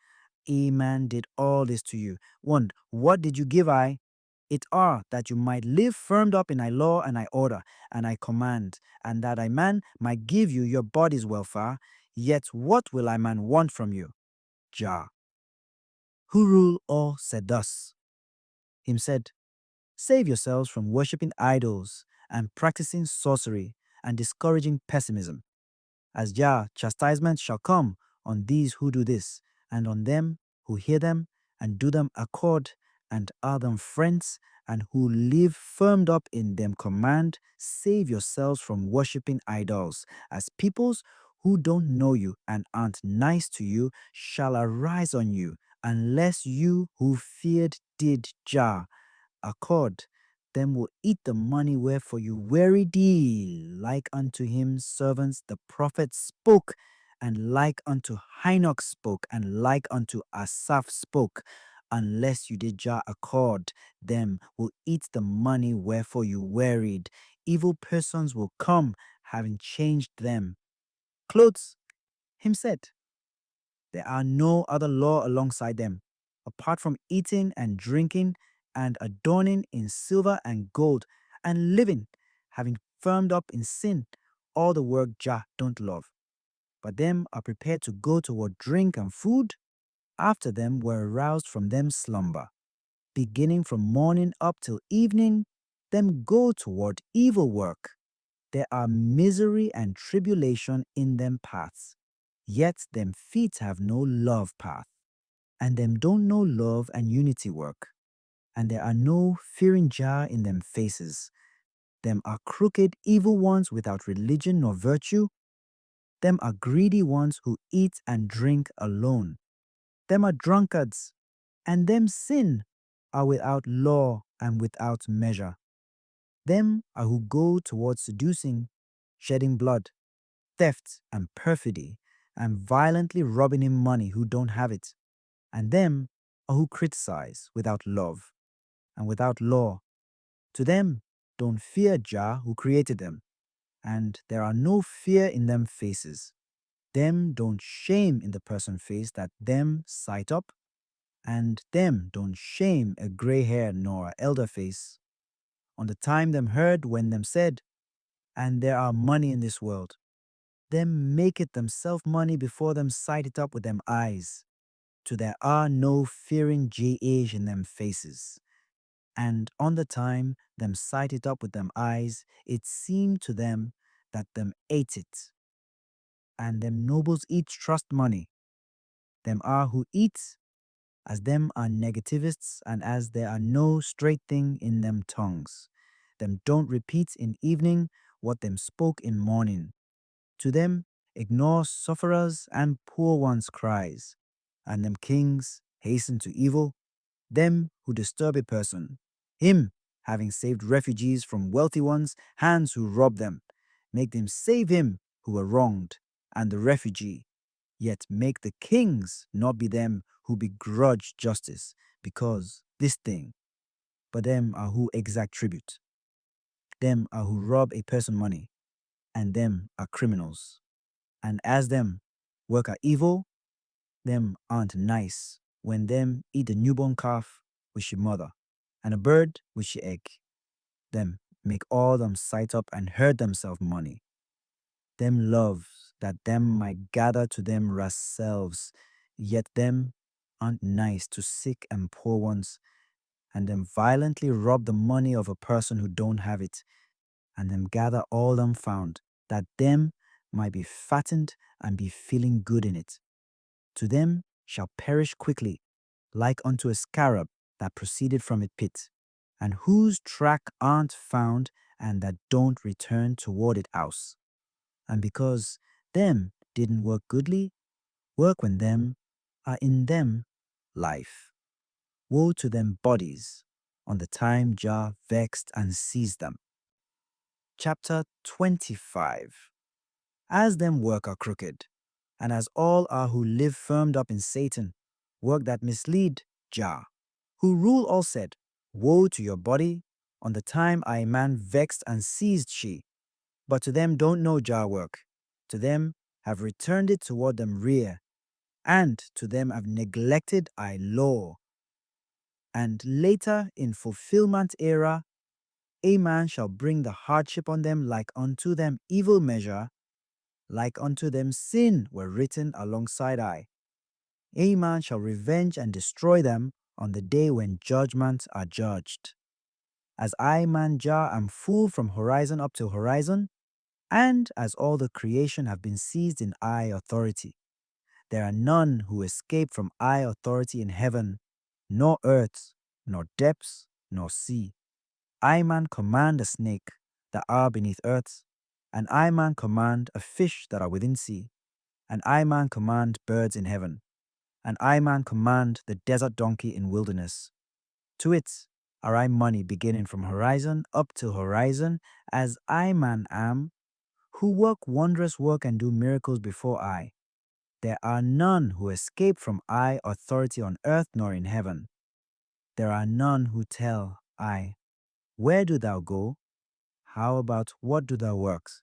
Man did all this to you. 1. What did you give I? It are that you might live firmed up in I law and I order and I command, and that I man might give you your body's welfare. Yet what will I man want from you? Jah, who rule all, said thus. Him said, save yourselves from worshipping idols and practicing sorcery and discouraging pessimism. As Jah, chastisement shall come on these who do this, and on them who hear them and do them accord, and are them friends, and who live firmed up in them command, save yourselves from worshipping idols, as peoples who don't know you and aren't nice to you shall arise on you, unless you who feared did Jah accord, them will eat the money wherefore you weary deal. Like unto him servants the prophet spoke, and like unto Hinoch spoke, and like unto Asaph spoke. Unless you did Jah accord, them will eat the money wherefore you wearied. Evil persons will come, having changed them. Clothes, him said, there are no other law alongside them, apart from eating and drinking and adorning in silver and gold and living, having firmed up in sin, all the work Jah don't love. But them are prepared to go toward drink and food. After them were aroused from them slumber. Beginning from morning up till evening, them go toward evil work. There are misery and tribulation in them paths. Yet them feet have no love path, and them don't know love and unity work. And there are no fearing Jah in them faces. Them are crooked evil ones without religion nor virtue. Them are greedy ones who eat and drink alone. Them are drunkards, and them sin are without law and without measure. Them are who go towards seducing, shedding blood, theft and perfidy, and violently robbing him money who don't have it. And them are who criticize without love and without law. To them don't fear Jah who created them, and there are no fear in them faces. Them don't shame in the person face that them sight up, and them don't shame a gray hair nor a elder face. On the time them heard when them said, and there are money in this world, them make it themself money before them sight it up with them eyes. To there are no fearing J.H. in them faces. And on the time them sight it up with them eyes, it seemed to them that them ate it. And them nobles eat trust money. Them are who eat, as them are negativists, and as there are no straight thing in them tongues. Them don't repeat in evening what them spoke in morning. To them ignore sufferers and poor ones' cries, and them kings hasten to evil, them who disturb a person, him having saved refugees from wealthy ones, hands who rob them, make them save him who were wronged, and the refugee, yet make the kings not be them who begrudge justice, because this thing, but them are who exact tribute, them are who rob a person money, and them are criminals. And as them work are evil, them aren't nice when them eat a newborn calf with she mother, and a bird with she egg. Them make all them sight up and hurt themselves money. Them loves that them might gather to them selves, yet them aren't nice to sick and poor ones, and them violently rob the money of a person who don't have it, and them gather all them found, that them might be fattened and be feeling good in it. To them shall perish quickly, like unto a scarab that proceeded from a pit, and whose track aren't found, and that don't return toward it house. And because them didn't work goodly, work when them are in them life. Woe to them bodies on the time Jah vexed and seized them. Chapter 25. As them work are crooked, and as all are who live firmed up in Satan, work that mislead Jah, who rule all said, woe to your body, on the time I man vexed and seized she. But to them don't know Jah work. To them have returned it toward them rear, and to them have neglected I law. And later, in fulfillment era, a man shall bring the hardship on them like unto them evil measure, like unto them sin were written alongside I. A man shall revenge and destroy them on the day when judgments are judged. As I, man Jah, am full from horizon up to horizon, and as all the creation have been seized in I authority. There are none who escape from I authority in heaven, nor earth, nor depths, nor sea. I man command a snake that are beneath earth, and I man command a fish that are within sea, and I man command birds in heaven, and I man command the desert donkey in wilderness. To it are I money beginning from horizon up to horizon, as I man am, who work wondrous work and do miracles before I. There are none who escape from I authority on earth nor in heaven. There are none who tell I, where do thou go? How about what do thou works?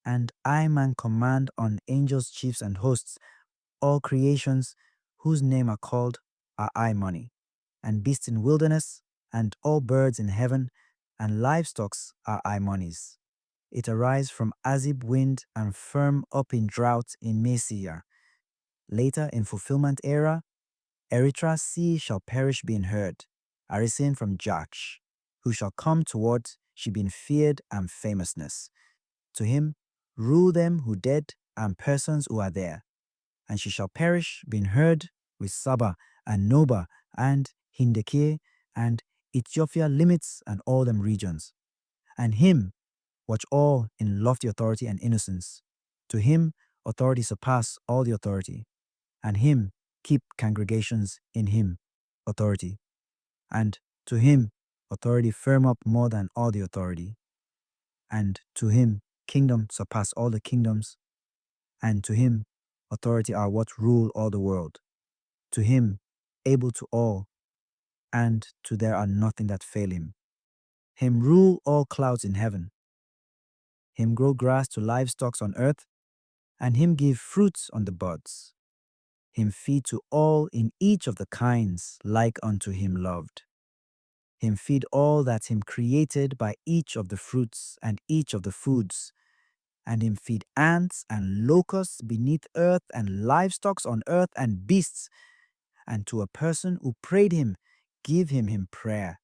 And I man command on angels, chiefs, and hosts, all creations whose name are called are I money, and beasts in wilderness, and all birds in heaven, and livestocks are I monies. It arise from Azib wind and firm up in drought in Messiah. Later in fulfillment era, Eritrea's sea shall perish being heard, arisen from Jach, who shall come towards she being feared and famousness. To him rule them who dead and persons who are there, and she shall perish being heard with Saba and Noba and Hindekir and Ethiopia limits and all them regions. And him watch all in lofty authority and innocence. To him authority surpass all the authority, and him keep congregations in him authority. And to him authority firm up more than all the authority. And to him kingdom surpass all the kingdoms. And to him authority are what rule all the world. To him able to all, and to there are nothing that fail him. Him rule all clouds in heaven. Him grow grass to livestocks on earth, and him give fruits on the buds. Him feed to all in each of the kinds like unto him loved. Him feed all that him created by each of the fruits and each of the foods, and him feed ants and locusts beneath earth and livestocks on earth and beasts, and to a person who prayed him, give him prayer,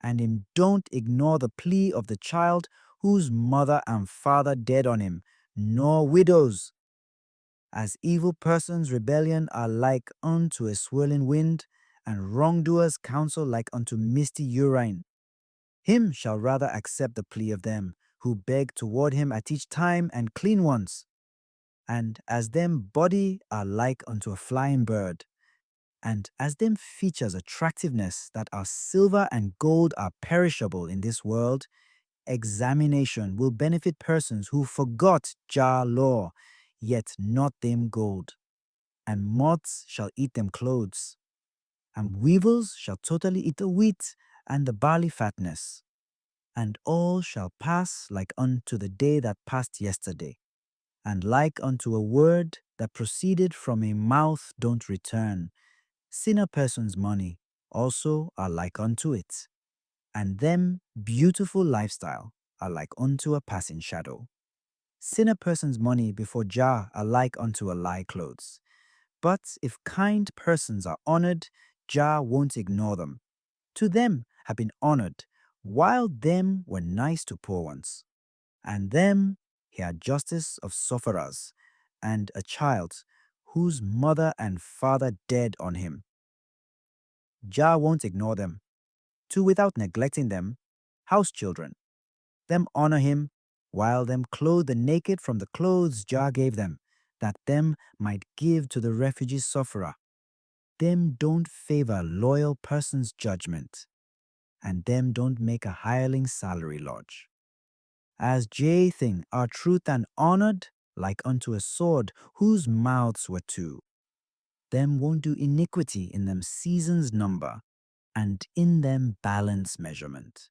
and him don't ignore the plea of the child whose mother and father dead on him, nor widows. As evil persons' rebellion are like unto a swirling wind, and wrongdoers' counsel like unto misty urine. Him shall rather accept the plea of them who beg toward him at each time and clean ones. And as them body are like unto a flying bird, and as them features attractiveness that are silver and gold are perishable in this world, examination will benefit persons who forgot Jah law, yet not them gold. And moths shall eat them clothes, and weevils shall totally eat the wheat and the barley fatness. And all shall pass like unto the day that passed yesterday, and like unto a word that proceeded from a mouth don't return. Sinner persons' money also are like unto it, and them beautiful lifestyle are like unto a passing shadow. Sinner persons' money before Jah are like unto a lie clothes. But if kind persons are honored, Jah won't ignore them. To them have been honored, while them were nice to poor ones. And them he had justice of sufferers, and a child whose mother and father dead on him. Jah won't ignore them. To without neglecting them, house children. Them honor him, while them clothe the naked from the clothes Jah gave them, that them might give to the refugee sufferer. Them don't favor loyal person's judgment, and them don't make a hireling salary lodge. As Jathing are truth and honored, like unto a sword whose mouths were two. Them won't do iniquity in them seasons number, and in them balance measurement.